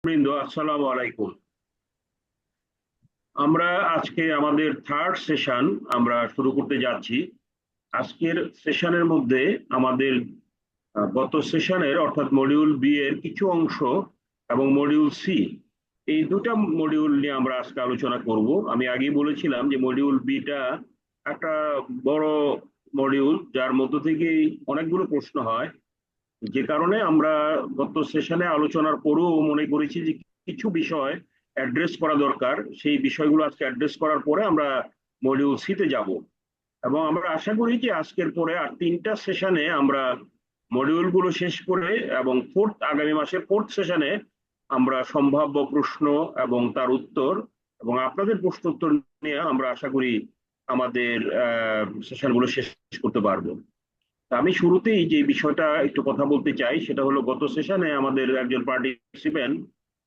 বৃন্দ, আসসালামু আলাইকুম। আমরা আজকে আমাদের থার্ড সেশন আমরা শুরু করতে যাচ্ছি। আজকের সেশনের মধ্যে আমাদের গত সেশনের অর্থাৎ মডিউল বি এর কিছু অংশ এবং মডিউল সি, এই দুটা মডিউল নিয়ে আমরা আজকে আলোচনা করব। আমি আগেই বলেছিলাম যে মডিউল বিটা একটা বড় মডিউল, যার মধ্য থেকে অনেকগুলো প্রশ্ন হয়, যে কারণে আমরা গত সেশনে আলোচনার পরেও মনে করেছি যে কিছু বিষয় অ্যাড্রেস করা দরকার। সেই বিষয়গুলো আজকে অ্যাড্রেস করার পরে আমরা মডিউল সিতে যাব, এবং আমরা আশা করি যে আজকের পরে আর তিনটা সেশনে আমরা মডিউলগুলো শেষ করে এবং আগামী মাসের ফোর্থ সেশনে আমরা সম্ভাব্য প্রশ্ন এবং তার উত্তর এবং আপনাদের প্রশ্ন উত্তর নিয়ে আমরা আশা করি আমাদের সেশনগুলো শেষ করতে পারবো। তা আমি শুরুতেই যে বিষয়টা একটু কথা বলতে চাই সেটা হলো, গত সেশনে আমাদের একজন পার্টিসিপেন্ট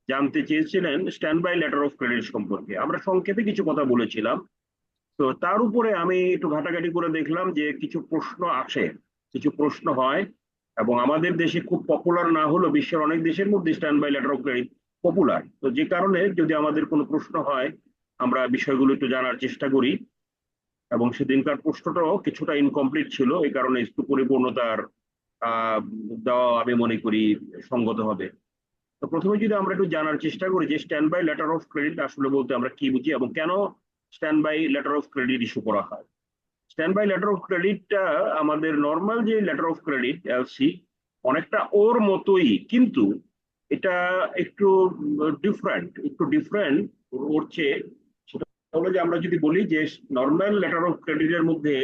জানতে চেয়েছিলেন stand by letter of credit সম্পর্কে। আমরা সংক্ষেপে কিছু কথা বলেছিলাম। তো তার উপরে আমি একটু ঘাটাঘাটি করে দেখলাম যে কিছু প্রশ্ন আসে, কিছু প্রশ্ন হয়, এবং আমাদের দেশে খুব পপুলার না হলেও বিশ্বের অনেক দেশের মধ্যে stand by letter of credit popular. তো যে কারণে যদি আমাদের কোনো প্রশ্ন হয়, আমরা বিষয়গুলো একটু জানার চেষ্টা করি। এবং সেদিনকার প্রশ্নটাও কিছুটা ইনকমপ্লিট ছিল, এই কারণে একটু পরিপূর্ণতার আহ দেওয়া আমি মনে করি সঙ্গত হবে। তো প্রথমে যদি আমরা একটু জানার চেষ্টা করি যে stand by letter of credit আসলে বলতে আমরা কি বুঝি এবং কেন stand by letter of credit issue করা হয়। স্ট্যান্ড বাই লেটার অফ ক্রেডিটটা আমাদের নর্মাল যে লেটার অফ ক্রেডিট এলসি, অনেকটা ওর মতোই, কিন্তু এটা একটু ডিফারেন্ট ওর চেয়ে। সেটা হলো যে আমরা যদি বলি যে নর্মাল লেটার অফ ক্রেডিটের মধ্যে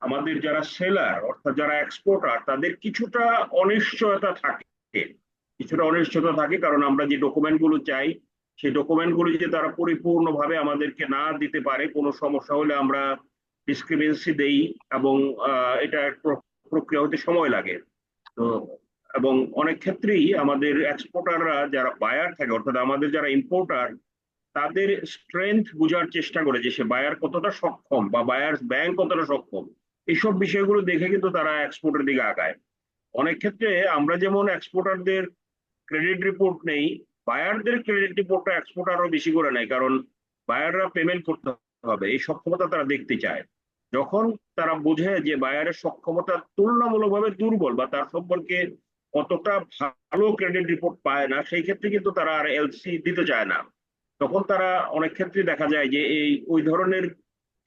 আমাদের যারা সেলার অর্থাৎ যারা এক্সপোর্টার তাদের কিছুটা অনিশ্চয়তা থাকে, কারণ আমরা যে ডকুমেন্ট গুলো চাই সেই ডকুমেন্ট গুলো যদি তারা পরিপূর্ণভাবে আমাদেরকে না দিতে পারে, কোনো সমস্যা হলে আমরা ডিসক্রিপেন্সি দেই, এবং এটা প্রক্রিয়া হতে সময় লাগে। তো এবং অনেক ক্ষেত্রেই আমাদের এক্সপোর্টাররা যারা বায়ার থাকে অর্থাৎ আমাদের যারা ইম্পোর্টার, তাদের স্ট্রেংথ বোঝার চেষ্টা করে যে সে বায়ার কতটা সক্ষম বা বায়ার ব্যাংক কতটা সক্ষম। এইসব বিষয়গুলো দেখে কিন্তু তারা এক্সপোর্টের দিকে আগায়। অনেক ক্ষেত্রে আমরা যেমন এক্সপোর্টারদের ক্রেডিট রিপোর্ট নেই, বায়ারদের ক্রেডিট রিপোর্টটা এক্সপোর্টার আরো বেশি করে নেয়, কারণ বায়াররা পেমেন্ট করতে হবে এই সক্ষমতা তারা দেখতে চায়। যখন তারা বোঝে যে বায়ারের সক্ষমতা তুলনামূলকভাবে দুর্বল বা তার সম্পর্কে কতটা ভালো ক্রেডিট রিপোর্ট পায় না, সেই ক্ষেত্রে কিন্তু তারা আর এলসি দিতে চায় না। তখন তারা অনেক ক্ষেত্রে দেখা যায় যে ওই ধরনের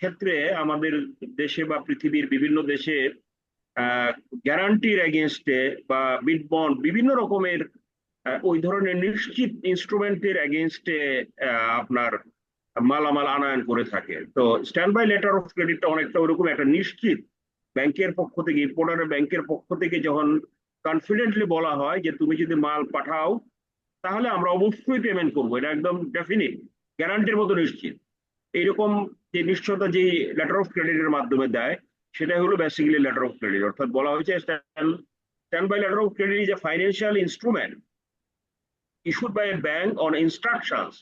ক্ষেত্রে আমাদের দেশে বা পৃথিবীর বিভিন্ন দেশে গ্যারান্টির এগেনস্টে বা বিড বন্ড বিভিন্ন রকমের ওই ধরনের নিশ্চিত ইনস্ট্রুমেন্টের এগেনস্টে আপনার মালামাল আনয়ন করে থাকে। তো স্ট্যান্ড বাই লেটার অফ ক্রেডিটটা অনেকটা ওরকম একটা নিশ্চিত, ব্যাংকের পক্ষ থেকে ইম্পোর্টারের ব্যাংকের পক্ষ থেকে যখন কনফিডেন্টলি বলা হয় যে তুমি যদি মাল পাঠাও তাহলে আমরা অবশ্যই পেমেন্ট করবো, এটা একদম ডেফিনিট, গ্যারান্টির মতো নিশ্চিত। এইরকম যে নিশ্চয়তা যে লেটার অফ ক্রেডিটের মাধ্যমে দেয়, সেটাই হলো বেসিক্যালি লেটার অফ ক্রেডিট। অর্থাৎ বলা হয়েছে stand by letter of credit is a financial instrument issued by a bank on instructions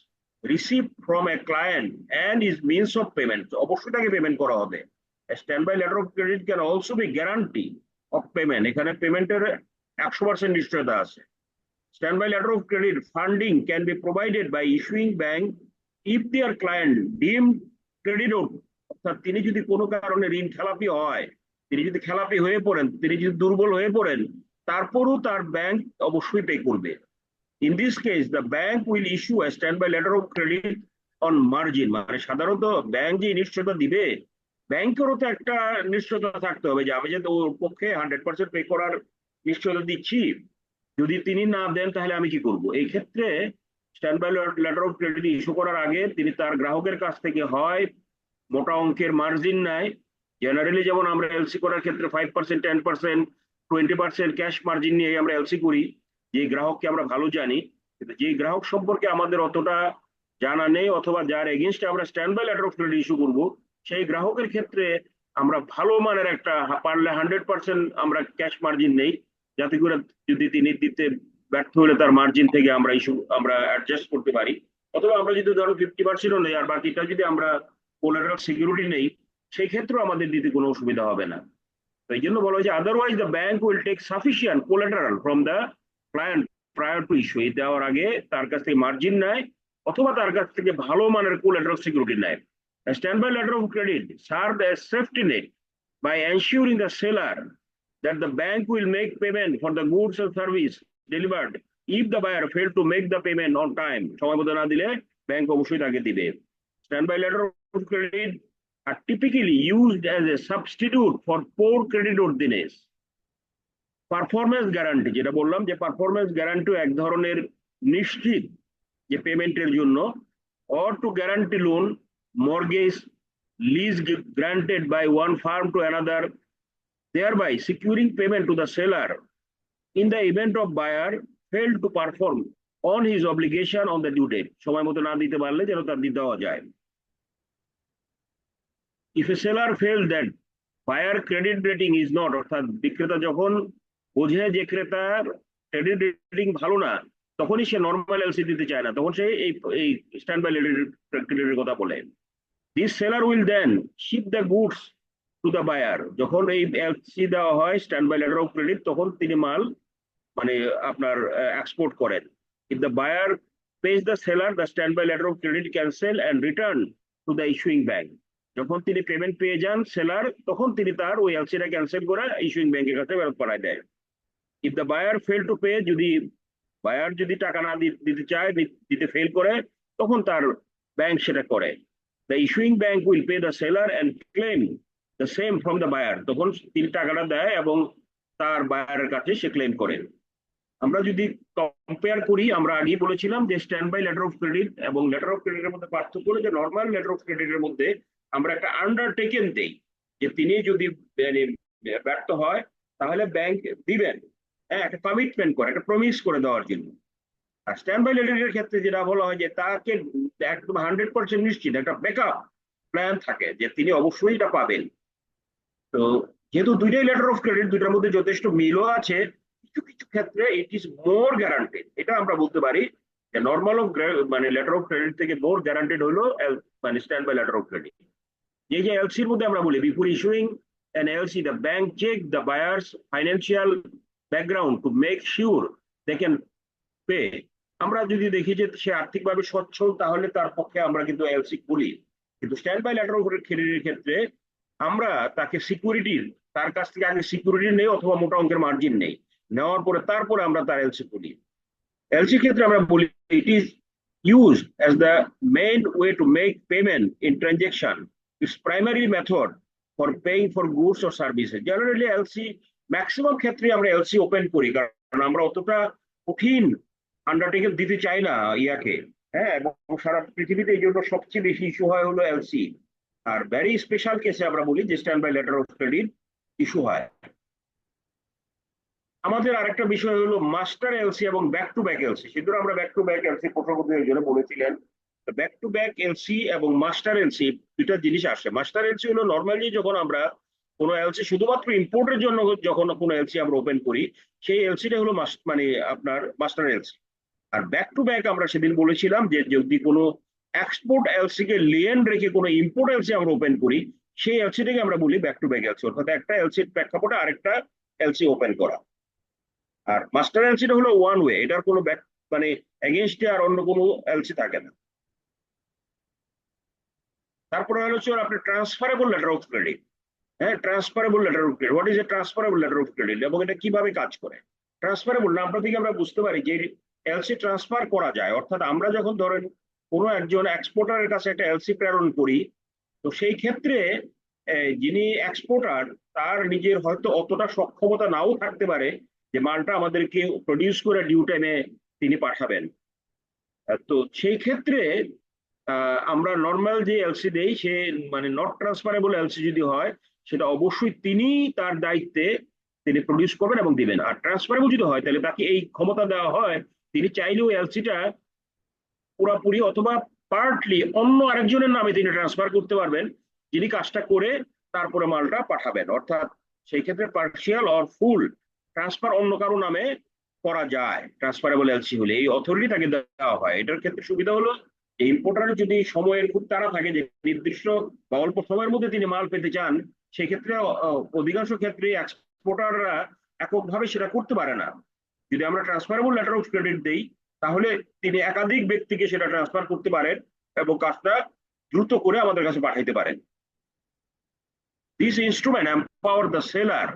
received from a client and is means of payment। অবশ্যই তাকে পেমেন্ট করা হবে। A standby letter of credit can also be guarantee of payment, এখানে পেমেন্টের 100% নিশ্চয়তা আছে। Standby letter of credit funding can be provided by issuing bank if their client deemed creditor, অর্থাৎ তিনি যদি কোনো কারণে ঋণ খেলাপি হয়, তিনি যদি খেলাপি হয়ে পড়েন, তিনি যদি দুর্বল হয়ে পড়েন, তারপরও তার ব্যাংক অবশ্যই পে করবে। In this case, the bank will issue a standby letter of credit on margin। মানে সাধারণত ব্যাংক যে নিশ্চয়তা দিবে, ব্যাংকেরও তো একটা নিশ্চয়তা থাকতে হবে যে আমি যে ওর পক্ষে 100% পে করার নিশ্চয়তা দিচ্ছি, যদি তিনি না দেন তাহলে আমি কি করব। এই ক্ষেত্রে stand by letter of credit issue করার আগে তিনি তার গ্রাহকের কাছ থেকে হয় মোটা অঙ্কের মার্জিন নেয়। জেনারেলি যেমন আমরা এলসি করার ক্ষেত্রে 5%, 10%, 20% ক্যাশ মার্জিন নিয়ে আমরা এলসি করি, যে গ্রাহককে আমরা ভালো জানি। কিন্তু যে গ্রাহক সম্পর্কে আমাদের অতটা জানা নেই অথবা যার এগেনস্টে আমরা stand by letter of credit issue করবো, সেই গ্রাহকের ক্ষেত্রে আমরা ভালো মানের একটা, পারলে 100% আমরা ক্যাশ মার্জিন নেই, যাতে করে যদি তিনি দিতে ব্যর্থ হলে তার মার্জিন থেকে আমরা অ্যাডজাস্ট করতে পারি। অথবা আমরা যদি ধরো 50%ও নেই আর বাকিটা যদি আমরা কোলাteral সিকিউরিটি নেই, সেই ক্ষেত্রেও আমাদের দিতে কোনো অসুবিধা হবে না। তো এই জন্য বলা হয়েছে otherwise the bank will take sufficient collateral from the client prior to issue, এই দেওয়ার আগে তার কাছ থেকে মার্জিন নেয় অথবা তার কাছ থেকে ভালো মানের কোল্যাটারাল সিকিউরিটি নেয়। Stand by letter of credit serve as safety net by ensuring the seller that the bank will make payment for the goods or service delivered if the buyer failed to make the payment on time. সময় মতো না দিলে bank অবশ্যই তাকে দিবে। Standby letter of credit are typically used as a substitute for poor creditworthiness. Performance guarantee, যেটা বললাম যে পারফরমেন্স গ্যারান্টি এক ধরনের নিশ্চিত যে পেমেন্টের জন্য, or to guarantee loan, mortgage, lease granted by one firm to another, thereby securing payment to the seller in the event of buyer failed to perform on his obligation on the due date. সময় মতো না দিতে পারলে যেন তার দিতে দেওয়া যায়। If a seller feels that buyer credit rating is not, অর্থাৎ বিক্রেতা যখন বোঝে যে ক্রেতার ক্রেডিট রেটিং ভালো না, তখনই সে নর্মাল এলসি দিতে চায় না, তখন সে এই স্ট্যান্ড বাই ক্রেডিটের কথা বলে। This seller will then ship the goods to the buyer. যখন এই এলসি দেওয়া হয় stand by letter of credit, তখন তিনি মাল মানে আপনার এক্সপোর্ট করেন। If the buyer pays the seller, the standby letter of credit cancel and return to the issuing bank. যখন তিনি পেমেন্ট পেয়ে যান সেলার, তখন তিনি তার ওই এলসিটা ক্যান্সেল করে ইস্যুইং ব্যাংকের কাছে ফেরত পাঠায় দেয়। If the buyer fail to pay, যদি বায়ার যদি টাকা না দিতে চায়, দিতে ফেল করে, তখন তার ব্যাংক সেটা করে। The issuing bank will pay the seller and claim the same from the buyer. তখন তিনি টাকাটা দেয় এবং তার বায়ারের কাছে সে ক্লেম করে। আমরা যদি কম্পেয়ার করি, আমরা আগেই বলেছিলাম যে stand by letter of credit এবং লেটার অফ ক্রেডিটের মধ্যে পার্থক্য হলো যে নর্মাল লেটার অফ ক্রেডিটের মধ্যে আমরা একটা আন্ডারটেকেন দেই যে তিনি যদি ব্যর্থ হয় তাহলে ব্যাংক দিবেন, হ্যাঁ, একটা কমিটমেন্ট করে, একটা প্রমিস করে দেওয়ার জন্য। আর স্ট্যান্ড বাই লেটারের ক্ষেত্রে যেটা বলা হয় যে তাকে একদম 100% নিশ্চিত একটা ব্যাকআপ প্ল্যান থাকে যে তিনি অবশ্যই এটা পাবেন। তো যেহেতু দুইটাই লেটার অফ ক্রেডিট, দুইটার মধ্যে যথেষ্ট মিলও আছে, কিছু কিছু ক্ষেত্রে ইট ইজ মোর গ্যারান্টেড, এটা আমরা বলতে পারি যে নর্মাল অফ মানে লেটার অফ ক্রেডিট থেকে মোর গ্যারান্টেড হলো মানে stand by letter of credit. যে যে এলসির মধ্যে আমরা বলি before issuing an LC, the bank check the buyer's financial background to make sure they can pay. আমরা যদি দেখি যে সে আর্থিকভাবে সচ্ছল, তাহলে তার পক্ষে আমরা কিন্তু এলসি খুলি। কিন্তু স্ট্যান্ড বাই লেটার অফ ক্রেডিটের ক্ষেত্রে আমরা তাকে সিকিউরিটির, তার কাছ থেকে আগে সিকিউরিটি নেই অথবা মোটা অঙ্কের মার্জিন নেই, নেওয়ার পরে তারপরে আমরা তার এলসি খুলি। এলসির ক্ষেত্রে আমরা বলি it is used as the main way to make payment in transaction. Its primary method for paying for goods or services. Generally LC maximum ক্ষেত্রে আমরা এলসি ওপেন করি, কারণ আমরা অতটা কঠিন আন্ডারটেকিং দিতে চাই না ইয়াকে, হ্যাঁ, এবং সারা পৃথিবীতে এই জন্য সবচেয়ে বেশি ইস্যু হয় হলো এলসি। আর ভেরি স্পেশাল কেসে আমরা বলি যে stand by letter of credit issue হয়। আমাদের আরেকটা বিষয় হলো মাস্টার এলসি এবং ব্যাক টু ব্যাক এলসি। সেজন্য আমরা ব্যাক টু ব্যাক এলসি প্রশ্নপত্রের জন্য বলেছিলেন। ব্যাক টু ব্যাক এলসি এবং মাস্টার এলসি দুইটা জিনিস আসে। মাস্টার এলসি হলো নর্মালি যখন আমরা কোনো এলসি শুধুমাত্র ইম্পোর্টের জন্য যখন কোনো এলসি আমরা ওপেন করি, সেই এলসিটা হলো মানে আপনার মাস্টার এলসি। আর ব্যাক টু ব্যাক আমরা সেদিন বলেছিলাম যে যদি কোনো এক্সপোর্ট এলসি কে লিয়েন্ড রেখে কোনো ইম্পোর্ট এলসি আমরা ওপেন করি, সেই এলসিটাকে আমরা বলি ব্যাক টু ব্যাক এলসি, অর্থাৎ একটা এলসির প্রেক্ষাপটে আরেকটা এলসি ওপেন করা। আর মাস্টার এলসিটা হলো ওয়ান ওয়ে, এটার কোনো ব্যাক মানে এগেনস্টে আর অন্য কোনো এলসি থাকে না। তারপরে হচ্ছে আপনার ট্রান্সফারেবল লেটার অফ ক্রেডিট। হ্যাঁ, transferable letter of credit, what is a transferable letter of credit এবং এটা কিভাবে কাজ করে? ট্রান্সফারেবল নামটা থেকে আমরা বুঝতে পারি যে এলসি ট্রান্সফার করা যায়, অর্থাৎ আমরা যখন ধরেন কোনো একজন এক্সপোর্টারের কাছে একটা এলসি প্রেরণ করি, তো সেই ক্ষেত্রে যিনি এক্সপোর্টার তার নিজের হয়তো অতটা সক্ষমতা নাও থাকতে পারে যে মালটা আমাদেরকে প্রডিউস করে ডিউ টাইমে তিনি পাঠাবেন। তো সেই ক্ষেত্রে আমরা নর্মাল যে এলসি দেই সে মানে নট ট্রান্সফারেবল এলসি যদি হয়, সেটা অবশ্যই তিনি তার দায়িত্বে তিনি প্রডিউস করবেন এবং দিবেন। আর ট্রান্সফারেবল যদি হয় তাহলে তাকে এই ক্ষমতা দেওয়া হয়, তিনি চাইলেও এলসিটা পুরাপুরি অথবা পার্টলি অন্য আরেকজনের নামে তিনি ট্রান্সফার করতে পারবেন, যিনি কাজটা করে তারপরে মালটা পাঠাবেন। অর্থাৎ সেই ক্ষেত্রে পার্শিয়াল অর ফুল ট্রান্সফার অন্য কারো নামে করা যায় ট্রান্সফারেবল এলসি হলে, এই অথরিটি তাকে দেওয়া হয়। এটার ক্ষেত্রে সুবিধা হলো ইম্পোর্টারের যদি সময়ের খুব তাড়া থাকে যে নির্দিষ্ট বা অল্প সময়ের মধ্যে তিনি মাল পেতে চান, সেক্ষেত্রে অধিকাংশ ক্ষেত্রে এক্সপোর্টাররা এককভাবে সেটা করতে পারে না। যদি আমরা ট্রান্সফারেবল লেটার অফ ক্রেডিট দেই তাহলে তিনি একাধিক ব্যক্তিকে সেটা ট্রান্সফার করতে পারেন এবং কাজটা দ্রুত করে আমাদের কাছে পাঠাইতে পারেন। This instrument empower the seller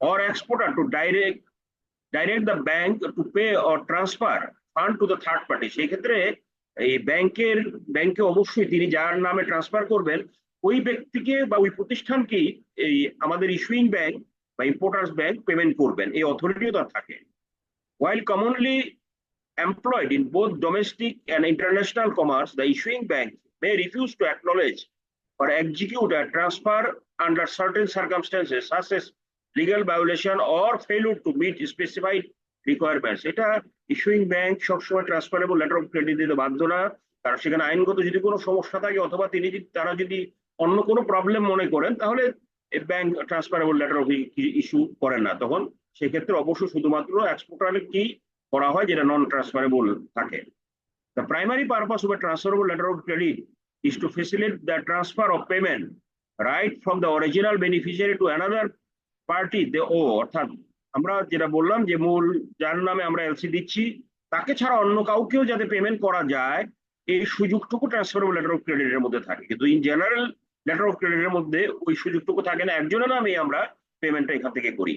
or exporter to direct the bank to pay or transfer fund to the third party। সেই ক্ষেত্রে এই ব্যাংকে অবশ্যই তিনি যার নামে ট্রান্সফার করবেন ওই ব্যক্তিকে বা ওই প্রতিষ্ঠানকেই এই আমাদের ইস্যুইং ব্যাংক বা ইম্পোর্টার্স ব্যাংক পেমেন্ট করবেন, এই অথরিটিও তার থাকে। While commonly employed in both domestic and international commerce, the issuing bank may refuse to acknowledge or execute a transfer under certain circumstances, such as legal violation or failure to meet specified requirements। এটা issuing bank সবসময় transferable letter of credit দিতে বাধ্য না, কারণ সেখানে আইনগত যদি কোনো সমস্যা থাকে অথবা তারা যদি অন্য কোনো প্রবলেম মনে করেন তাহলে bank transferable letter of issue করেন না। তখন সেক্ষেত্রে অবশ্যই শুধুমাত্র এক্সপোর্টারে কি করা হয় যেটা নন ট্রান্সফারেবল থাকে। The primary purpose of a transferable letter of credit is to facilitate the transfer of payment right from the original beneficiary to another party they owe। অর্থাৎ আমরা যেটা বললাম যে মূল যার নামে আমরা এলসি দিচ্ছি তাকে ছাড়া অন্য কাউকেও যাতে পেমেন্ট করা যায় এই সুযোগটুকু ট্রান্সফারেবল লেটার অফ ক্রেডিটের মধ্যে থাকে, কিন্তু ইন জেনারেল লেটার অফ ক্রেডিটের মধ্যে ওই সুযোগটুকু থাকে না, একজনের নামে আমরা পেমেন্টটা এখান থেকে করি।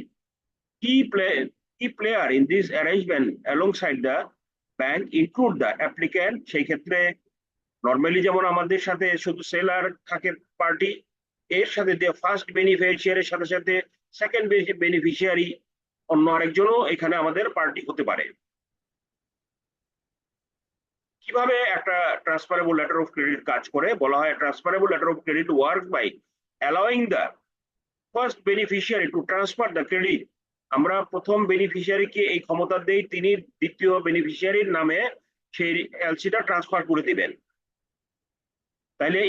Key player in this arrangement alongside the bank include the applicant। সেই ক্ষেত্রে নর্মালি যেমন আমাদের সাথে শুধু সেলার থাকে পার্টি, এর সাথে ফার্স্ট বেনিফিশিয়ারির সাথে সাথে সেকেন্ড বেনিফিশিয়ারি অন্য আরেকজনও এখানে আমাদের পার্টি হতে পারে। কিভাবে একটা ট্রান্সফারেবল লেটার অফ ক্রেডিট কাজ করে বলা হয়, transferable letter of credit work by allowing the first beneficiary to transfer the credit. আমরা প্রথম বেনিফিশিয়ারিকে এই ক্ষমতা দেই তিনি দ্বিতীয় বেনিফিশিয়ারির নামে সেই এলসিটা ট্রান্সফার করে দিবেন। তাহলে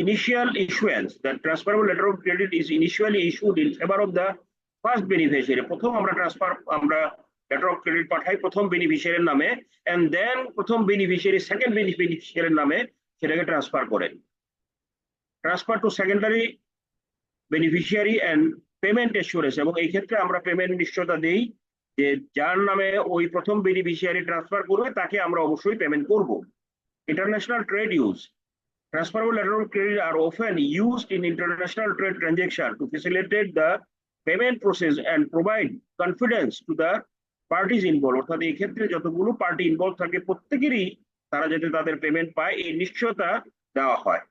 initial issuance, the transferable letter of credit is initially issued in favor of the first beneficiary। প্রথম আমরা লেটার অফ ক্রেডিট পাঠাই প্রথম বেনিফিশিয়ারির নামে, and then প্রথম বেনিফিশিয়ারি সেকেন্ড বেনিফিশিয়ারির নামে সেটাকে ট্রান্সফার করেন। Transfer to secondary beneficiary and payment assurance, এবং এই ক্ষেত্রে আমরা পেমেন্ট নিশ্চয়তা দেই যে যার নামে ওই প্রথম বেনিফিশিয়ারি ট্রান্সফার করবে তাকে আমরা অবশ্যই পেমেন্ট করব। International trade use, transferable letter of credit are often used in international trade transactions to facilitate the payment process and provide confidence to the parties involved। অর্থাৎ এই ক্ষেত্রে যতগুলো পার্টি ইনভলভ থাকে প্রত্যেকেরই তারা যাতে তাদের পেমেন্ট পায় এই নিশ্চয়তা দেওয়া হয়।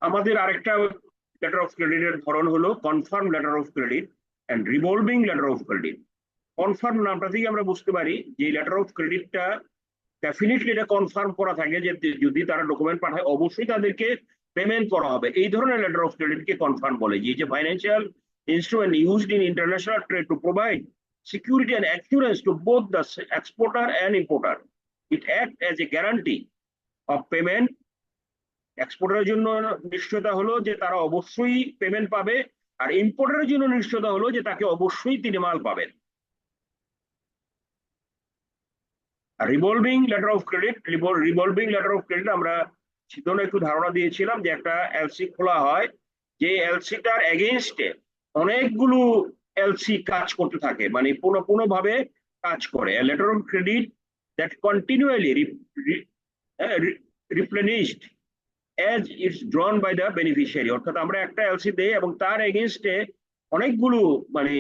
আমাদের আরেকটা লেটার অফ ক্রেডিটের ধরন হলো confirm letter of credit and revolving letter of credit. Confirm নামটা থেকে আমরা বুঝতে পারি যে লেটার অফ ক্রেডিটটা ডেফিনেটলি এটা কনফার্ম করা থাকে যে যদি তারা ডকুমেন্ট পাঠায় অবশ্যই তাদেরকে পেমেন্ট করা হবে, এই ধরনের লেটার অফ ক্রেডিটকে কনফার্ম বলে। যে financial instrument used in international trade to provide security and assurance to both the exporter and importer. It act as a guarantee of payment. এক্সপোর্টারের জন্য নিশ্চয়তা হলো যে তারা অবশ্যই পেমেন্ট পাবে, আর ইম্পোর্টারের জন্য নিশ্চয়তা হলো যে তাকে অবশ্যই তিনি মাল পাবেন। Revolving letter of credit, revolving letter of credit আমরা সেজন্য একটু ধারণা দিয়েছিলাম যে একটা এলসি খোলা হয়, যে এলসিটার এগেইনস্টে অনেকগুলো এলসি কাজ করতে থাকে, মানে পুনঃভাবে কাজ করে। Letter of credit that continually replenished as it's drawn by the beneficiary। অর্থাৎ আমরা একটা এলসি দেই এবং তার এগেইনস্টে অনেকগুলো মানে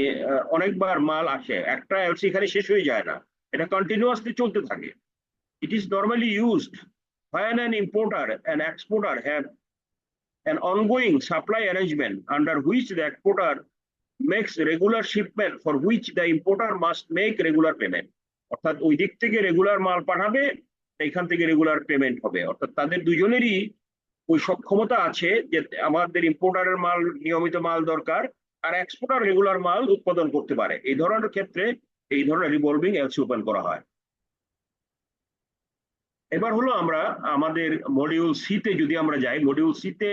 অনেকবার মাল আসে, একটা এলসি এখানে শেষ হয়ে যায় না, এটা কন্টিনিউয়াসলি চলতে থাকে। It is normally used when an importer and exporter have an ongoing supply arrangement under which the exporter makes regular shipment for which the importer must make regular payment। অর্থাৎ ওই দিক থেকে রেগুলার মাল পাঠাবে, এখান থেকে রেগুলার পেমেন্ট হবে। অর্থাৎ তাদের দুজনেরই ওই সক্ষমতা আছে যে আমাদের ইম্পোর্টারের মাল নিয়মিত মাল দরকার আর এক্সপোর্টার রেগুলার মাল উৎপাদন করতে পারে, এই ধরনের ক্ষেত্রে এই ধরনের রিভলভিং এলসি ওপেন করা হয়। এবার হলো আমরা আমাদের মডিউল সি তে যদি আমরা যাই, মডিউল সি তে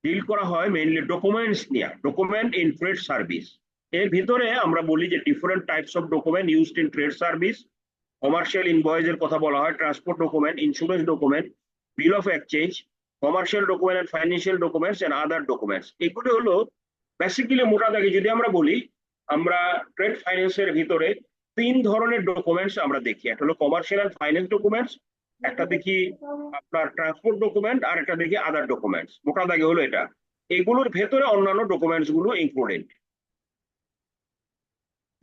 ডিল করা হয় মেইনলি ডকুমেন্টস নিয়ে, ডকুমেন্ট ইন ট্রেড সার্ভিস। এর ভিতরে আমরা বলি যে different types of document used in trade service. Commercial ইনভয়েসের কথা বলা হয়, transport document, insurance document, bill of exchange, commercial document and financial documents and other documents. এগুলো হলো বেসিক্যালি মোটা দাগে যদি আমরা বলি আমরা ট্রেড ফাইন্যান্সের ভিতরে তিন ধরনের ডকুমেন্টস আমরা দেখি। একটা হলো কমার্শিয়াল এন্ড ফাইন্যান্স ডকুমেন্টস, একটা দেখি আপনার ট্রান্সপোর্ট ডকুমেন্ট, আর একটা দেখি আদার ডকুমেন্টস। মোটা দাগে হলো এটা। এগুলোর ভেতরে অন্যান্য ডকুমেন্টস গুলো ইনক্লুডেড।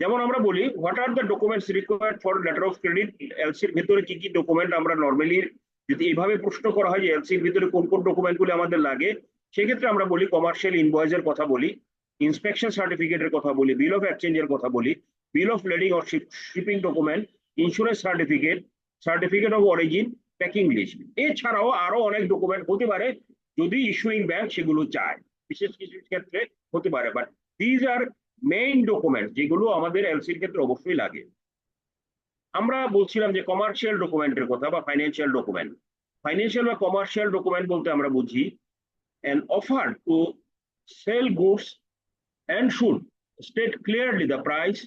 যেমন আমরা বলি what are the documents required for letter of credit. এলসির ভিতরে কি কি ডকুমেন্ট আমরা নর্মালি যদি এইভাবে প্রশ্ন করা হয় যে এলসির ভিতরে কোন কোন ডকুমেন্ট গুলো আমাদের লাগে, সেক্ষেত্রে আমরা বলি কমার্শিয়াল ইনভয়েসের কথা বলি, ইন্সপেকশন সার্টিফিকেটের কথা বলি, বিল অফ এক্সচেঞ্জের কথা বলি, bill of lading or shipping document, insurance certificate, certificate of origin, packing list. এছাড়াও আরো অনেক ডকুমেন্ট হতে পারে যদি ইস্যুইং ব্যাংক সেগুলো চায়, বিশেষ কিছু ক্ষেত্রে হতে পারে। But these are main document যেগুলো আমাদের এলসির ক্ষেত্রে অবশ্যই লাগে। আমরা বলছিলাম যে কমার্শিয়াল ডকুমেন্টের কথা বা ফাইন্যান্সিয়াল ডকুমেন্ট। ফাইন্যান্সিয়াল বা কমার্শিয়াল ডকুমেন্ট বলতে আমরা বুঝি an offer to sell goods and should state clearly the price,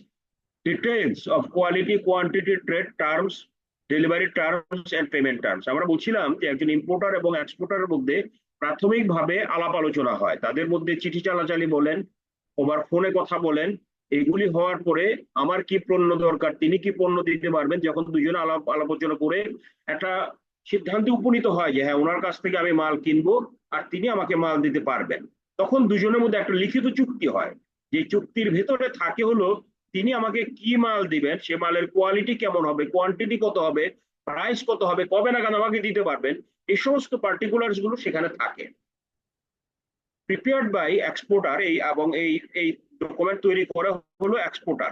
details of quality, quantity, trade terms, delivery terms and payment terms. আমরা বলছিলাম যে একজন ইম্পোর্টার এবং এক্সপোর্টারের মধ্যে প্রাথমিকভাবে আলাপ আলোচনা হয়, তাদের মধ্যে চিঠি চালাচালি বলেন, ওভার ফোনে কথা বলেন। এগুলি হওয়ার পরে আমার কি পণ্য দরকার, তিনি কি পণ্য দিতে পারবেন, যখন দুজনে আলোচনা করে একটা সিদ্ধান্তে উপনীত হয় যে হ্যাঁ ওনার কাছ থেকে আমি মাল কিনবো আর তিনি আমাকে মাল দিতে পারবেন, তখন দুজনের মধ্যে একটা লিখিত চুক্তি হয়। যে চুক্তির ভেতরে থাকে হলো তিনি আমাকে কি মাল দিবেন, সে মালের কোয়ালিটি কেমন হবে, কোয়ান্টিটি কত হবে, প্রাইস কত হবে, কবে নাগাদ আমাকে দিতে পারবেন, এই সমস্ত পার্টিকুলার্স গুলো সেখানে থাকে। প্রিপেয়ার্ড বাই এক্সপোর্টার, এই এবং এই ডকুমেন্ট তৈরি করা হলো এক্সপোর্টার।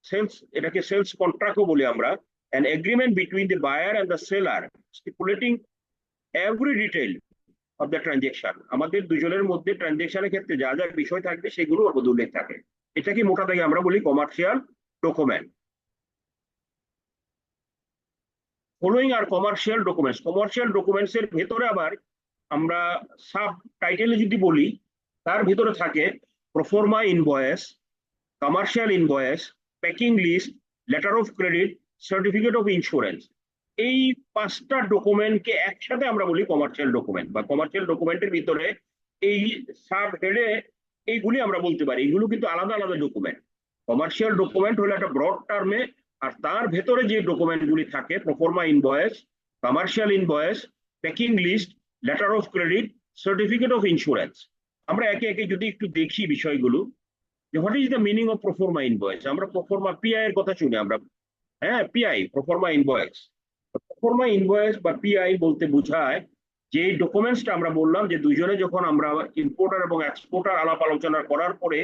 সেলস, এটাকে সেলস কন্ট্রাক্টও বলি আমরা। an agreement between the buyer and the seller stipulating every detail of the transaction। আমাদের দুজনের মধ্যে ট্রানজেকশনের ক্ষেত্রে যা যা বিষয় থাকবে সেগুলো ওর মধ্যে উল্লেখ থাকে। এটাকে মোটা দাগে আমরা বলি কমার্শিয়াল ডকুমেন্ট। ফলোইং আর কমার্শিয়াল ডকুমেন্টস। কমার্শিয়াল ডকুমেন্টস এর ভেতরে আবার আমরা সাব টাইটেলে যদি বলি, তার ভিতরে থাকে proforma invoice, commercial invoice, packing list, letter of credit, certificate of insurance. এই পাঁচটা ডকুমেন্টকে একসাথে আমরা বলি কমার্শিয়াল ডকুমেন্ট। বা কমার্শিয়াল ডকুমেন্টের ভিতরে এই সাব হেডে এইগুলি আমরা বলতে পারি, এগুলো কিন্তু আলাদা আলাদা ডকুমেন্ট। কমার্শিয়াল ডকুমেন্ট হলো একটা ব্রড টার্মে, আর তার ভেতরে যে ডকুমেন্টগুলি থাকে proforma invoice, commercial invoice, packing list, letter of credit, certificate of insurance. আমরা একে একে যদি একটু দেখি বিষয়গুলো, what is the meaning of proforma invoice. আমরা প্রোফর্মা পিআই এর কথা শুনি আমরা, হ্যাঁ PI, proforma invoice. Proforma invoice বা পিআই বলতে বোঝায় যে ডকুমেন্টসটা আমরা বললাম যে দুজনে যখন আমরা ইম্পোর্টার এবং এক্সপোর্টার আলাপ আলোচনা করার পরে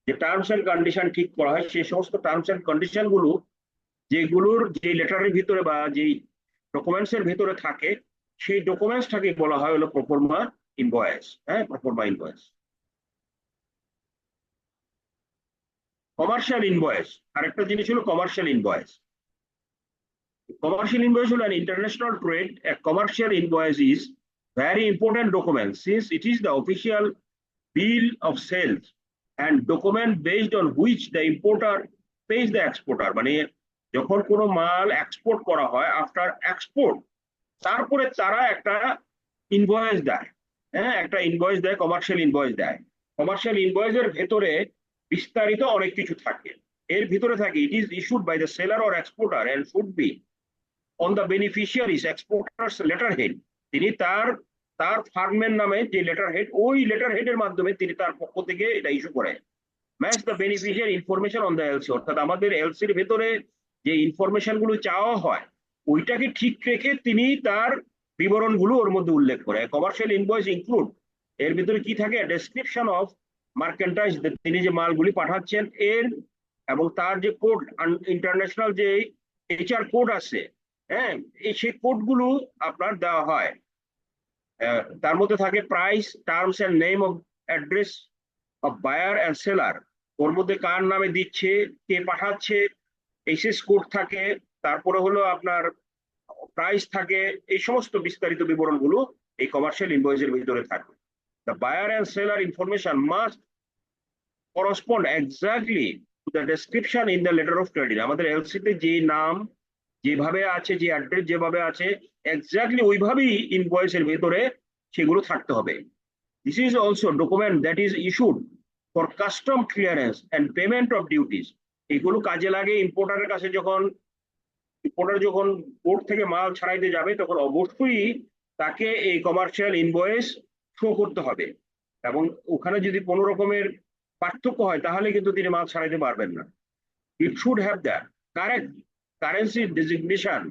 যে টার্মস এন্ড কন্ডিশন ঠিক করা হয়, সেই সমস্ত টার্মস এন্ড কন্ডিশন গুলো যেগুলোর যে লেটারের ভিতরে বা যেই ডকুমেন্টস এর ভিতরে থাকে, সেই ডকুমেন্টসটাকে বলা হয় হলো প্রোফর্মা ইনভয়েস। হ্যাঁ, প্রোফর্মা ইনভয়েস। কমার্শিয়াল ইনভয়েস, আরেকটা জিনিস হলো commercial invoice. Commercial invoice in international trade, a commercial invoice is very important document since it is the official bill of sales and document based on which the importer pays the exporter। মানে যখন কোনো মাল export করা হয়, after export তারপরে তারা একটা invoice দেয়, হ্যাঁ একটা ইনভয়েস দেয়, কমার্শিয়াল ইনভয়েস দেয়। কমার্শিয়াল ইনভয়েসের ভেতরে বিস্তারিত অনেক কিছু থাকে। এর ভিতরে থাকে it is issued by the seller or exporter and should be on the beneficiaries exporters letterhead। তিনি তার ফার্মের নামে যে লেটার হেড, ওই লেটার হেডের মাধ্যমে তিনি তার পক্ষ থেকে এটা ইস্যু করে। Match the beneficiary information on the LC, অর্থাৎ আমাদের এলসির ভেতরে যে ইনফরমেশন গুলো চাওয়া হয় ওইটাকে ঠিক রেখে তিনি তার বিবরণগুলো ওর মধ্যে উল্লেখ করে। কমার্শিয়াল ইনভয়েস ইনক্লুড, এর ভিতরে কি থাকে, ডেসক্রিপশন অফ মার্কেন্টাইজ, তিনি যে মালগুলি পাঠাচ্ছেন এর, এবং তার যে কোড, ইন্টারন্যাশনাল যে এইচআর কোড আছে, হ্যাঁ এই সেই কোডগুলো আপনার দেওয়া হয়। তার মধ্যে থাকে price, terms and name of address of buyer and seller, ওর মধ্যে কার নামে দিচ্ছে, কে পাঠাচ্ছে, এসএস কোড থাকে, তারপরে হলো আপনার প্রাইস থাকে, এই সমস্ত বিস্তারিত বিবরণগুলো এই কমার্শিয়াল ইনভয়েসের ভিতরে থাকে। The buyer and seller information must correspond exactly to the description in the letter of credit. আমাদের এলসিতে যে নাম যেভাবে আছে, যে অ্যাড্রেস যেভাবে আছে, এক্স্যাক্টলি ওইভাবেই ইনভয়েসের ভেতরে সেগুলো থাকতে হবে। This is also document that is issued for custom clearance and payment of duties. এগুলো কাজে লাগে ইম্পোর্টারের কাছে। যখন ইম্পোর্টার যখন পোর্ট থেকে মাল ছাড়াইতে যাবে তখন অবশ্যই তাকে এই কমার্শিয়াল ইনভয়েস শো করতে হবে, এবং ওখানে যদি কোনো রকমের পার্থক্য হয় তাহলে কিন্তু তিনি মাল ছাড়াইতে পারবেন না। It should have the correct currency designation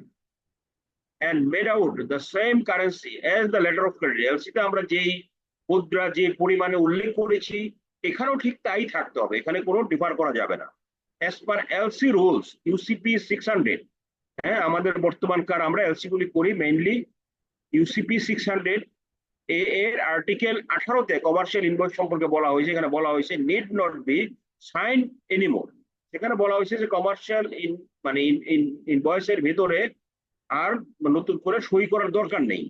and made out the same currency as the letter of credit. এলসিতে আমরা যেই মুদ্রা যে পরিমাণে উল্লেখ করেছি এখানেও ঠিক তাই থাকতে হবে, এখানে কোনো ডিফার করা যাবে না। as per LC rules UCP 600, হ্যাঁ আমাদের বর্তমানকার আমরা এলসি গুলি করি মেইনলি UCP 600 এর আর্টিকেল 18তে কমার্শিয়াল ইনভয়েস সম্পর্কে বলা হয়েছে। এখানে বলা হয়েছে need not be sign anymore. সেখানে বলা হয়েছে যে কমার্শিয়াল মানে ইনভয়েসের ভিতরে আর নতুন করে সই করার দরকার নেই।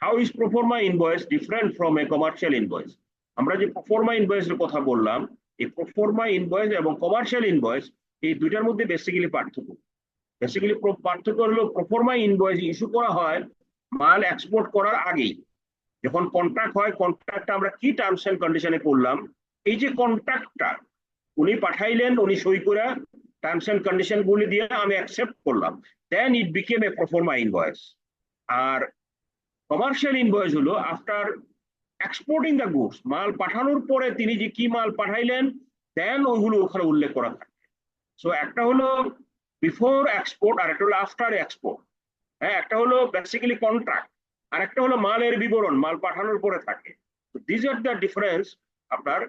How is proforma invoice different from a commercial invoice? আমরা যে প্রোফর্মা ইনভয়েসের কথা বললাম, এই প্রোফর্মা ইনভয়েস এবং কমার্শিয়াল ইনভয়েস এই দুইটার মধ্যে বেসিক্যালি পার্থক্য। বেসিক্যালি পার্থক্য হলো প্রোফর্মা ইনভয়েস ইস্যু করা হয় মাল এক্সপোর্ট করার আগেই। যখন কন্ট্রাক্ট হয়, কন্ট্রাক্টটা আমরা কি টার্মস এন্ড কন্ডিশনে করলাম, এই যে কন্ট্রাক্টটা উনি পাঠাইলেন, উনি সই করে টার্মস এন্ড কন্ডিশন গুলি দিয়ে আমি অ্যাকসেপ্ট করলাম, then it became a proforma invoice. আর কমার্শিয়াল ইনভয়েস হলো আফটার এক্সপোর্টিং দ্য গুডস, মাল পাঠানোর পরে তিনি যে কি মাল পাঠাইলেন দেন ওইগুলো ওখানে উল্লেখ করা থাকে। সো একটা হলো বিফোর এক্সপোর্ট আর একটা হলো আফটার এক্সপোর্ট। হ্যাঁ, একটা হলো বেসিক্যালি কন্ট্রাক্ট আর একটা হলো মালের বিবরণ মাল পাঠানোর পরে থাকে। দিস আর দ্য ডিফারেন্স আপনার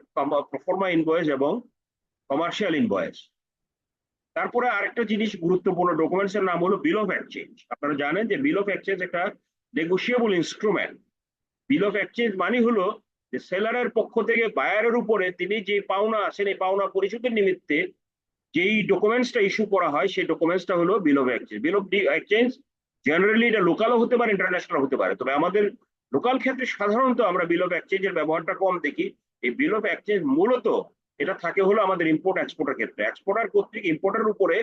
প্রোফর্মা ইনভয়েস এবং কমার্শিয়াল ইনভয়েস। তারপরে আরেকটা জিনিস গুরুত্বপূর্ণ ডকুমেন্টস এর নাম হলো বিল অফ এক্সচেঞ্জ। আপনারা জানেন যে বিল অফ এক্সচেঞ্জ একটা negotiable instrument. Bill of exchange মানে হলো যে সেলারের পক্ষ থেকে বায়ারের উপরে তিনি যে পাওনা আছেন এই পাওনা পরিশোধের নিমিত্তে যেই ডকুমেন্টসটা ইস্যু করা হয় সেই ডকুমেন্টসটা হলো বিল of exchange. Bill of exchange generally এটা লোকালও হতে পারে, ইন্টারন্যাশনাল হতে পারে, তবে আমাদের লোকাল ক্ষেত্রে সাধারণত আমরা বিল অফ এক্সচেঞ্জের ব্যবহারটা কম দেখি। এই বিল অফ এক্সচেঞ্জ মূলত এটা থাকে হলো আমাদের ইম্পোর্ট এক্সপোর্টের ক্ষেত্রে। এক্সপোর্টার কর্তৃক ইম্পোর্টের উপরে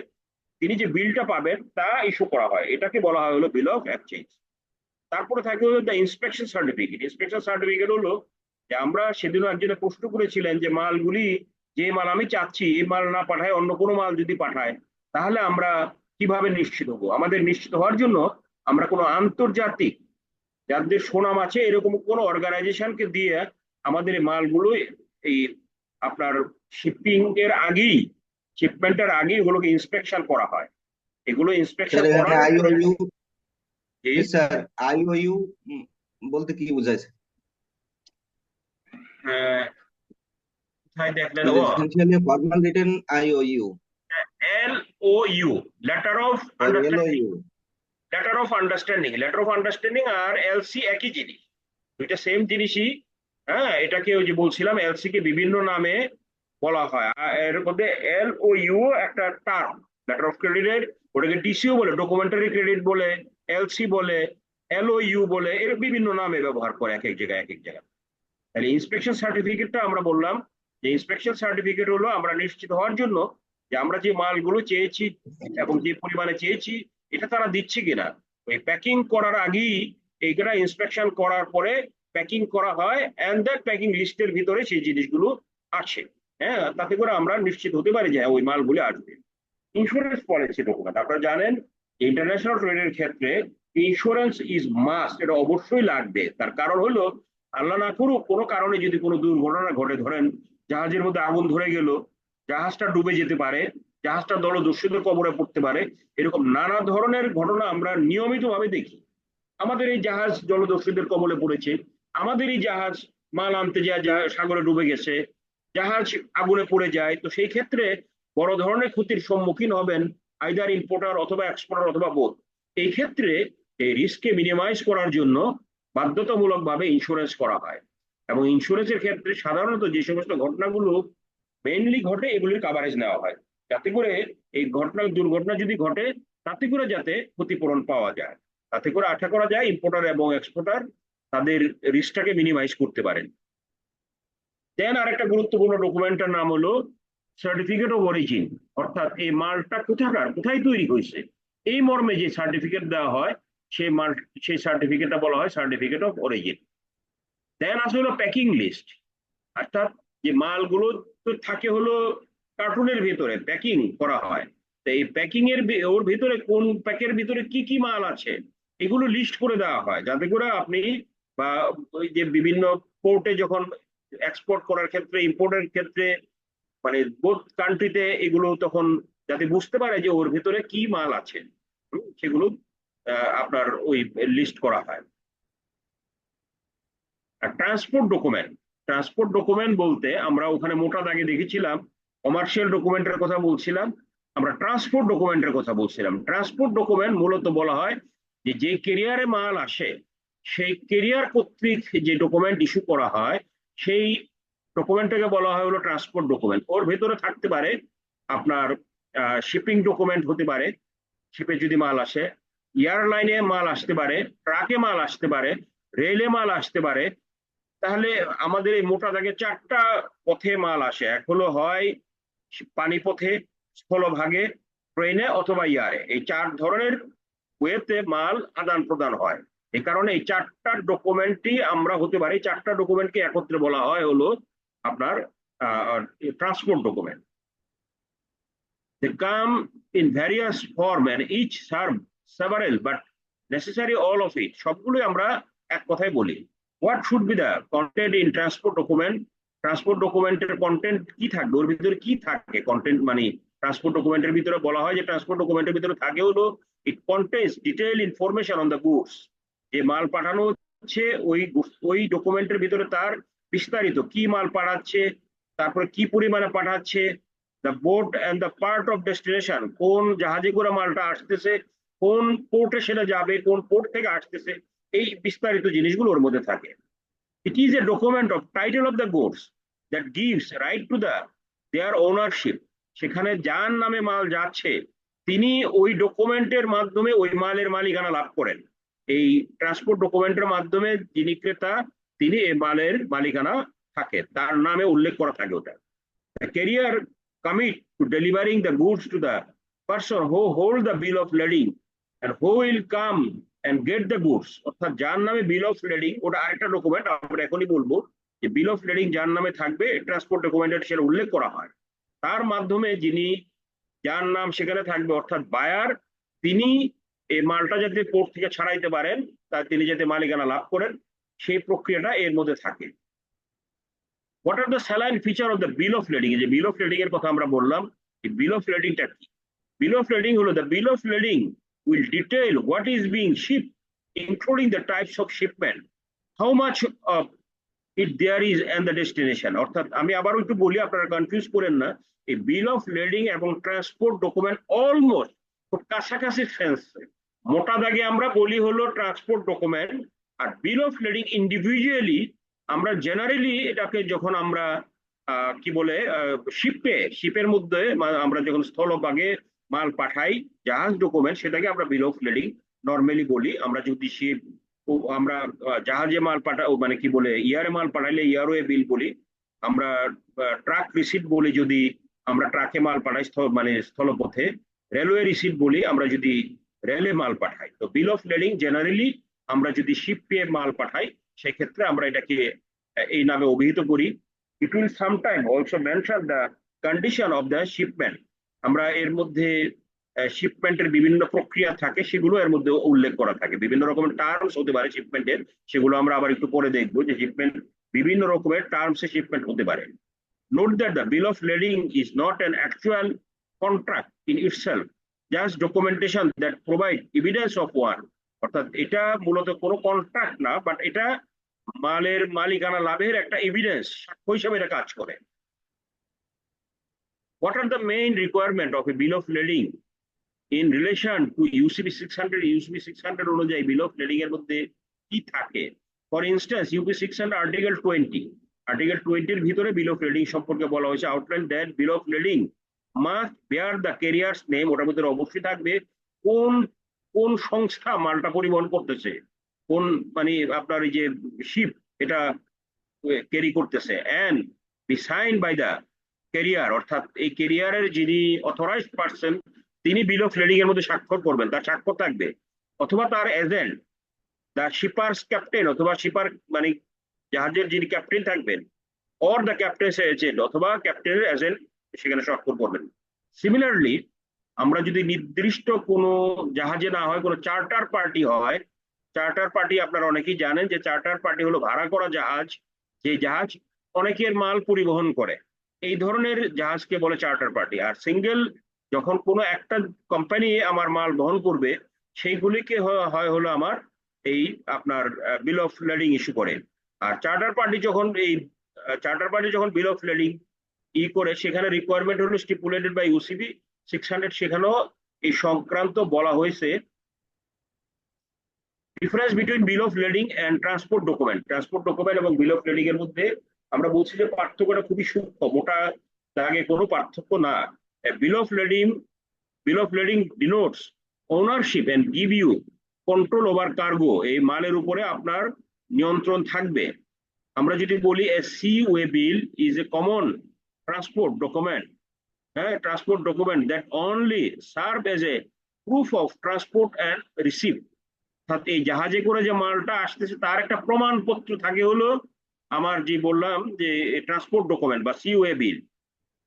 তিনি যে বিলটা পাবেন তা ইস্যু করা হয়, এটাকে বলা হয় হলো বিল অফ এক্সচেঞ্জ। তারপরে থাকে হলো the inspection certificate. Inspection certificate হলো যে আমরা সেদিনও একজনে প্রশ্ন করেছিলেন যে মালগুলি যে মাল আমি চাচ্ছি এই মাল না পাঠায় অন্য কোনো মাল যদি পাঠায় তাহলে আমরা কিভাবে নিশ্চিত হবো? আমাদের নিশ্চিত হওয়ার জন্য আমরা কোনো আন্তর্জাতিক যাদের সুনাম আছে এরকম কোন অর্গানাইজেশনকে দিয়ে আমাদের এই মালগুলো এই আপনার শিপিং এর আগেই, শিপমেন্টের আগে এগুলোকে ইন্সপেকশন করা হয়। এগুলো ইন্সপেকশন করার আইওইউ স্যার, আইওইউ বলতে কি বোঝায়? কোথায় দেখলেন? Essentially formal written IOU, LOU, letter of understanding. Letter of understanding, letter of understanding আর এলসি একই জিনিস, দুইটা সেম জিনিসই। হ্যাঁ, এটাকে ওই যে বলছিলাম এলসি কে বিভিন্ন নামে বলা হয়। এর মধ্যে LOU একটা টার্ম, লেটার অফ ক্রেডিটের, ওটাকে ডিসিও বলে, ডকুমেন্টারি ক্রেডিট বলে, এলসি বলে, LOU বলে, এর বিভিন্ন নামে ব্যবহার করে এক এক জায়গায় এক এক জায়গায়। তাহলে ইন্সপেকশন সার্টিফিকেটটা আমরা বললাম যে ইন্সপেকশন সার্টিফিকেট হলো আমরা নিশ্চিত হওয়ার জন্য যে আমরা যে মালগুলো চেয়েছি এবং যে পরিমাণে চেয়েছি এটা তারা দিচ্ছে কিনা। ওই প্যাকিং করার আগেই এইটা ইন্সপেকশন করার পরে প্যাকিং করা হয়, এন্ড দ্যাট প্যাকিং লিস্টের ভিতরে সেই জিনিসগুলো আছে। হ্যাঁ, তাতে করে আমরা নিশ্চিত হতে পারি যে ওই মালগুলো আসবে। ইন্স্যুরেন্স পলিসি ডকুমেন্ট, আপনারা জানেন ইন্টারন্যাশনাল ট্রেডের ক্ষেত্রে ইন্স্যুরেন্স ইজ মাস্ট, এটা অবশ্যই লাগবে। তার কারণ হলো আল্লাহ না করুক কোনো কারণে যদি কোনো দুর্ঘটনা ঘটে, ধরেন জাহাজের মধ্যে আগুন ধরে গেল, জাহাজটা ডুবে যেতে পারে, জাহাজটা দলদস্যুদের কবরে পড়তে পারে, এরকম নানা ধরনের ঘটনা আমরা নিয়মিত ভাবে দেখি। আমাদের এই জাহাজ জলদস্যুদের কবলে পড়েছে, আমাদের এই জাহাজ মাল আনতে যায় সাগরে ডুবে গেছে, জাহাজ আগুনে পড়ে যায়, তো সেই ক্ষেত্রে বড় ধরনের ক্ষতির সম্মুখীন হবেন আইদার ইম্পোর্টার অথবা এক্সপোর্টার অথবা বোথ। এই ক্ষেত্রে এই রিস্ককে মিনিমাইজ করার জন্য বাধ্যতামূলকভাবে ইন্স্যুরেন্স করা হয়, এবং ইন্স্যুরেন্সের ক্ষেত্রে সাধারণত যে সমস্ত ঘটনাগুলো মেইনলি ঘটে এগুলির কাভারেজ নেওয়া হয়, যাতে করে এই দুর্ঘটনা যদি ঘটে তাতে করে যাতে ক্ষতিপূরণ পাওয়া যায়, তাতে করে আশা করা যায় ইম্পোর্টার এবং এক্সপোর্টার তাদের রিস্কটাকে মিনিমাইজ করতে পারেন। দেন আরেকটা গুরুত্বপূর্ণ ডকুমেন্টের নাম হলো সার্টিফিকেট অফ অরিজিন, অর্থাৎ এই মালটা কোথায় তৈরি হয়েছে এই মর্মে যে সার্টিফিকেট দেওয়া হয় সেই সার্টিফিকেটটা বলা হয় সার্টিফিকেট অফ অরিজিন। দেন আসলে হলো প্যাকিং লিস্ট। অর্থাৎ যে মালগুলো তো থাকে হলো কার্টুনের ভিতরে প্যাকিং করা হয়, তো এই প্যাকিং এর ওর ভিতরে কোন প্যাকের ভিতরে কি কি মাল আছে এগুলো লিস্ট করে দেওয়া হয়, যাতে করে আপনি বা ওই যে বিভিন্ন পোর্টে যখন এক্সপোর্ট করার ক্ষেত্রে ইম্পোর্টের ক্ষেত্রে মানে বোথ কান্ট্রিতে এগুলো তখন যাতে বুঝতে পারে যে ওর ভিতরে কি মাল আছে, সেগুলো আপনার ওই লিস্ট করা হয়। আর ট্রান্সপোর্ট ডকুমেন্ট বলতে আমরা ওখানে মোটা দাগে দেখেছিলাম কমার্শিয়াল ডকুমেন্টের কথা বলছিলাম, আমরা ট্রান্সপোর্ট ডকুমেন্টের কথা বলছিলাম। ট্রান্সপোর্ট ডকুমেন্ট মূলত বলা হয় যে যে কেরিয়ারে মাল আসে সেই কেরিয়ার কর্তৃক যে ডকুমেন্ট ইস্যু করা হয় সেই ডকুমেন্টটাকে বলা হয় হলো ট্রান্সপোর্ট ডকুমেন্ট। ওর ভেতরে থাকতে পারে আপনার শিপিং ডকুমেন্ট হতে পারে, শিপে যদি মাল আসে, এয়ারলাইনে মাল আসতে পারে, ট্রাকে মাল আসতে পারে, রেলে মাল আসতে পারে। তাহলে আমাদের এই মোটা দাগে চারটা পথে মাল আসে, এক হলো হয় পানি পথে, স্থলভাগে, ট্রেনে অথবা ইয়ারে, এই চার ধরনের ওয়েতে মাল আদান প্রদান হয়। এই কারণে এই চারটা ডকুমেন্টই আমরা হতে পারি, চারটা ডকুমেন্টকে একত্রে বলা হয় হলো আপনার transport document. They come in various form and each serve several but necessary all of it, সবগুলোই আমরা এক কথায় বলি। What should be the content in transport document? Transport ডকুমেন্টের কন্টেন্ট কি থাকবে, ওর ভিতরে কি থাকে কন্টেন্ট, মানে ট্রান্সপোর্ট ডকুমেন্টের ভিতরে বলা হয় যে ট্রান্সপোর্ট ডকুমেন্টের ভিতরে থাকে হলো it contains detail information on the goods, যে মাল পাঠানো হচ্ছে ওই ডকুমেন্টের ভিতরে তার বিস্তারিত কি মাল পাঠাচ্ছে, তারপরে কি পরিমাণে পাঠাচ্ছে, the boat and the part of destination, কোন জাহাজে করে মালটা আসতেছে, কোন পোর্টে সেটা যাবে, কোন পোর্ট থেকে আসতেছে, এই বিস্তারিত জিনিসগুলো ওর মধ্যে থাকে। It is a document of title of the goods that gives right to their ownership, সেখানে যার নামে মাল যাচ্ছে তিনি ওই ডকুমেন্টের মাধ্যমে ওই মালের মালিকানা লাভ করেন। এই ট্রান্সপোর্ট ডকুমেন্টের মাধ্যমে যিনি ক্রেতা তিনি এই মালের মালিকানা থাকে, তার নামে উল্লেখ করা থাকে ওটা। The carrier commit to delivering the goods to the person who hold the bill of lading and who will come and get the goods, অর্থাৎ যার নামে বিল অফ লেডিং, ওটা আরেকটা ডকুমেন্ট আমরা এখনই বলবো যে বিল অফ লেডিং যার নামে থাকবে ট্রান্সপোর্ট ডকুমেন্টে সেটা উল্লেখ করা হয়, তার মাধ্যমে যিনি যার নাম সেখানে থাকবে অর্থাৎ বায়ার, তিনি এই মালটা যাতে পোর্ট থেকে ছাড়াইতে পারেন, তার তিনি যাতে মালিকানা লাভ করেন, সেই প্রক্রিয়াটা এর মধ্যে থাকে। What are the salient feature of the bill of lading? যে bill of lading এর কথা আমরা বললাম, এই bill of ladingটা কি? Bill of lading হলো the bill of lading will detail what is being shipped, including the types of shipment, how much of it there is and the destination. অর্থাৎ আমি আবারও একটু বলি, আপনারা কনফিউজ করেন না, এই বিল অফ লেডিং এবং ট্রান্সপোর্ট ডকুমেন্ট অলমোস্ট খুব কাছাকাছি সেন্স। মোটা দাগে আমরা বলি হলো ট্রান্সপোর্ট ডকুমেন্ট, আর বিল অফ লেডিং ইন্ডিভিজুয়ালি আমরা জেনারেলি এটাকে যখন আমরা কি বলে শিপের মধ্যে আমরা যখন স্থলভাগে মাল পাঠাই জাহাজ ডকুমেন্ট, সেটাকে আমরা বিল অফ লেডিং নর্মালি বলি। আমরা যদি শিপ আমরা জাহাজে মাল মানে কি বলে ইয়ারে মাল পাঠাইলে ইয়ারওয়ে বিল বলি, আমরা ট্রাক রিসিট বলি যদি আমরা ট্রাকে মাল পাঠাই মানে স্থলপথে, রেলওয়ে রিসিট বলি আমরা যদি রেলে মাল পাঠাই। তো বিল অফ লেডিং জেনারেলি আমরা যদি শিপে মাল পাঠাই সেক্ষেত্রে আমরা এটাকে এই নামে অভিহিত করি। It will sometime also mention the condition of the shipment, আমরা এর মধ্যে শিপমেন্টের বিভিন্ন প্রক্রিয়া থাকে সেগুলো এর মধ্যে উল্লেখ করা থাকে, বিভিন্ন রকমের টার্মস হতে পারে শিপমেন্টের, সেগুলো আমরা আবার একটু পরে দেখবো যে শিপমেন্ট বিভিন্ন রকমের টার্মসে শিপমেন্ট হতে পারে। Note that the bill of lading is not an actual contract in itself, just documentation that provide evidence of one, অর্থাৎ এটা মূলত কোনো কন্ট্রাক্ট না, বাট এটা মালের মালিকানা লাভের একটা এভিডেন্স, সাক্ষ্য হিসেবে এটা কাজ করে। What are the main requirement of a bill of lading in relation to UCP 600? UCP 600 অনুযায়ী বিল অফ লেডিং এর মধ্যে কি থাকে? For instance UP 600 article 20, article 20 এর ভিতরে বিল অফ লেডিং সম্পর্কে বলা হয়েছে, outline that bill of lading must bear the carrier's name, ওটার ভিতরে অবশ্যই থাকবে কোন কোন সংস্থা মালটা পরিবহন করতেছে, কোন মানে আপনার এই যে শিপ এটা ক্যারি করতেছে, and be sign by the carrier, অর্থাৎ এই ক্যারিয়ারের যিনি অথরাইজড পার্সন তিনি বিল অফ লেডিং এর মধ্যে স্বাক্ষর করবেন, তার স্বাক্ষর থাকবে, অথবা তার এজেন্ট দ্য শিপার্স ক্যাপ্টেন, অথবা শিপার মানে জাহাজের যিনি ক্যাপ্টেন থাকবেন, অর দ্য ক্যাপ্টেন্স এজেন্ট, অথবা ক্যাপ্টেনের এজেন্ট সেখানে স্বাক্ষর করবেন। সিমিলারলি আমরা যদি নির্দিষ্ট কোনো জাহাজে না হয়, কোনো চার্টার পার্টি হয়, চার্টার পার্টি আপনারা অনেকেই জানেন যে চার্টার পার্টি হলো ভাড়া করা জাহাজ, যে জাহাজ অনেকের মাল পরিবহন করে, এই ধরনের জাহাজকে বলে চার্টার পার্টি। আর সিঙ্গেল যখন কোনো একটা কোম্পানি আমার মাল বহন করবে, সেইগুলিকে হয় হলো আমার এই আপনার বিল অফ লেডিং ইস্যু করে। আর চার্টার পার্টি যখন বিল অফ লেডিং করে, সেখানে রিকোয়ারমেন্ট হলো স্টিপুলেটেড বাই ইউসিবি 600, সেখানেও এই সংক্রান্ত বলা হয়েছে। Difference between bill of lading and transport document এবং বিল অফ লেডিং এর মধ্যে আমরা বলছি যে পার্থক্যটা খুবই সূক্ষ্ম, মোটা দাগে কোনো পার্থক্য না। Bill of lading denotes ownership and give you control over cargo, এই মালের উপরে আপনার নিয়ন্ত্রণ থাকবে। আমরা যদি বলি a sea way bill is a common transport document, হ্যাঁ, transport document that only serve as a proof of transport and receive. অর্থাৎ এই জাহাজে করে যে মালটা আসতেছে তার একটা প্রমাণপত্র থাকে হলো আমার যে বললাম যে ট্রান্সপোর্ট ডকুমেন্ট বা COA bill.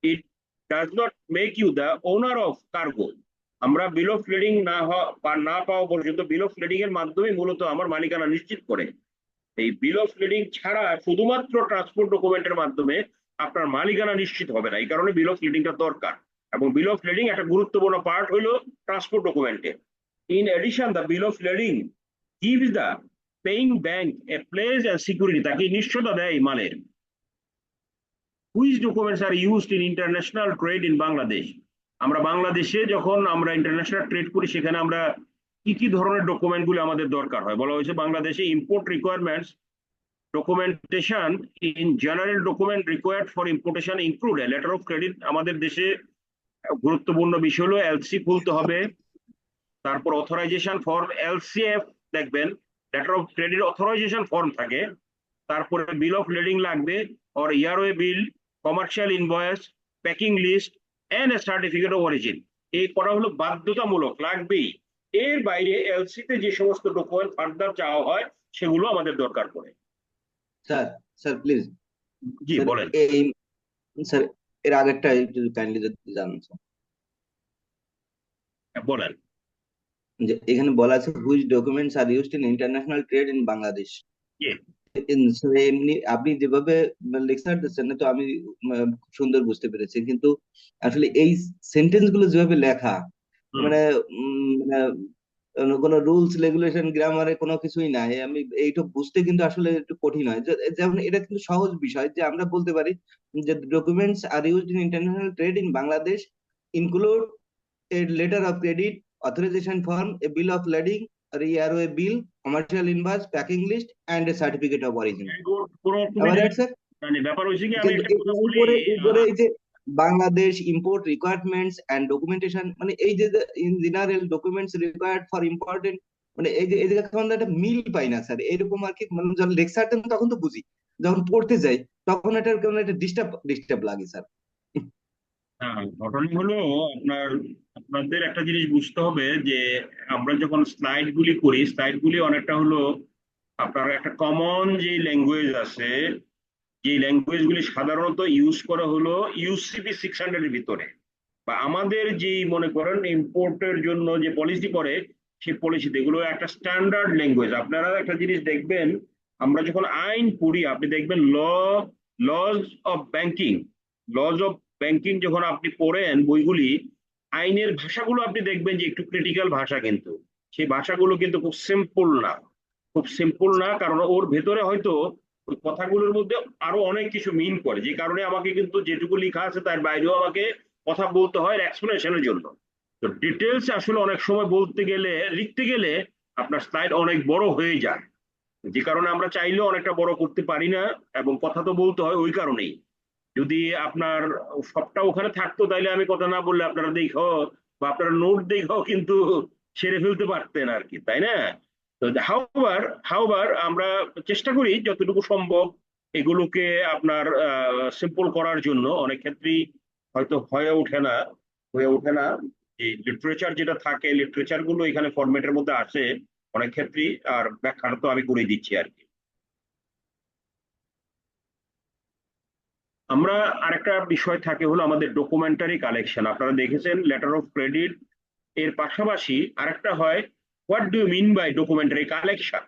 It does not make you the owner of cargo. আমরা বিল অফ লেডিং না পাওয়া পর্যন্ত বিল অফ লেডিং এর মাধ্যমে মূলত আমার মালিকানা নিশ্চিত করে। এই বিল অফ লেডিং ছাড়া শুধুমাত্র ট্রান্সপোর্ট ডকুমেন্টের মাধ্যমে আপনার মালিকানা নিশ্চিত হবে না, এই কারণে বিল অফ লেডিংটা দরকার। এবং বিল অফ লেডিং একটা গুরুত্বপূর্ণ পার্ট হলো ট্রান্সপোর্ট ডকুমেন্টে। In addition, the bill of lading gives the paying bank a place and security, তাকে নিশ্চয়তা দেয় মালের। Which documents are used in international trade in Bangladesh? আমরা বাংলাদেশে যখন আমরা ইন্টারন্যাশনাল ট্রেড করি, সেখানে আমরা কি কি ধরনের ডকুমেন্টগুলো আমাদের দরকার হয় বলা হয়েছে। বাংলাদেশে import requirements documentation in general document required for importation include a letter of credit। আমাদের দেশে গুরুত্বপূর্ণ বিষয় হলো এলসি খুলতে হবে, তারপর অথরাইজেশন ফর্ম এলসিএফ দেখবেন, letter of credit authorisation form থাকে, তারপরে বিল অফ লেডিং লাগবে, or airway bill, commercial invoice, packing list and certificate of origin. এই করা হলো বাধ্যতামূলক, লাগবেই। এর বাইরে এলসি তে যে সমস্ত ডকুমেন্ট ফার্দার চাওয়া হয় সেগুলো আমাদের দরকার পড়ে। Sir, sir please, G sir বলেন। এই স্যার এর আগেরটা একটু কাইন্ডলি যদি জানান স্যার। বলেন। যে এখানে বলা আছে which documents are used in international trade in Bangladesh. জি। এমনি আপনি যেভাবে লেকচার দিচ্ছেন না, তো আমি খুব সুন্দর বুঝতে পেরেছি, কিন্তু আসলে এই সেন্টেন্স গুলো যেভাবে লেখা, হুম। মানে মানে কোনো রুলস রেগুলেশন গ্রামারে কোনো কিছুই নাই, আমি এইটা বুঝতে কিন্তু আসলে একটু কঠিন হয়। যেমন এটা কিন্তু সহজ বিষয় যে আমরা বলতে পারি যে documents are used in international trade in Bangladesh include a letter of credit, authorization form, a bill of lading, a railway bill, commercial invoice, packing list, and a certificate of origin. কোনো Am I অসুবিধা right, sir? নেই। ব্যাপার হয়েছে কি, আমি কিন্তু একটা কথা বলি। উপরে এই যে Bangladesh import requirements and documentation, মানে এই যে in general documents required for important, মানে এই যে এখন একটা মিল পাই না স্যার, এরকম আর কি। মানে যখন লেকচারটা তখন তো বুঝি, যখন পড়তে যাই তখন এটার কেমন একটা ডিস্টার্ব লাগে স্যার। হ্যাঁ, ঘটনা হলো আপনাদের একটা জিনিস বুঝতে হবে যে আমরা যখন স্লাইড গুলি করি, স্লাইড গুলি অনেকটা হলো আপনার একটা কমন যে ল্যাঙ্গুয়েজ আছে, যে ল্যাঙ্গুয়েজ গুলি সাধারণত ইউজ করা হলো ইউসিপি 600 এর ভিতরে, বা আমাদের যেই মনে করেন ইম্পোর্টের জন্য যে পলিসি করে সেই পলিসিতে, এগুলো একটা স্ট্যান্ডার্ড ল্যাঙ্গুয়েজ। আপনারা একটা জিনিস দেখবেন, আমরা যখন আইন পড়ি আপনি দেখবেন লজ অফ ব্যাংকিং, যখন আপনি পড়েন বইগুলি, আইনের ভাষাগুলো আপনি দেখবেন যে একটু ক্রিটিক্যাল ভাষা, কিন্তু সেই ভাষাগুলো কিন্তু খুব সিম্পল না, কারণ ওর ভেতরে হয়তো ওই কথাগুলোর মধ্যে আরো অনেক কিছু মিন করে, যে কারণে আমাকে কিন্তু যেটুকু লেখা আছে তার বাইরেও আমাকে কথা বলতে হয় এক্সপ্লেনেশনের জন্য। তো ডিটেলস আসলে অনেক সময় বলতে গেলে, লিখতে গেলে আপনার স্লাইড অনেক বড় হয়ে যায়, যে কারণে আমরা চাইলেও অনেকটা বড় করতে পারি না, এবং কথা তো বলতে হয় ওই কারণেই। যদি আপনার সবটা ওখানে থাকতো তাইলে আমি কথা না বললে আপনারা দেখো বা আপনারা নোট দেখো কিন্তু সেরে ফেলতে পারতেন আর কি, তাই না? তো হাউবার আমরা চেষ্টা করি যতটুকু সম্ভব এগুলোকে আপনার সিম্পল করার জন্য। অনেক ক্ষেত্রেই হয়তো হয়ে ওঠে না যে লিটারেচার যেটা থাকে, লিটারেচার গুলো এখানে ফরম্যাটের মধ্যে আসে অনেক ক্ষেত্রেই, আর ব্যাখ্যাটা তো আমি করে দিচ্ছি আর কি। আমরা আরেকটা বিষয় থাকে হলো আমাদের ডকুমেন্টারি কালেকশন। আপনারা দেখেছেন লেটার অফ ক্রেডিট এর পাশাপাশি আরেকটা হয় what do you mean by documentary collection.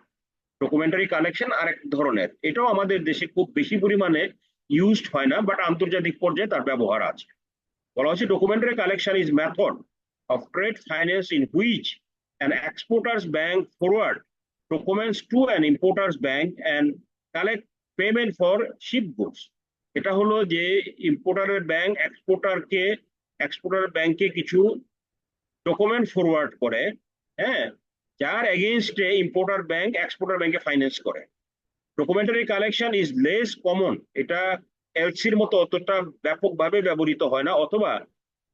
Documentary collection আরেক ধরনের, এটাও আমাদের দেশে খুব বেশি পরিমাণে ইউজড হয় না, বাট আন্তর্জাতিক পর্যায়ে তার ব্যবহার আছে। বলা হচ্ছে documentary collection is method of trade finance in which an exporter's bank forward documents to an importer's bank and collect payment for ship goods। এটা হলো যে ইম্পোর্টারের ব্যাংক এক্সপোর্টার ব্যাংকে কিছু ডকুমেন্ট ফরওয়ার্ড করে, হ্যাঁ, যার এগেইনস্টে ইম্পোর্টার ব্যাংক এক্সপোর্টার ব্যাংকে finance করে। Documentary collection is less common, এটা এলসির মতো অতটা ব্যাপকভাবে ব্যবহৃত হয় না, অথবা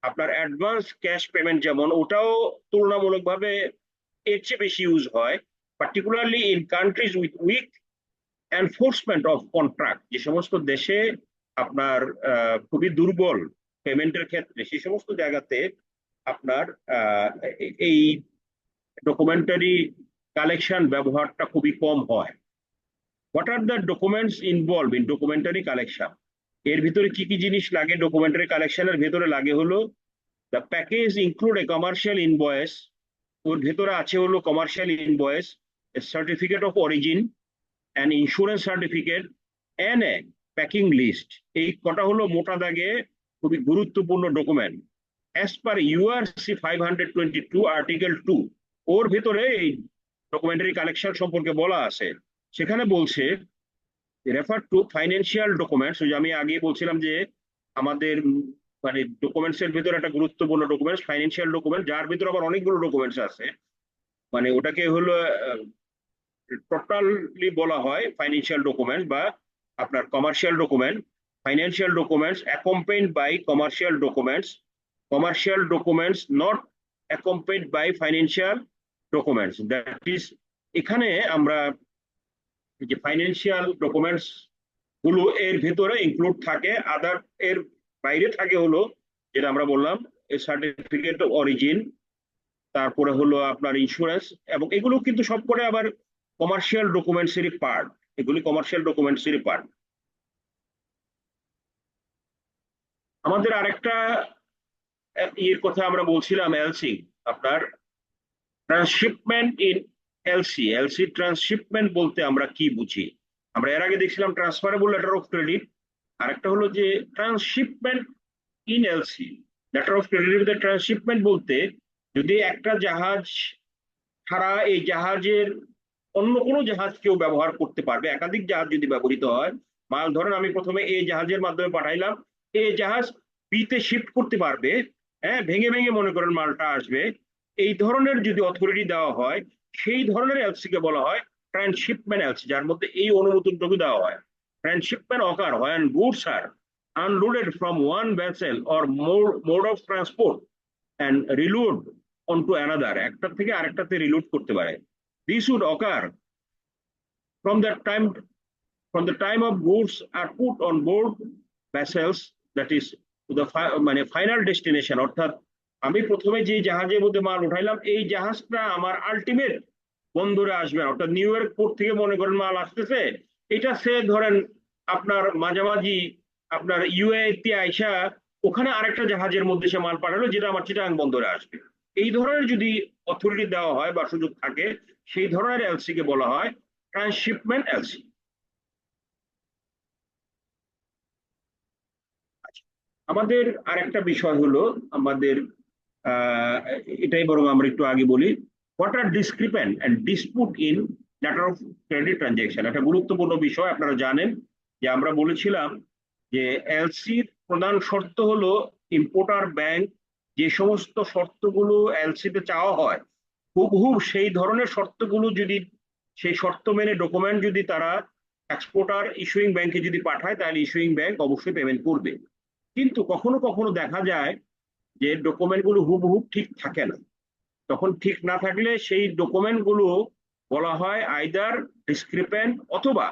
আপনার অ্যাডভান্স ক্যাশ পেমেন্ট যেমন ওটাও তুলনামূলকভাবে এর চেয়ে বেশি ইউজ হয়, particularly in countries with weak enforcement of contract. যে সমস্ত দেশে আপনার খুবই দুর্বল পেমেন্টের ক্ষেত্রে, সেই সমস্ত জায়গাতে আপনার এই ডকুমেন্টারি কালেকশন ব্যবহারটা খুবই কম হয়। What are the documents involve in documentary collection? এর ভিতরে কি কি জিনিস লাগে ডকুমেন্টারি কালেকশনের ভেতরে? লাগে হলো the package include a commercial invoice, ওর ভেতরে আছে হলো commercial invoice, a certificate of origin, an insurance certificate, and a packing list. এই কটা হলো মোটা দাগে খুবই গুরুত্বপূর্ণ document as per URC 522 article 2। ওর ভেতরে এই ডকুমেন্টারি কালেকশন সম্পর্কে বলা আছে। সেখানে বলছে রেফার টু ফাইন্যান্সিয়াল ডকুমেন্টস, ওই যে আমি আগে বলছিলাম যে আমাদের মানে ডকুমেন্টস এর ভিতরে একটা গুরুত্বপূর্ণ ডকুমেন্টস ফাইন্যান্সিয়াল ডকুমেন্ট, যার ভিতরে আবার অনেকগুলো ডকুমেন্টস আছে, মানে ওটাকে হলো টোটালি বলা হয় ফাইন্যান্সিয়াল ডকুমেন্ট বা আপনার commercial document. Financial documents accompanied by commercial documents not accompanied by financial documents, that is এখানে আমরা যে ফাইন্যান্সিয়াল ডকুমেন্টস গুলো এর ভেতরে ইনক্লুড থাকে, আদার এর বাইরে থাকে হলো যেটা আমরা বললাম সার্টিফিকেট অফ অরিজিন, তারপরে হলো আপনার ইন্স্যুরেন্স, এবং এগুলো কিন্তু সব করে আবার কমার্শিয়াল ডকুমেন্টসেরই পার্ট, এগুলি কমার্শিয়াল ডকুমেন্টসেরই পার্ট। আমাদের আরেকটা ইয়ের কথা আমরা বলছিলাম এলসি, আপনার transshipment in LC. LC transshipment বলতে আমরা কি বুঝি? আমরা এর আগে দেখছিলাম ট্রান্সফারেবল লেটার অফ ক্রেডিট, আরেকটা হলো যে transshipment in LC. Letter of ক্রেডিটের ভিতরে ট্রান্সশিপমেন্ট বলতে যদি একটা জাহাজ ছাড়া এই জাহাজের অন্য কোনো জাহাজ কেউ ব্যবহার করতে পারবে, একাধিক জাহাজ যদি ব্যবহৃত হয়, মাল ধরেন আমি প্রথমে এই জাহাজের মাধ্যমে পাঠাইলাম, এই জাহাজ বিতে শিফট করতে পারবে, হ্যাঁ, ভেঙে ভেঙে মনে করেন মালটা আসবে, এই ধরনের যদি অথরিটি দেওয়া হয়, সেই ধরনের এলসি কে বলা হয় ট্রান্সশিপমেন্ট এলসি, যার মধ্যে এই অনুমোদনটুকু দেওয়া হয়। Transshipment ochre when goods are unloaded from one vessel or mode of transport and reload onto another, একটা থেকে আরেকটাতে রিলোড করতে পারে। This would occur from the time of goods are put on board vessels, that is to the মানে final destination, অর্থাৎ আমি প্রথমে যে জাহাজের মধ্যে মাল উঠাইলাম এই জাহাজটা আমার আলটিমেট বন্দরে আসবে, অর্থাৎ নিউ ইয়র্ক পোর্ট থেকে মনে করেন মাল আসতেছে, এটা সে ধরেন আপনার মাঝামাঝি আপনার ইউএতে আইসা ওখানে আরেকটা জাহাজের মধ্যে সে মাল পাঠালো যেটা আমার চিটাগাং বন্দরে আসবে। এই ধরনের যদি অথরিটি দেওয়া হয় বা সুযোগ থাকে, সেই ধরনের এলসি কে বলা হয় ট্রান্সশিপমেন্ট এলসি। আমাদের আরেকটা বিষয় হলো আমাদের আহ এটাই বরং আমরা একটু আগে বলি, what are discrepant and dispute in letter of credit transaction. একটা গুরুত্বপূর্ণ বিষয়, আপনারা জানেন যে আমরা বলেছিলাম যে এলসির প্রধান শর্ত হলো ইম্পোর্টার ব্যাংক যে সমস্ত শর্তগুলো এলসিতে চাওয়া হয় হুবহু সেই ধরনের শর্তগুলো যদি সেই শর্ত মেনে ডকুমেন্ট যদি তারা এক্সপোর্টার ইস্যুইং ব্যাংকে যদি পাঠায়, তাহলে ইস্যুইং ব্যাংক অবশ্যই পেমেন্ট করবে। কিন্তু কখনো কখনো দেখা যায় যে ডকুমেন্টগুলো হুবহু ঠিক থাকে না। তখন ঠিক না থাকলে সেই ডকুমেন্টগুলো বলা হয় আইদার ডিসক্রিপেন্ট অথবা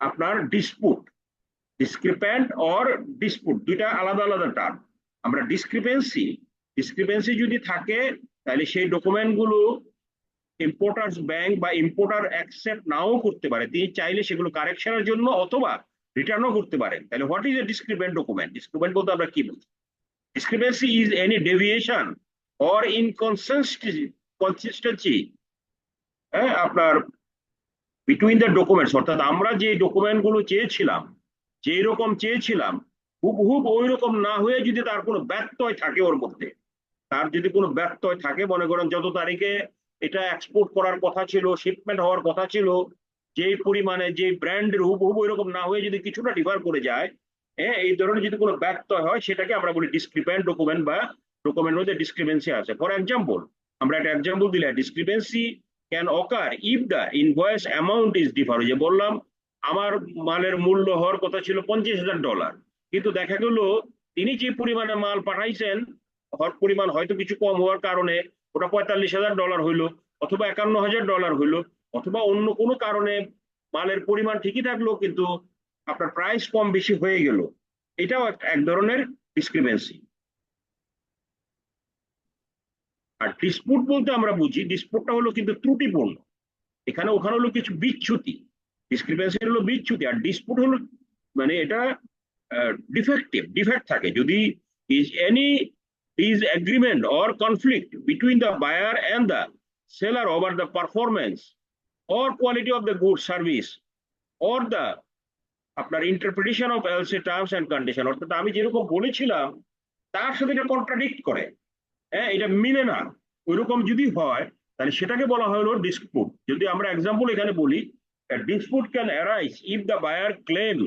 আপনার ডিসপুট। ডিসক্রিপেন্ট অর ডিসপুট দুইটা আলাদা আলাদা টার্ম। আমরা ডিসক্রিপেন্সি যদি থাকে তাহলে সেই ডকুমেন্টগুলো ইম্পোর্টার্স ব্যাংক বা ইম্পোর্টার অ্যাকসেপ্ট নাও করতে পারে, তিনি চাইলে সেগুলো কারেকশনের জন্য অথবা রিটার্নও করতে পারেন। তাহলে হোয়াট ইজ এ ডিসক্রিপেন্ট ডকুমেন্ট? ডিসক্রিপেন্ট বলতে আমরা কি বুঝি? Discrepancy is any deviation or inconsistency, হ্যাঁ, আপনার বিটুইন দ্য ডকুমেন্টস, অর্থাৎ আমরা যে ডকুমেন্ট গুলো চেয়েছিলাম, যেই রকম চেয়েছিলাম হুবহুব ওই রকম না হয়ে যদি তার কোনো ব্যত্যয় থাকে ওর মধ্যে, তার যদি কোনো ব্যত্যয় থাকে, মনে করেন যত তারিখে এটা এক্সপোর্ট করার কথা ছিল, শিপমেন্ট হওয়ার কথা ছিল, যেই পরিমাণে যে ব্র্যান্ডের হুবহুব ওইরকম না হয়ে যদি কিছুটা ডিফার করে যায়, হ্যাঁ, এই ধরনের যদি কোনো ব্যত্যয় হয়, সেটাকে আমরা বলি ডিসক্রিপেন্ট ডকুমেন্ট, বা ডকুমেন্ট মধ্যে ডিসক্রিপেন্সি আছে। ফর এক্সাম্পল, আমরা একটা এক্সাম্পল দিলে, discrepancy can ochre if the invoice amount is differ. যে বললাম আমার মালের মূল্য হওয়ার কথা ছিল $50,000, কিন্তু দেখা গেল তিনি যে পরিমাণে মাল পাঠাইছেন, হওয়ার পরিমাণ হয়তো কিছু কম হওয়ার কারণে ওটা $45,000 হইলো, অথবা $51,000 হইলো, অথবা অন্য কোনো কারণে মালের পরিমাণ ঠিকই থাকলো কিন্তু আপনার প্রাইস কম বেশি হয়ে গেল। এটাও এক ধরনের ডিসক্রিপেন্সি। আর ডিসপুট বলতে আমরা বুঝি, ডিসপুটটা হলো কিন্তু ত্রুটিপূর্ণ, এখানে ওখানে হলো কিছু বিচ্যুতি। ডিসক্রিপেন্সি হলো বিচ্যুতি, আর ডিসপুট হলো মানে এটা ডিফেক্ট থাকে। যদি is any disagreement or conflict between the buyer and the seller over the performance or quality of the goods service or the আপনার interpretation of LC terms and condition, অর্থাৎ আমি যেরকম বলেছিলাম তার সাথে এটা কন্ট্রাডিক্ট করে, হ্যাঁ, এটা মিলে না, ওইরকম যদি হয়, তাহলে সেটাকে বলা হলো ডিসপুট। যদি আমরা এক্সাম্পল এখানে বলি, dispute can arise if the buyer claim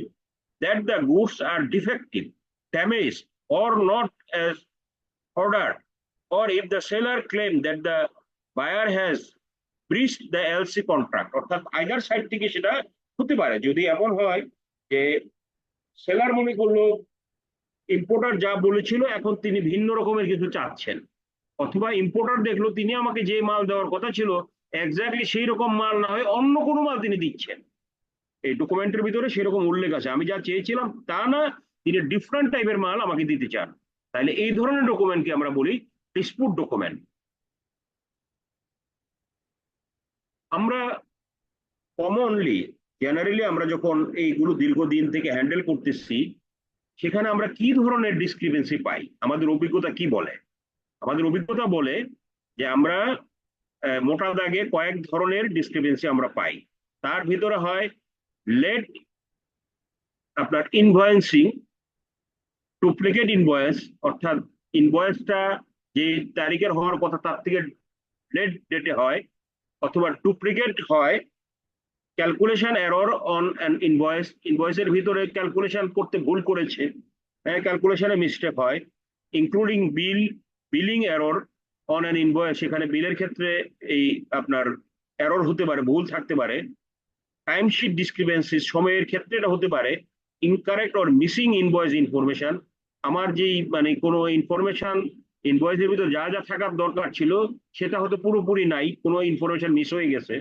that the goods are defective, damaged, or not as ordered, or if the seller claim that the buyer has breached the LC contract, অর্থাৎ either side থেকে সেটা হতে পারে। যদি এমন হয় যে seller মনে করলো ইম্পোর্টার যা বলেছিল এখন তিনি ভিন্ন রকমের কিছু চাচ্ছেন, অথবা ইম্পোর্টার দেখলো তিনি আমাকে যে মাল দেওয়ার কথা ছিল এক্স্যাক্টলি সেই রকম মাল না হয়ে অন্য কোনো মাল তিনি দিচ্ছেন, এই ডকুমেন্টের ভিতরে সেরকম উল্লেখ আছে, আমি যা চেয়েছিলাম তা না, তিনি ডিফারেন্ট টাইপের মাল আমাকে দিতে চান, তাহলে এই ধরনের ডকুমেন্টকে আমরা বলি ডিসপুট ডকুমেন্ট। আমরা কমনলি জেনারেলি আমরা যখন এইগুলো দীর্ঘদিন থেকে হ্যান্ডেল করতেছি, সেখানে আমরা কি ধরনের ডিসক্রিপেন্সি পাই? আমাদের অভিজ্ঞতা কি বলে? আমাদের অভিজ্ঞতা বলে যে আমরা মোটা দাগে কয়েক ধরনের ডিসক্রিপেন্সি আমরা পাই। তার ভিতরে হয় লেট আপনার ইনভয়েসিং, ডুপ্লিকেট ইনভয়েস, অর্থাৎ ইনভয়েসটা যে তারিখের হওয়ার কথা তার থেকে লেট ডেটে হয়, অথবা ডুপ্লিকেট হয় calculation error on an invoice, ইনভয়েসের ভিতরে ক্যালকুলেশন করতে ভুল করেছে, হ্যাঁ, ক্যালকুলেশনে মিস্টেক হয়, including billing error on an invoice, সেখানে বিলের ক্ষেত্রে এই আপনার এরর হতে পারে, ভুল থাকতে পারে। টাইমশিট ডিসক্রিপেন্সি, সময়ের ক্ষেত্রে এটা হতে পারে। Incorrect or missing invoice information, আমার যেই মানে কোনো ইনফরমেশন ইনভয়েসের ভিতরে যা যা থাকার দরকার ছিল সেটা হয়তো পুরোপুরি নাই, কোনো ইনফরমেশন মিস হয়ে গেছে।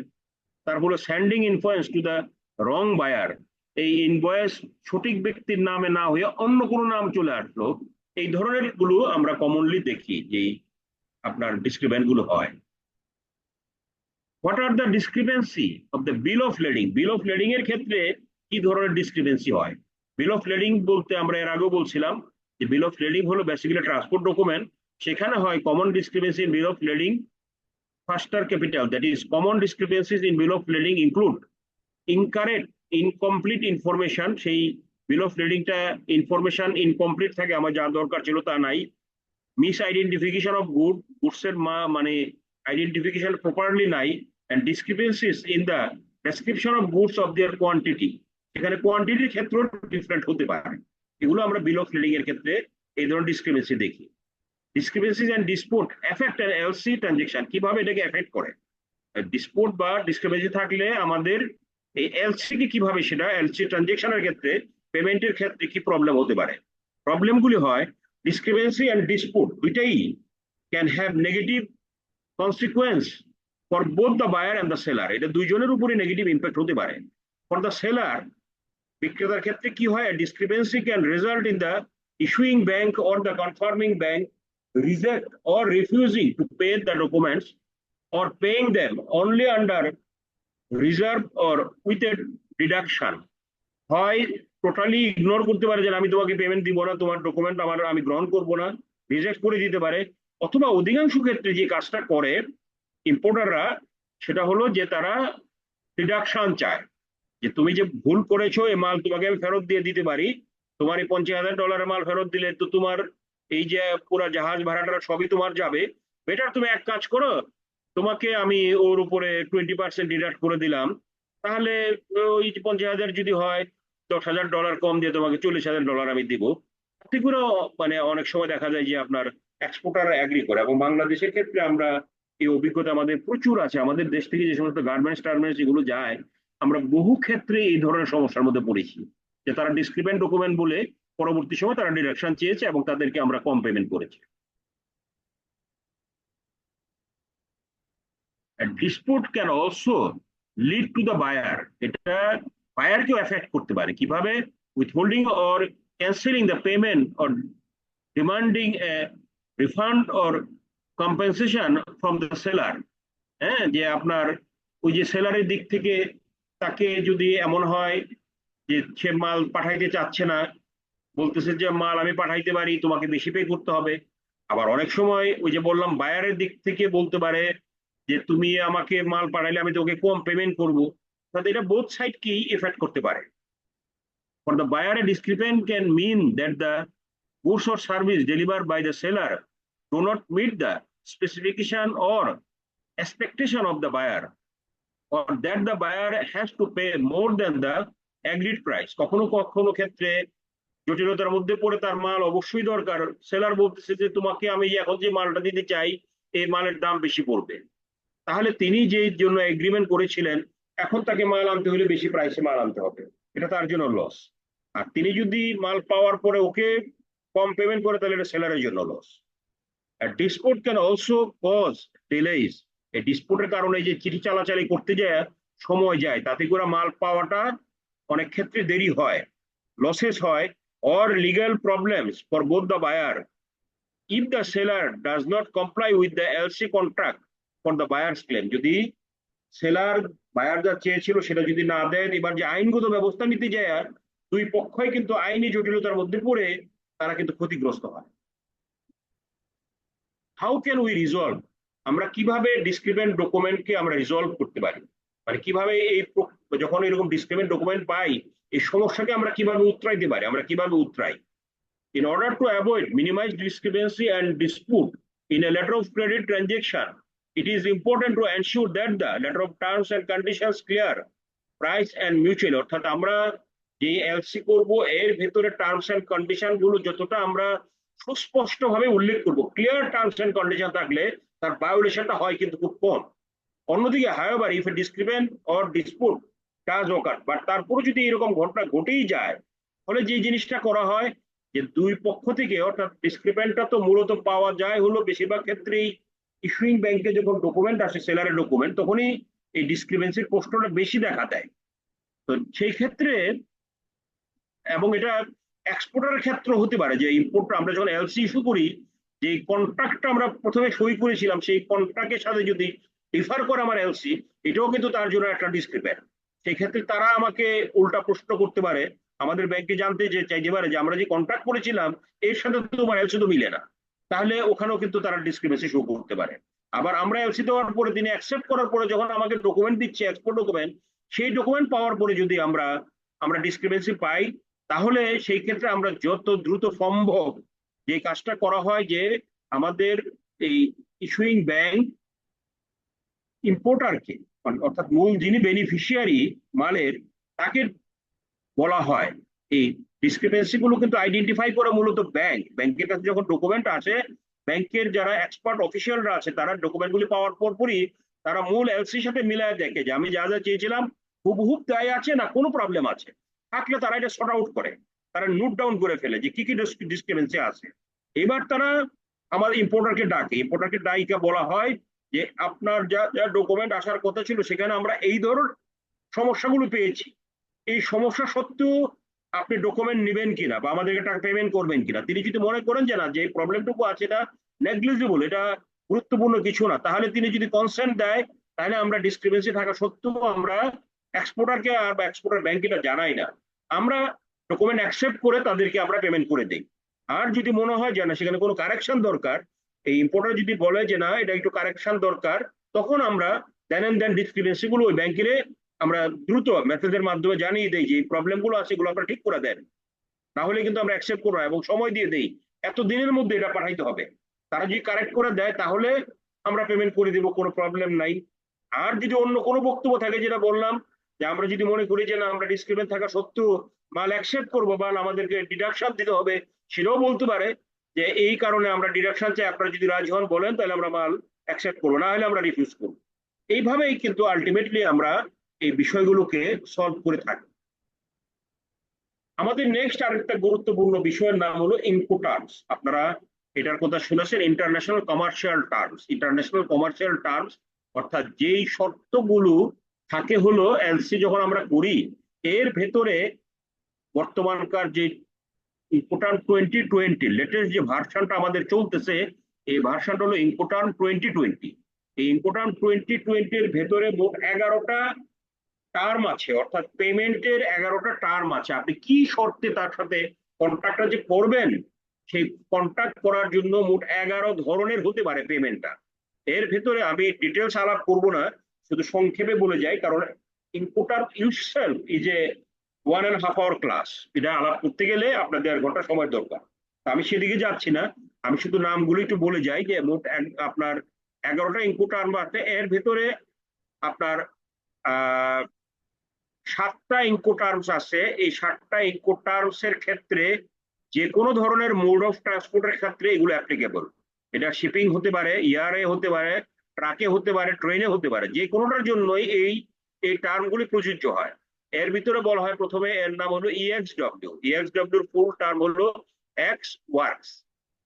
তারপরে sending invoice to the wrong buyer, এই ইনভয়েস সঠিক ব্যক্তির নামে না হয়ে অন্য কোনো নাম চলে আসলো। এই ধরনের গুলো আমরা কমনলি দেখি যে আপনার ডিসক্রিপেন্ট গুলো হয়। What are the discrepancy of the bill of lading? Bill of lading এর ক্ষেত্রে কি ধরনের ডিসক্রিপেন্সি হয়? বিল অফ লেডিং বলতে আমরা এর আগেও বলছিলাম যে বিল অফ লেডিং হলো বেসিক্যালি ট্রান্সপোর্ট ডকুমেন্ট। সেখানে হয় common discrepancy in bill of lading faster capital, that is common discrepancies in bill of lading include incorrect incomplete information, সেই বিল অফ লেডিংটা ইনফরমেশন ইনকমপ্লিট থাকে, আমার যা দরকার ছিল তা নাই। মিস আইডেন্টিফিকেশন অফ গুডসের মানে আইডেন্টিফিকেশন প্রপারলি নাই, and discrepancies in the description of goods of their quantity, এখানে কোয়ান্টিটির ক্ষেত্রে ডিফারেন্ট হতে পারে। এগুলো আমরা বিল অফ লেডিং এর ক্ষেত্রে এই ধরনের ডিসক্রিপেন্সি দেখি। Discrepancies and dispute effect an LC transaction, কিভাবে এটাকে এফেক্ট করে? ডিসপুট বা ডিসক্রিপেন্সি থাকলে আমাদের এই এলসি কে কিভাবে, সেটা এলসি ট্রানজাকশনের ক্ষেত্রে পেমেন্টের ক্ষেত্রে কি প্রবলেম হতে পারে? প্রবলেমগুলি হয় ডিসক্রিপেন্সি এন্ড ডিসপুট দুইটাই can have negative consequence for both the buyer and the seller, এটা দুইজনের উপরে নেগেটিভ ইম্প্যাক্ট হতে পারে। ফর দ্য সেলার, বিক্রেতার ক্ষেত্রে কি হয়? Discrepancy can result in the issuing bank or the confirming bank reject or refusing to pay the documents or paying them only under reserve or with a deduction, হয় totally ignore করতে পারে যে আমি তোমাকে পেমেন্ট দিব না, তোমার document আমি গ্রহণ করব না, রিজেক্ট করে দিতে পারে। অথবা অধিকাংশ ক্ষেত্রে যে কাজটা করে ইম্পোর্টাররা, সেটা হলো যে তারা ডিডাকশন চায়, যে তুমি যে ভুল করেছো এই মাল তোমাকে আমি ফেরত দিয়ে দিতে পারি। তোমার এই $50,000 মাল ফেরত দিলে তো তোমার এই যে পুরো জাহাজ ভাড়াটা সবই তোমার যাবে। বেটার তুমি এক কাজ করো, তোমাকে আমি ওর উপরে 20% ডিডাক্ট করে দিলাম। তাহলে ওই যে 50,000 যদি হয়, $10,000 কম দিয়ে তোমাকে $40,000 আমি দিব। এতে করে মানে অনেক সময় দেখা যায় যে আপনার এক্সপোর্টার এগ্রি করে। এবং বাংলাদেশের ক্ষেত্রে আমরা এই অভিজ্ঞতা আমাদের প্রচুর আছে। আমাদের দেশ থেকে যে সমস্ত গার্মেন্টস টার্মেন্টস এগুলো যায়, আমরা বহু ক্ষেত্রে এই ধরনের সমস্যার মধ্যে পড়েছি, যে তারা ডিসক্রিপেন্ট ডকুমেন্ট বলে পরবর্তী সময় তারা ডিডাকশন চেয়েছে এবং তাদেরকে আমরা কম পেমেন্ট করেছি। Dispute can also lead to the buyer, এটা বায়ারকেও এফেক্ট করতে পারে। কিভাবে? Withholding or cancelling the payment or demanding a refund or compensation from the seller. হ্যাঁ, যে আপনার ওই যে সেলারের দিক থেকে তাকে যদি এমন হয় যে সে মাল পাঠাইতে চাচ্ছে না, বলতেছে যে মাল আমি পাঠাইতে পারি, তোমাকে বেশি পে করতে হবে। আবার অনেক সময় ওই যে বললাম বায়ারের দিক থেকে বলতে পারে যে তুমি আমাকে মাল পাঠাইলে আমি তোকে কম পেমেন্ট করব। তাহলে এটা বোথ সাইড কেই এফেক্ট করতে পারে। For the buyer a discrepant can mean that the goods or service delivered by the seller do not meet the specification or expectation of the buyer, or that the buyer has to pay more than the agreed price। কখনো কখনো ক্ষেত্রে জটিলতার মধ্যে পড়ে তার মাল অবশ্যই দরকার, সেলার বলতেছে যে তোমাকে আমি এখন যে মালটা দিতে চাই এই মালের দাম বেশি পড়বে। তাহলে তিনি যে জন্য এগ্রিমেন্ট করেছিলেন, এখন তাকে মাল আনতে হলে বেশি প্রাইসে মাল আনতে হবে, এটা তার জন্য লস। আর তিনি যদি মাল পাওয়ার পরে ওকে কম পেমেন্ট করে, তাহলে এটা সেলারের জন্য লস। আর dispute can also cause delays. এই ডিসপুটের কারণে যে চিঠি চালাচালি করতে যায় সময় যায়, তাতে করে মাল পাওয়াটা অনেক ক্ষেত্রে দেরি হয়, লসেস হয়, or legal problems for both the buyer if the seller does not comply with the LC contract for the buyer's claim। যদি সেলার বায়ার যা চেয়েছিল সেটা যদি না দেন, এবার যে আইনগত ব্যবস্থা নিতে যায়, দুই পক্ষই কিন্তু আইনি জটিলতার মধ্যে পড়ে তারা কিন্তু ক্ষতিগ্রস্ত হয়। How can we resolve? আমরা কিভাবে ডিসক্রিপেন্ট ডকুমেন্টকে আমরা রিজলভ করতে পারি? মানে কিভাবে এই যখন এরকম ডিসক্রিপেন্ট ডকুমেন্ট পাই, এই সমস্যাকে আমরা কিভাবে উতরাইতে পারি, আমরা কিভাবে উতরাই? In order to avoid minimize discrepancy and dispute in a letter of credit transaction, it is important to ensure that the letter of terms and conditions clear, price and mutual। অর্থাৎ আমরা যে এলসি করব এর ভেতরে terms and condition গুলো যতটা আমরা সুস্পষ্ট ভাবে উল্লেখ করব, ক্লিয়ার টার্মস এন্ড কন্ডিশন থাকলে তার ভায়োলেশনটা হয় কিন্তু খুব কম। অন্যদিকে however if a disagreement or dispute does occur, but তারপরে যদি এরকম ঘটনা ঘটেই যায়, তাহলে যে জিনিসটা করা হয় যে দুই পক্ষ থেকে, অর্থাৎ ডিসক্রিপেন্টটা তো মূলত পাওয়া যায় হলো বেশিরভাগ ক্ষেত্রেই ইস্যুইং ব্যাংকে যখন ডকুমেন্ট আসে সেলারের ডকুমেন্ট, তখনই এই ডিসক্রিপেন্সির প্রশ্নটা বেশি দেখা দেয়। তো সেই ক্ষেত্রে, এবং এটা এক্সপোর্টারের ক্ষেত্রে হতে পারে যে ইম্পোর্ট আমরা যখন এলসি ইস্যু করি, যে কন্ট্রাক্টটা আমরা প্রথমে সই করেছিলাম সেই কন্ট্রাক্টের সাথে যদি ডিফার করে আমার এলসি, এটাও কিন্তু তার জন্য একটা ডিসক্রিপেন্ট। সেই ক্ষেত্রে তারা আমাকে উল্টা প্রশ্ন করতে পারে, আমাদের ব্যাংকে জানতে যে চাইতে পারে যে আমরা যে কন্ট্রাক্ট করেছিলাম এর সাথে তো তোমার এলসি তো মিলে না। তাহলে ওখানেও কিন্তু তারা ডিসক্রিপেন্সি শো করতে পারে। আবার আমরা এলসি দেওয়ার পরে তিনি অ্যাকসেপ্ট করার পরে যখন আমাকে ডকুমেন্ট দিচ্ছে এক্সপোর্ট ডকুমেন্ট, সেই ডকুমেন্ট পাওয়ার পরে যদি আমরা আমরা ডিসক্রিপেন্সি পাই, তাহলে সেই ক্ষেত্রে আমরা যত দ্রুত সম্ভব যে কাজটা করা হয় যে আমাদের এই ইস্যুইং ব্যাংক ইম্পোর্টারকে, অর্থাৎ মূল যিনি বেনিফিশিয়ারি মালের, তাকে বলা হয় এই ডিসক্রিপেন্সি গুলো কিন্তু আইডেন্টিফাই করে মূলত ব্যাংকের কাছে যখন ডকুমেন্ট আসে, ব্যাংকের যারা এক্সপার্ট অফিসিয়ালরা আছে তারা ডকুমেন্টগুলি পাওয়ার পরই তারা মূল এলসির সাথে মিলায় দেখে যে আমি যা যা চেয়েছিলাম হুবহুব তাই আছে না কোনো প্রবলেম আছে। থাকলে তারা এটা সর্ট আউট করে, তারা নোট ডাউন করে ফেলে যে কি কি ডিসক্রিপেন্সি আছে। এবার তারা আমাদের ইম্পোর্টারকে ডাকে, ইম্পোর্টারকে ডাইকে বলা হয় যে আপনার যা যা ডকুমেন্ট আসার কথা ছিল সেখানে আমরা এই ধরনের সমস্যাগুলো পেয়েছি, এই সমস্যা সত্ত্বেও আপনি ডকুমেন্ট নেবেন কিনা বা আমাদেরকে টাকা পেমেন্ট করবেন কিনা। তিনি যদি মনে করেন যে না, যে প্রবলেমটুকু আছে এটা নেগলিজিবল, এটা গুরুত্বপূর্ণ কিছু না, তাহলে তিনি যদি কনসেন্ট দেয়, তাহলে আমরা ডিসক্রিপেন্সি থাকা সত্ত্বেও আমরা এক্সপোর্টারকে আর বা এক্সপোর্টার ব্যাংক এটা জানাই না, আমরা ডকুমেন্ট অ্যাকসেপ্ট করে তাদেরকে আমরা পেমেন্ট করে দিই। আর যদি মনে হয় যে না সেখানে কোনো কারেকশন দরকার, এই ইম্পোর্টার যদি বলে যে না এটা একটু কারেকশন দরকার, তখন আমরা দেন এন্ড দেন ডিসক্রিপেন্সি গুলো ওই ব্যাংকের আমরা দ্রুত মেসেজের মাধ্যমে জানিয়ে দিই যে এই প্রবলেম গুলো আছে এগুলো আপনারা ঠিক করে দেন, না হলে কিন্তু আমরা অ্যাকসেপ্ট করবো না, এবং সময় দিয়ে দেই এত দিনের মধ্যে এটা পাঠাইতে হবে। তারা যদি কারেক্ট করে দেয় তাহলে আমরা পেমেন্ট করে দিব, কোনো প্রবলেম নাই। আর যদি অন্য কোনো বক্তব্য থাকে, যেটা বললাম যে আমরা যদি মনে করি যে না আমরা ডিসক্রিপেন্ট থাকা সত্ত্বেও মাল অ্যাকসেপ্ট করবো, মাল আমাদেরকে ডিডাকশন দিতে হবে, সেটাও বলতে পারে যে এই কারণে আমরা ডিডাকশন চাই, আপনারা যদি রাজি হন বলেন তাহলে আমরা মাল অ্যাকসেপ্ট করবো, না হলে আমরা রিফিউজ করবো। এইভাবেই কিন্তু আলটিমেটলি আমরা এই বিষয়গুলোকে সলভ করে থাকি। আমাদের নেক্সট আরেকটা গুরুত্বপূর্ণ বিষয়ের নাম হলো ইনকোটার্মস। আপনারা এটার কথা শুনেছেন, international commercial terms. International commercial terms অর্থাৎ যেই শর্তগুলো থাকে হলো এলসি যখন আমরা করি, এর ভেতরে বর্তমানকার যে ইনকোটার্ম 2020 লেটেস্ট যে ভার্সনটা আমাদের চলতেছে, এই ভার্সনটা হলো ইনকোটার্ম 2020। এই ইনকোটার্ম 2020 এর ভেতরে মোট 11টা টার্ম আছে, অর্থাৎ পেমেন্টের 11টা টার্ম আছে। আপনি কি শর্তে তার সাথে কন্ট্রাক্টটা যে করবেন, সেই কন্ট্রাক্ট করার জন্য মোট 11 ধরনের হতে পারে পেমেন্টটা। এর ভেতরে আমি ডিটেলস আলাপ করব না, শুধু সংক্ষেপে বলে যাই, কারণ ইনপুটার ইউজসেলফ ইজ এ 1.5 hour ক্লাস। এটা আলাপ করতে গেলে আপনার 1.5 ঘন্টা সময় দরকার। আমি সেদিকে যাচ্ছি না, আমি শুধু নামগুলো একটু বলে যাই যে মোট আপনার 11টা ইনপুট টার্ম আছে। এর ভেতরে আপনার 7টা ইনকোটার্মস আছে। এই 7টা ইনকোটার্মস এর ক্ষেত্রে যে কোনো ধরনের মোড অফ ট্রান্সপোর্টের ক্ষেত্রে এগুলো অ্যাপ্লিকেবল। এটা শিপিং হতে পারে, ইয়ারে হতে পারে, ট্রাকে হতে পারে, ট্রেনে হতে পারে, যে কোনোটার জন্যই এই এই টার্মগুলি প্রযোজ্য হয়। এর ভিতরে বলা হয় প্রথমে, এর নাম হলো ইএক্সডব্লিউ। ইএক্সডব্লিউর ফুল টার্ম হলো এক্স ওয়ার্কস।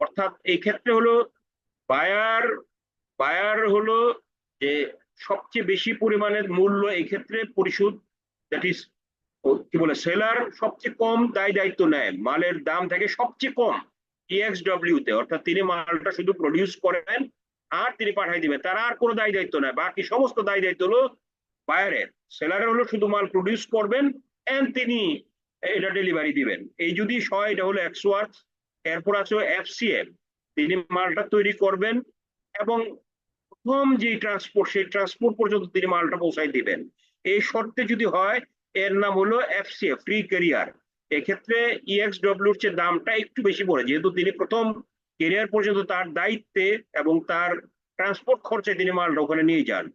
অর্থাৎ এই ক্ষেত্রে হলো বায়ার বায়ার হলো যে সবচেয়ে বেশি পরিমাণের মূল্য এই ক্ষেত্রে পরিশোধ, দ্যাট ইজ কি বলে সেলার সবচেয়ে কম দায় দায়িত্ব নেয়, মালের দাম থাকে সবচেয়ে কম ইএক্সডব্লিউ তে। অর্থাৎ তিনি মালটা শুধু প্রডিউস করেন আর তিনি পাঠাই দিবেন, তার আর কোনো দায় দায়িত্ব নেই, বাকি সমস্ত দায় দায়িত্ব হলো বায়ারের। সেলারের হলো শুধু মাল প্রডিউস করবেন এন্ড তিনি এটা ডেলিভারি দিবেন। এই যদি হয় এটা হলো এক্স ওয়ার্কস। এরপর আছে এফসিএম, তিনি মালটা তৈরি করবেন এবং প্রথম যে ট্রান্সপোর্ট, সেই ট্রান্সপোর্ট পর্যন্ত তিনি মালটা পৌঁছাই দিবেন। এই শর্তে যদি হয়, এর নাম হলো এফসিএ, ফ্রি ক্যারিয়ার। এক্ষেত্রে ইএক্সডব্লিউর চেয়ে দামটা একটু বেশি পড়ে, যেহেতু তিনি প্রথম ক্যারিয়ার পর্যন্ত তার দায়িত্বে এবং তার ট্রান্সপোর্ট খরচে তিনি মালটা ওখানে নিয়ে যান।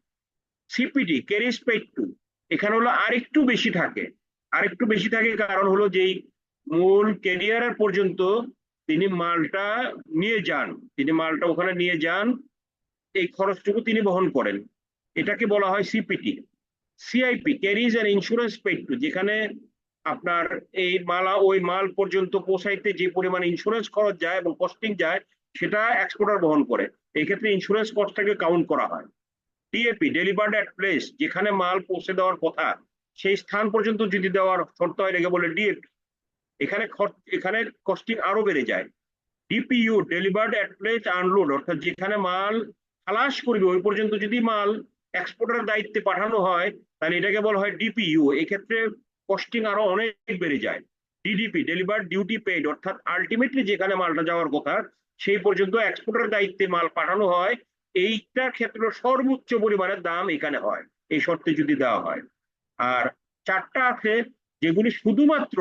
সিপিটি, ক্যারিজ পেইড টু, এখানে হলো আরেকটু বেশি থাকে। আরেকটু বেশি থাকে কারণ হলো যেই মূল ক্যারিয়ার পর্যন্ত তিনি মালটা নিয়ে যান, তিনি মালটা ওখানে নিয়ে যান, এই খরচটুকু তিনি বহন করেন। এটাকে বলা হয় CPT. CIP, carriage and insurance paid to, যেখানে আপনার এই মালা ওই মাল পর্যন্ত পৌঁছাইতে যে পরিমাণ ইন্স্যুরেন্স খরচ যায় এবং কস্টিং যায়, সেটা এক্সপোর্টার বহন করে। এই ক্ষেত্রে ইন্স্যুরেন্স কস্টটাকে কাউন্ট করা হয়। ডিএপি, ডেলিভার্ড এট প্লেস, যেখানে মাল পৌঁছে দেওয়ার কথা সেই স্থান পর্যন্ত যদি দেওয়ার শর্ত হয় এটাকে বলে ডিএপি। এখানে কস্টিং আরো বেড়ে যায়। ডিপিইউ, ডেলিভার্ড এট প্লেস আনলোড, অর্থাৎ যেখানে মাল খালাস করবে ওই পর্যন্ত যদি মাল এক্সপোর্টারের দায়িত্বে পাঠানো হয়, তাহলে এটাকে বলা হয় ডিপিইউ। এক্ষেত্রে কস্টিং আরো অনেক বেড়ে যায়। ডিডিপি, ডেলিভার্ড ডিউটি পেইড, অর্থাৎ আলটিমেটলি যেখানে মালটা যাওয়ার কথা সেই পর্যন্ত এক্সপোর্টারের দায়িত্বে মাল পাঠানো হয়, এইটার ক্ষেত্রে সর্বোচ্চ পরিমাণের দাম এখানে হয় এই শর্তে যদি দেওয়া হয়। আর 4টা আছে যেগুলি শুধুমাত্র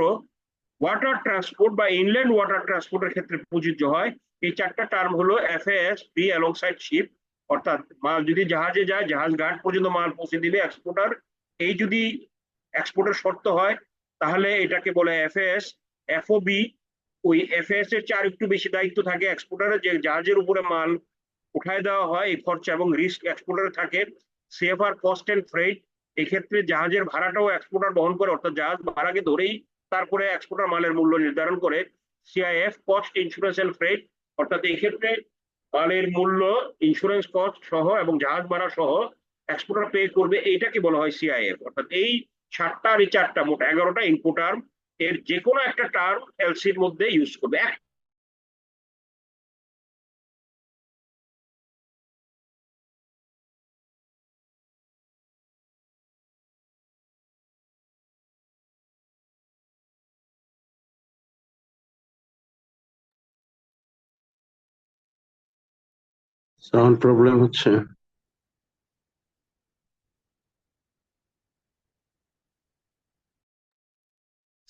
ওয়াটার ট্রান্সপোর্ট বা ইনল্যান্ড ওয়াটার ট্রান্সপোর্টের ক্ষেত্রে প্রযোজ্য হয়। এই 4টা টার্ম হলো এফএএস, ফ্রি অ্যালংসাইড শিপ, অর্থাৎ মাল যদি জাহাজে যায় জাহাজ ঘাট পর্যন্ত মাল পৌঁছে দিবে এক্সপোর্টার। এই যদি এক্সপোর্টের শর্ত হয় তাহলে এটাকে বলে এফএএস। এফওবি, ওই এফএএস এর চেয়ে একটু বেশি দায়িত্ব থাকে এক্সপোর্টারের, যে জাহাজের উপরে মাল উঠায় দেওয়া হয় এই খরচা এবং রিস্ক এক্সপোর্টারের থাকে। সিএফআর, কস্ট এন্ড ফ্রেট, এক্ষেত্রে জাহাজের ভাড়াটাও এক্সপোর্টার বহন করে, অর্থাৎ জাহাজ ভাড়াকে ধরেই তারপরে এক্সপোর্টার মালের মূল্য নির্ধারণ করে। CIF, cost, insurance and freight, অর্থাৎ এই ক্ষেত্রে মালের মূল্য, ইন্স্যুরেন্স কস্ট সহ এবং জাহাজ ভাড়া সহ এক্সপোর্টার পে করবে, এইটাকে বলা হয় সিআইএফ। অর্থাৎ এই 7টা আর এই 4টা মোট 11টা ইনপুট টার্ম, এর যে কোনো একটা টার্ম এলসির মধ্যে ইউজ করবে। সাউন্ড প্রবলেম হচ্ছে।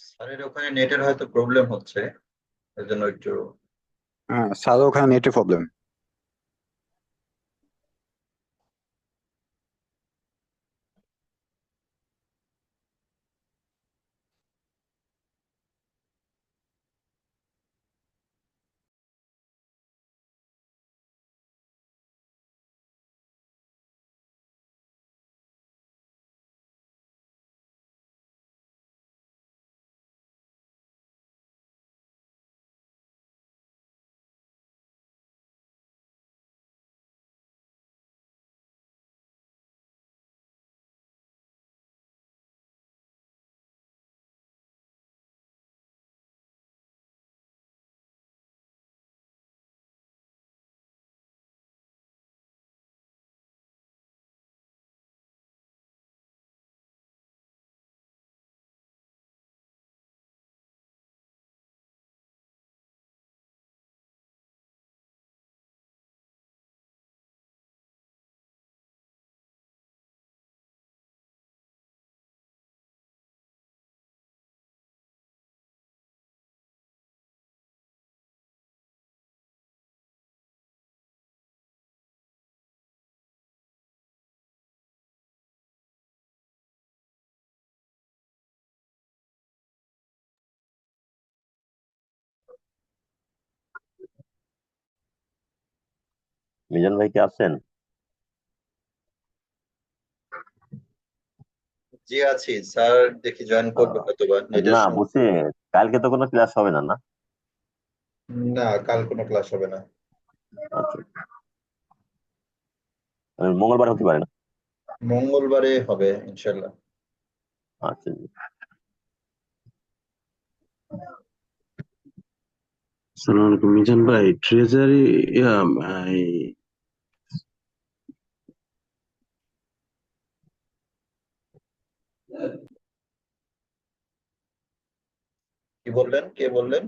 স্যারের ওখানে নেটের হয়তো প্রবলেম হচ্ছে, এর জন্য একটু। হ্যাঁ, স্যার ওখানে নেটের প্রবলেম। মিজান ভাই কি আছেন? জি আছি স্যার, দেখি জয়েন করবে আহ, হয়তো বা নেটের না সমস্যা। বুঝছি, কালকে তো কোনো ক্লাস হবে না, না? না, কাল কোনো ক্লাস হবে না। আচ্ছা, মঙ্গলবার হতে পারে না? মঙ্গলবারে হবে ইনশাল্লাহ। আচ্ছা জি। আসসালামু আলাইকুম মিজান ভাই, ট্রেজারি কি বললেন, কে বললেন?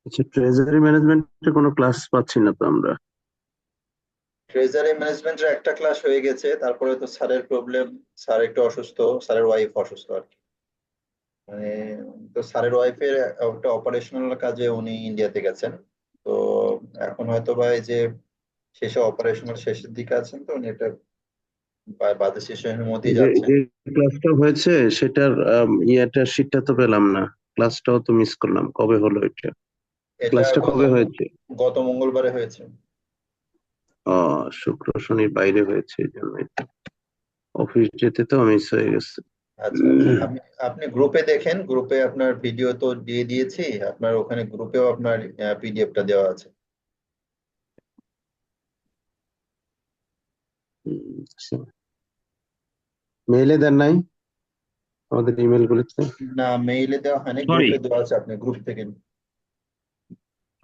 আচ্ছা, ট্রেজারি ম্যানেজমেন্টে কোনো ক্লাস পাচ্ছি না তো আমরা। ট্রেজারি ম্যানেজমেন্টের একটা ক্লাস হয়ে গেছে, তারপরে তো স্যারের প্রবলেম। স্যার একটু অসুস্থ, স্যারের ওয়াইফ অসুস্থ আর কি। মানে, তো স্যারের ওয়াইফের একটা অপারেশনাল কাজে উনি ইন্ডিয়াতে গেছেন। তো এখন হয়তো বা এই যে শেষে অপারেশনাল শেষের দিকে আছেন, তো উনি এটা বাজে সিচুয়েশনের মধ্যেই যে যাচ্ছেন। যে ক্লাসটা হয়েছে সেটার শীটটা তো পেলাম না, ক্লাসটাও তো মিস করলাম। কবে হলো এটা? এটা ক্লাসটা গত কবে হয়েছে? গত মঙ্গলবারে হয়েছে। শুক্র শনির বাইরে হয়েছে, এই জন্য অফিস যেতে তো মিস হয়ে গেছে। আচ্ছা আচ্ছা, আপনি গ্রুপে দেখেন, গ্রুপে আপনার ভিডিও তো দিয়ে দিয়েছি, আপনার ওখানে গ্রুপেও আপনার পিডিএফটা দেওয়া আছে। মেইলে দেন নাই আমাদের ইমেল গুলিতে? না, মেইলে দেওয়া হয়নি, সরি, গ্রুপে দেওয়া আছে, আপনি গ্রুপ থেকে নিন।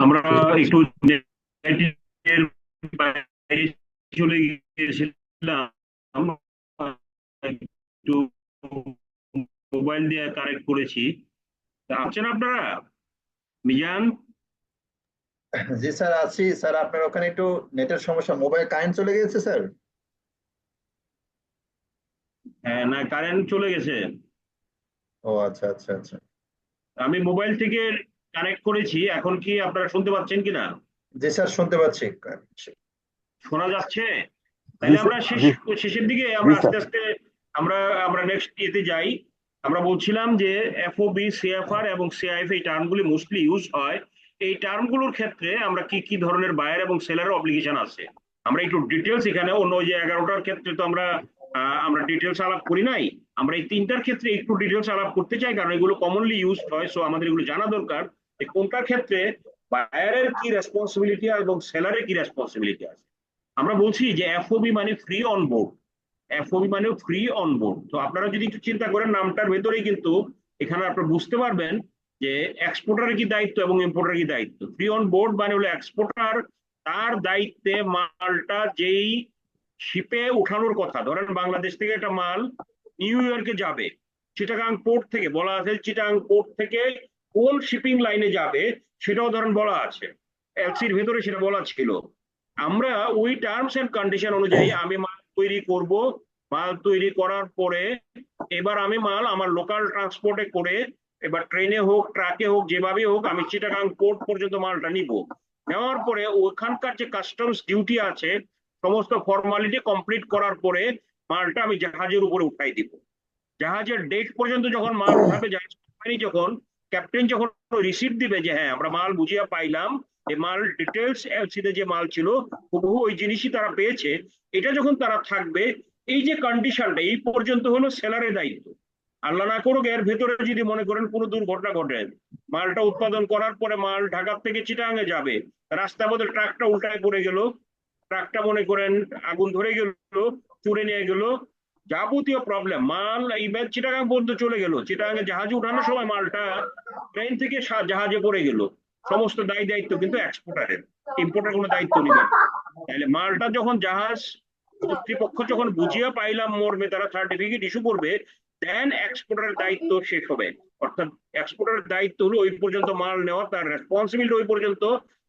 আমরা ঠিক আছে। একটু নেটের বাইরে চলে গিয়েছিলাম, একটু মোবাইল দিয়ে কানেক্ট করেছি। তা আছেন আপনারা? মিজান, জি স্যার, আছি স্যার। আপনার ওখানে একটু নেটের সমস্যা, মোবাইল কারেন্ট চলে গেছে স্যার। হ্যাঁ না, কারেন্ট চলে গেছে। ও আচ্ছা আচ্ছা আচ্ছা। আমি মোবাইল থেকে কানেক্ট করেছি, এখন কি আপনারা শুনতে পাচ্ছেন কিনা? জি স্যার, শুনতে পাচ্ছি। শোনা যাচ্ছে? জি তাহলে স্যার, আমরা জি। শেষের দিকে জি আমরা স্যার। আস্তে আস্তে আমরা আমরা নেক্সট ইয়েতে যাই। আমরা বলছিলাম যে এফওবি, সিএফআর এবং সিআইএফ এই টার্মগুলি মোস্টলি ইউজ হয়। এই টার্মগুলোর ক্ষেত্রে আমরা কি কি ধরনের বায়ার এবং সেলারের অব্লিগেশন আছে, আমরা একটু ডিটেলস এখানে, অন্য যে 11টার ক্ষেত্রে তো আমরা ডিটেলস আলাপ করি নাই, আমরা এই তিনটার ক্ষেত্রে একটু ডিটেলস আলাপ করতে চাই, কারণ এগুলো কমনলি ইউজ হয়। সো আমাদের এগুলো জানা দরকার যে কোনটার ক্ষেত্রে বায়ারের কি রেসপন্সিবিলিটি এবং সেলারের কি রেসপন্সিবিলিটি আছে। আমরা বলছি যে এফওবি মানে ফ্রি অন বোর্ড, এফওবি মানে ফ্রি অন বোর্ড। তো আপনারা যদি একটু চিন্তা করেন, নামটার ভেতরেই কিন্তু এখানে আপনারা বুঝতে পারবেন যে এক্সপোর্টারের কি দায়িত্ব এবং ইম্পোর্টারের কি দায়িত্ব। ফ্রি অন বোর্ড মানে হলো এক্সপোর্টার তার দায়িত্বে মালটা যেই শিপে উঠানোর কথা, ধরেন বাংলাদেশ থেকে একটা মাল নিউ ইয়র্কে যাবে, চিটাগাং পোর্ট থেকে বলা আছে চিটাগাং পোর্ট থেকে কোন শিপিং লাইনে যাবে সেটাও ধরেন বলা আছে, এলসির ভেতরে সেটা বলা ছিল। আমরা ওই টার্মস এন্ড কন্ডিশন অনুযায়ী আমি মাল তৈরি করব, মাল তৈরি করার পরে এবার আমি মাল আমার লোকাল ট্রান্সপোর্টে করে, এবার ট্রেনে হোক ট্রাকে হোক যেভাবে হোক আমি চিটাগাং পোর্ট পর্যন্ত মালটা নিব। নেওয়ার পরে ওখানকার যে কাস্টমস ডিউটি আছে সমস্ত ফর্মালিটি কমপ্লিট করার পরে মালটা আমি জাহাজের উপরে উঠাই দিব। জাহাজের ডেট পর্যন্ত যখন মাল উঠাবে, জাহাজ কোম্পানি যখন, ক্যাপ্টেন যখন রিসিভ দিবে যে হ্যাঁ আমরা মাল বুঝিয়ে পাইলাম, এই মাল ডিটেলস এলসিতে যে মাল ছিল হুবহু ওই জিনিসই তারা পেয়েছে, এটা যখন তারা থাকবে, এই যে কন্ডিশনটা এই পর্যন্ত হলো সেলারের দায়িত্ব। আল্লাহ না করুক এর ভেতরে যদি মনে করেন কোনো দুর্ঘটনা ঘটে, মালটা উৎপাদন করার পরে মাল ঢাকা থেকে চিটাগাঙে যাবে, রাস্তার মধ্যে ট্রাকটা উল্টায় পড়ে গেল, ট্রাকটা মনে করেন আগুন ধরে গেল, চুরে নিয়ে গেল, যাবতীয় প্রবলেম, মাল ইমেল চিটাগাং পর্যন্ত চলে গেল, চিটাগাঙে জাহাজে উঠানোর সময় মালটা ট্রেন থেকে জাহাজে পড়ে গেল, সমস্ত দায় দায়িত্ব কিন্তু এক্সপোর্টারের, ইম্পোর্টার কোনো দায়িত্ব নেবে না। তাহলে মালটা যখন জাহাজ কর্তৃপক্ষ যখন বুঝিয়ে পাইলাম মর্মে তারা সার্টিফিকেট ইস্যু করবে, দেন এক্সপোর্টারের দায়িত্ব শেষ হবে। অর্থাৎ এক্সপোর্টারের দায়িত্ব হলো ওই পর্যন্ত মাল নেওয়া, তার রেসপন্সিবিলিটি ওই পর্যন্ত,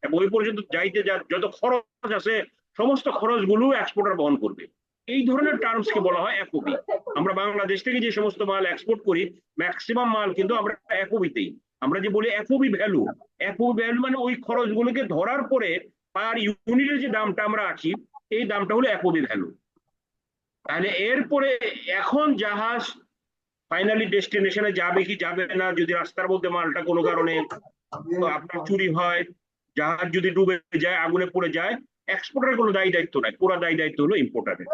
এবং ওই পর্যন্ত যাইতে যত খরচ আছে সমস্ত খরচগুলো এক্সপোর্টার বহন করবে। এই ধরনের টার্মস কে বলা হয় এফওবি। আমরা বাংলাদেশ থেকে যে সমস্ত মাল এক্সপোর্ট করি ম্যাক্সিমাম মাল কিন্তু আমরা এফওবিতেই, আমরা যে বলি এফওবি ভ্যালু, এফওবি ভ্যালু মানে ওই খরচগুলোকে ধরার পরে পার ইউনিটের যে দামটা আমরা আঁকি, এই দামটা হলো এফওবি ভ্যালু। তাহলে এরপরে এখন জাহাজ ফাইনালি ডেস্টিনেশনে যাবে কি যাবে না, যদি রাস্তার মধ্যে মালটা কোনো কারণে আপনার চুরি হয়, জাহাজ যদি ডুবে যায়, আগুনে পড়ে যায়, এক্সপোর্টারের কোনো দায়ী দায়িত্ব নাই, পুরো দায়ী দায়িত্ব হলো ইম্পোর্টারের।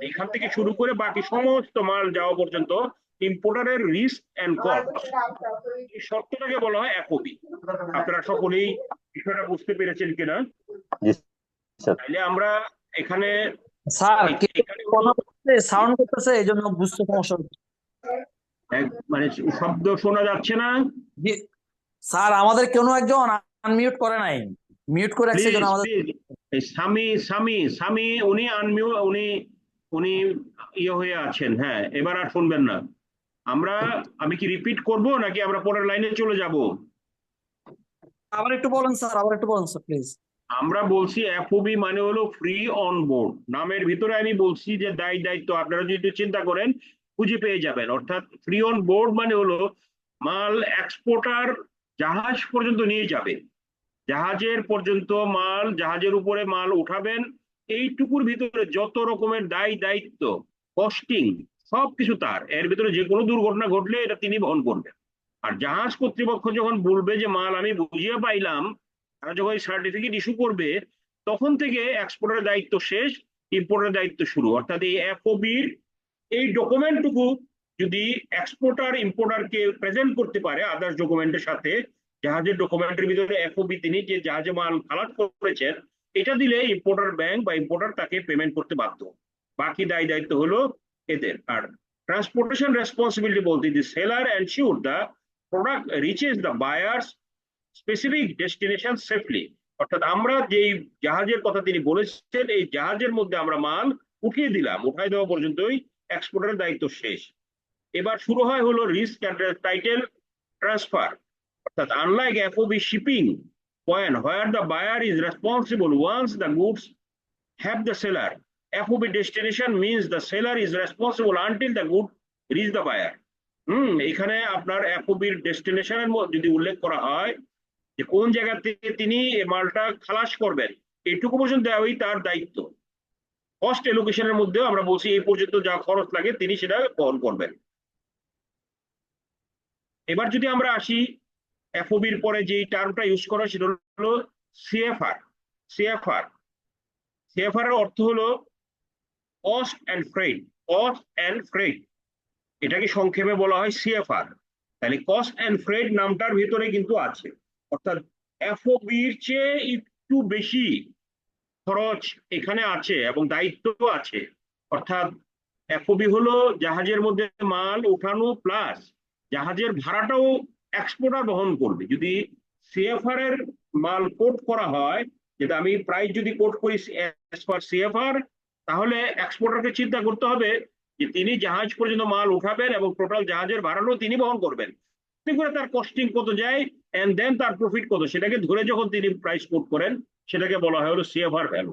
এখান থেকে শুরু করে বাকি সমস্ত মাল যাওয়া পর্যন্ত ইম্পোর্টারের রিস্ক এন্ড কস্ট, এই শর্তটাকে বলা হয় এফওবি। আপনারা সকলেই বিষয়টা বুঝতে পেরেছেন কিনা? জি স্যার। তাইলে আমরা এখানে স্যার এখানে কথা বলতে সাউন্ড করতেছে এই জন্য বুঝতে সমস্যা হচ্ছে। মানে শব্দ শোনা যাচ্ছে না। জি, স্যার আমাদের কোনো একজন আনমিউট করে নাই, মিউট করে রাখছে জন্য আমাদের। সামি সামি সামি উনি আনমিউট, উনি ইয়ে হয়ে আছেন। হ্যাঁ, এবার আর শুনবেন না। আমি কি রিপিট করব নাকি আমরা পরের লাইনে চলে যাব? আবার একটু বলেন স্যার, আবার একটু বলেন স্যার প্লিজ। আমরা বলছি এফওবি মানে হলো ফ্রি অন বোর্ড। নামের ভিতরে আমি বলছি যে দায় দায়িত্ব, আপনারা যদি একটু চিন্তা করেন খুঁজে পেয়ে যাবেন। অর্থাৎ ফ্রি অন বোর্ড মানে হলো মাল এক্সপোর্টার জাহাজ পর্যন্ত নিয়ে যাবে, জাহাজের পর্যন্ত মাল, জাহাজের উপরে মাল উঠাবেন, এইটুকুর ভিতরে যত রকমের দায় দায়িত্ব, কস্টিং, সবকিছু তার। এর ভিতরে যে কোনো দুর্ঘটনা ঘটলে এটা তিনি বহন করবেন। আর জাহাজ কর্তৃপক্ষ যখন বলবে যে মাল আমি বুঝিয়ে পাইলাম, তারা যখন সার্টিফিকেট ইস্যু করবে, তখন থেকে এক্সপোর্টের দায়িত্ব শেষ, ইম্পোর্টের দায়িত্ব শুরু। অর্থাৎ এই এফওবির এই ডকুমেন্টটুকু যদি এক্সপোর্টার ইম্পোর্টারকে প্রেজেন্ট করতে পারে আদার্স ডকুমেন্টের সাথে, জাহাজের ডকুমেন্টের ভিতরে এফওবি তিনি যে জাহাজে মাল খালাস করেছেন এটা দিলে ইম্পোর্টার ব্যাংক বা ইম্পোর্টার তাকে পেমেন্ট করতে বাধ্য। বাকি দায় দায়িত্ব হলো এদের। আর ট্রান্সপোর্টেশন রেসপন্সিবিলিটি বলতে the seller ensure the product reaches the buyer's specific destination safely. অর্থাৎ আমরা যেই জাহাজের কথা তিনি বলেছেন, এই জাহাজের মধ্যে আমরা মাল উঠিয়ে দিলাম, উঠাই দেওয়া পর্যন্তই এক্সপোর্টারের দায়িত্ব শেষ। এবার শুরু হয় হলো রিস্ক এন্ড টাইটেল ট্রান্সফার। অর্থাৎ unlike FOB shipping point where the buyer is responsible once the goods have the seller, FOB destination means the seller is responsible until the good reach the buyer. এখানে আপনার এফওবির ডেস্টিনেশনের যদি উল্লেখ করা হয় যে কোন জায়গা থেকে তিনি মালটা খালাস করবেন, এইটুকু পর্যন্ত দেওয়াই তার দায়িত্ব। কস্ট এলোকেশনের মধ্যেও আমরা বলছি এই পর্যন্ত যা খরচ লাগে তিনি সেটা বহন করবেন। এবার যদি আমরা আসি এফওবির পরে যে টার্মটা ইউজ করা সেটা হলো সিএফআর। সিএফআর সিএফআর এর অর্থ হলো cost and freight. Cost and freight এটাকে সংক্ষেপে বলা হয় সিএফআর। তাহলে কস্ট এন্ড ফ্রেট নামটার ভিতরে কিন্তু আছে, অর্থাৎ এফওবির চেয়ে একটু বেশি খরচ এখানে আছে এবং দায়িত্ব আছে। অর্থাৎ এফওবি হলো জাহাজের মধ্যে মাল উঠানো প্লাস জাহাজের ভাড়াটাও এক্সপোর্টার বহন করবে। যদি সিএফআর এর মাল কোট করা হয়, যেটা আমি প্রাইস যদি কোট করি অ্যাজ পার সিএফআর, তাহলে এক্সপোর্টারকে চিন্তা করতে হবে যে তিনি জাহাজ পর্যন্ত মাল উঠাবেন এবং টোটাল জাহাজের ভাড়াটাও তিনি বহন করবেন। করে তার কস্টিং কত যায় এন্ড দেন তার প্রফিট কত সেটাকে ধরে যখন তিনি প্রাইস কোট করেন সেটাকে বলা হয় হলো সিএফআর ভ্যালু।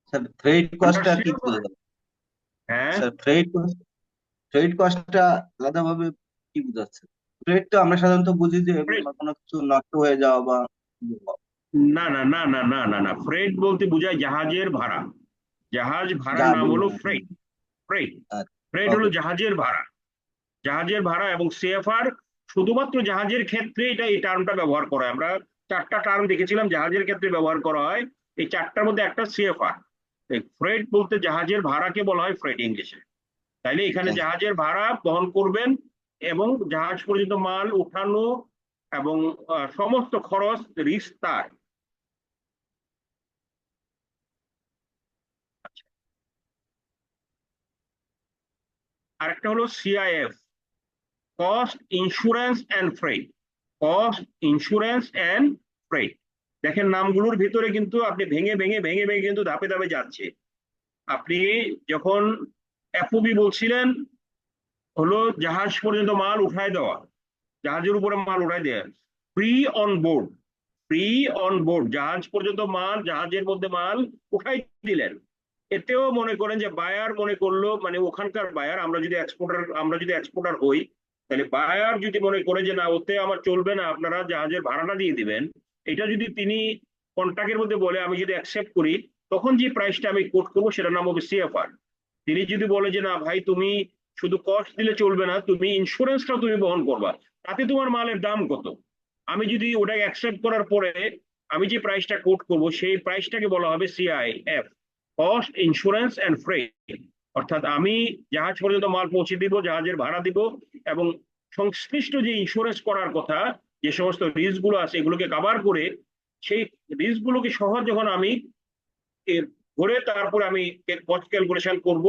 স্যার ফ্রেড কস্টটা কি আন্ডারস্ট্যান্ড? বলবেন? হ্যাঁ, স্যার ফ্রেড কস্টটা আলাদাভাবে কি বোঝাচ্ছে? ফ্রেড তো আমরা সাধারণত বুঝি যে কোনো কিছু নষ্ট হয়ে যাওয়া বা না না না না না না না, ফ্রেট বলতে বোঝায় জাহাজের ভাড়া। জাহাজ ভাড়ার নাম হলো ফ্রেট। ফ্রেট ফ্রেট হলো ওকে জাহাজের ভাড়া। জাহাজের ভাড়া এবং সিএফআর শুধুমাত্র জাহাজের ক্ষেত্রে এই টার্মটা ব্যবহার করা হয়। আমরা 4টা টার্ম দেখেছিলাম জাহাজের ক্ষেত্রে ব্যবহার করা হয়, এই 4টার মধ্যে একটা সিএফআর। ফ্রেট বলতে জাহাজের ভাড়াকে বলা হয় ফ্রেট ইংলিশে। তাইলে এখানে জাহাজের ভাড়া বহন করবেন এবং জাহাজ পর্যন্ত মাল উঠানো এবং সমস্ত খরচ রিস্ক তার। আরেকটা হলো CIF, cost insurance and freight. Cost insurance and freight, দেখেন নামগুলোর ভিতরে কিন্তু আপনি ভেঙে ভেঙে ভেঙে ভেঙে কিন্তু ধাপে ধাপে যাচ্ছে। আপনি যখন এফওবি বলছিলেন হলো জাহাজ পর্যন্ত মাল উঠায় দেওয়া, জাহাজের উপরে মাল উঠায় দেওয়া। Free on board, free on board, জাহাজ পর্যন্ত মাল, জাহাজের মধ্যে মাল উঠাই দিলেন। এতেও মনে করেন যে বায়ার মনে করলো, মানে ওখানকার বায়ার, আমরা যদি এক্সপোর্টার হই, তাহলে বায়ার যদি মনে করে যে না ওতে আমার চলবে না, আপনারা জাহাজের ভাড়াটা দিয়ে দিবেন, এটা যদি তিনি কন্ট্রাক্টের মধ্যে বলে, আমি যদি অ্যাকসেপ্ট করি, তখন যে প্রাইসটা আমি কোট করবো সেটার নাম হবে সিএফআর। তিনি যদি বলে যে না ভাই তুমি শুধু কস্ট দিলে চলবে না, তুমি ইন্স্যুরেন্সটাও তুমি বহন করবা, তাতে তোমার মালের দাম কত, আমি যদি ওটাকে অ্যাকসেপ্ট করার পরে আমি যে প্রাইসটা কোট করব সেই প্রাইসটাকে বলা হবে CIF, cost insurance and freight. অর্থাৎ আমি জাহাজ পর্যন্ত মাল পৌঁছে দিব, জাহাজের ভাড়া দিব, এবং সংশ্লিষ্ট যে ইন্স্যুরেন্স করার কথা, যে সমস্ত রিস্ক গুলো আছে এগুলোকে কভার করে, সেই রিস্ক গুলোকে সহ যখন আমি ধরে তারপরে আমি কস্ট ক্যালকুলেশন করব,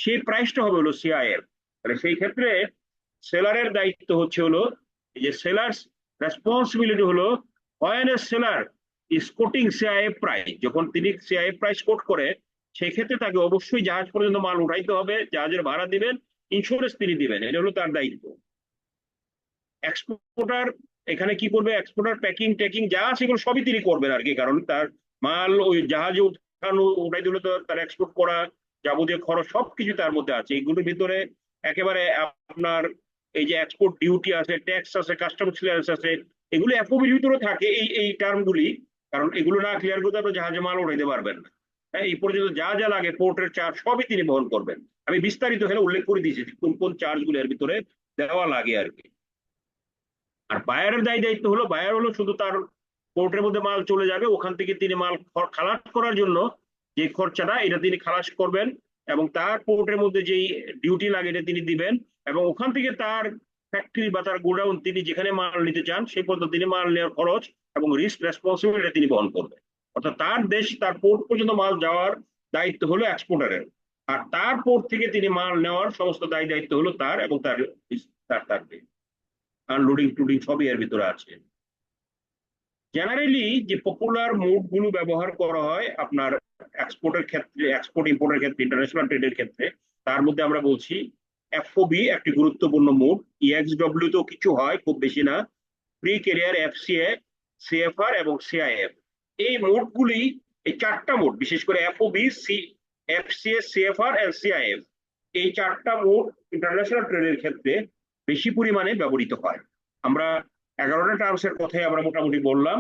সেই প্রাইসটা হবে হলো সিআইএফ। তাহলে সেই ক্ষেত্রে সেলারের দায়িত্ব হচ্ছে হলো যে সেলার্স রেসপন্সিবিলিটি হলো when a seller is quoting CIF price, যখন তিনি CIF প্রাইস কোট করে সেই ক্ষেত্রে তাকে অবশ্যই জাহাজ পর্যন্ত মাল উঠাইতে হবে, জাহাজের ভাড়া দিবেন, ইন্স্যুরেন্স তিনি দিবেন, এটা হলো তার দায়িত্ব। এক্সপোর্টার এখানে কি করবে, এক্সপোর্টার প্যাকিং টেকিং যা সেগুলো সবই তিনি করবেন আর কি, কারণ তার মাল ওই জাহাজে উঠানো উঠাই দিলে তো তার এক্সপোর্ট করা যাবতীয় খরচ সবকিছু তার মধ্যে আছে। এগুলোর ভিতরে একেবারে আপনার এই যে এক্সপোর্ট ডিউটি আছে, ট্যাক্স আছে, কাস্টমস ক্লিয়ারেন্স আছে, এগুলো এফওবির ভিতরে থাকে এই টার্মগুলি, কারণ এগুলো না ক্লিয়ার করতে আপনি জাহাজে মাল উঠাইতে পারবেন না। হ্যাঁ, এই পর্যন্ত যা যা লাগে পোর্টের চার্জ সবই তিনি বহন করবেন। আমি বিস্তারিত এখানে উল্লেখ করে দিয়েছি কোন কোন চার্জগুলো এর ভিতরে দেওয়া লাগে আর কি। আর বায়ারের দায়িত্ব হলো, বায়ার হলো শুধু তার পোর্টের মধ্যে মাল চলে যাবে, ওখান থেকে তিনি মাল খালাস করার জন্য যে খরচাটা এটা তিনি খালাস করবেন, এবং তার পোর্টের মধ্যে যেই ডিউটি লাগে এটা তিনি দিবেন, এবং ওখান থেকে তার ফ্যাক্টরি বা তার গোডাউন তিনি যেখানে মাল নিতে চান সেই পর্যন্ত তিনি মাল নেওয়ার খরচ এবং রিস্ক রেসপন্সিবিলিটি তিনি বহন করবেন। অর্থাৎ তার দেশ, তার পোর্ট পর্যন্ত মাল যাওয়ার দায়িত্ব হলো এক্সপোর্টারের, আর তার পোর্ট থেকে তিনি মাল নেওয়ার সমস্ত দায়িত্ব হলো তার, এবং তার তার আনলোডিং টুডিং সবই এর ভিতরে আছে। জেনারেলি যে পপুলার মোড গুলো ব্যবহার করা হয় আপনার এক্সপোর্টের ক্ষেত্রে, এক্সপোর্ট ইম্পোর্টের ক্ষেত্রে, ইন্টারন্যাশনাল ট্রেডের ক্ষেত্রে, তার মধ্যে আমরা বলছি এফওবি একটি গুরুত্বপূর্ণ মোড, ইএক্সডব্লিউ তো কিছু হয় খুব বেশি না, প্রি ক্যারিয়ার, এফসিএ, সিএফআর এবং সিআইএফ, এই মোডগুলি, এই 4টা মোড, বিশেষ করে FOB, FCA, CFR and CIF, এই 4টা মোড ইন্টারন্যাশনাল ট্রেডের ক্ষেত্রে বেশি পরিমাণে ব্যবহৃত হয়। আমরা 11টা টার্মসের কথাই আমরা মোটামুটি বললাম,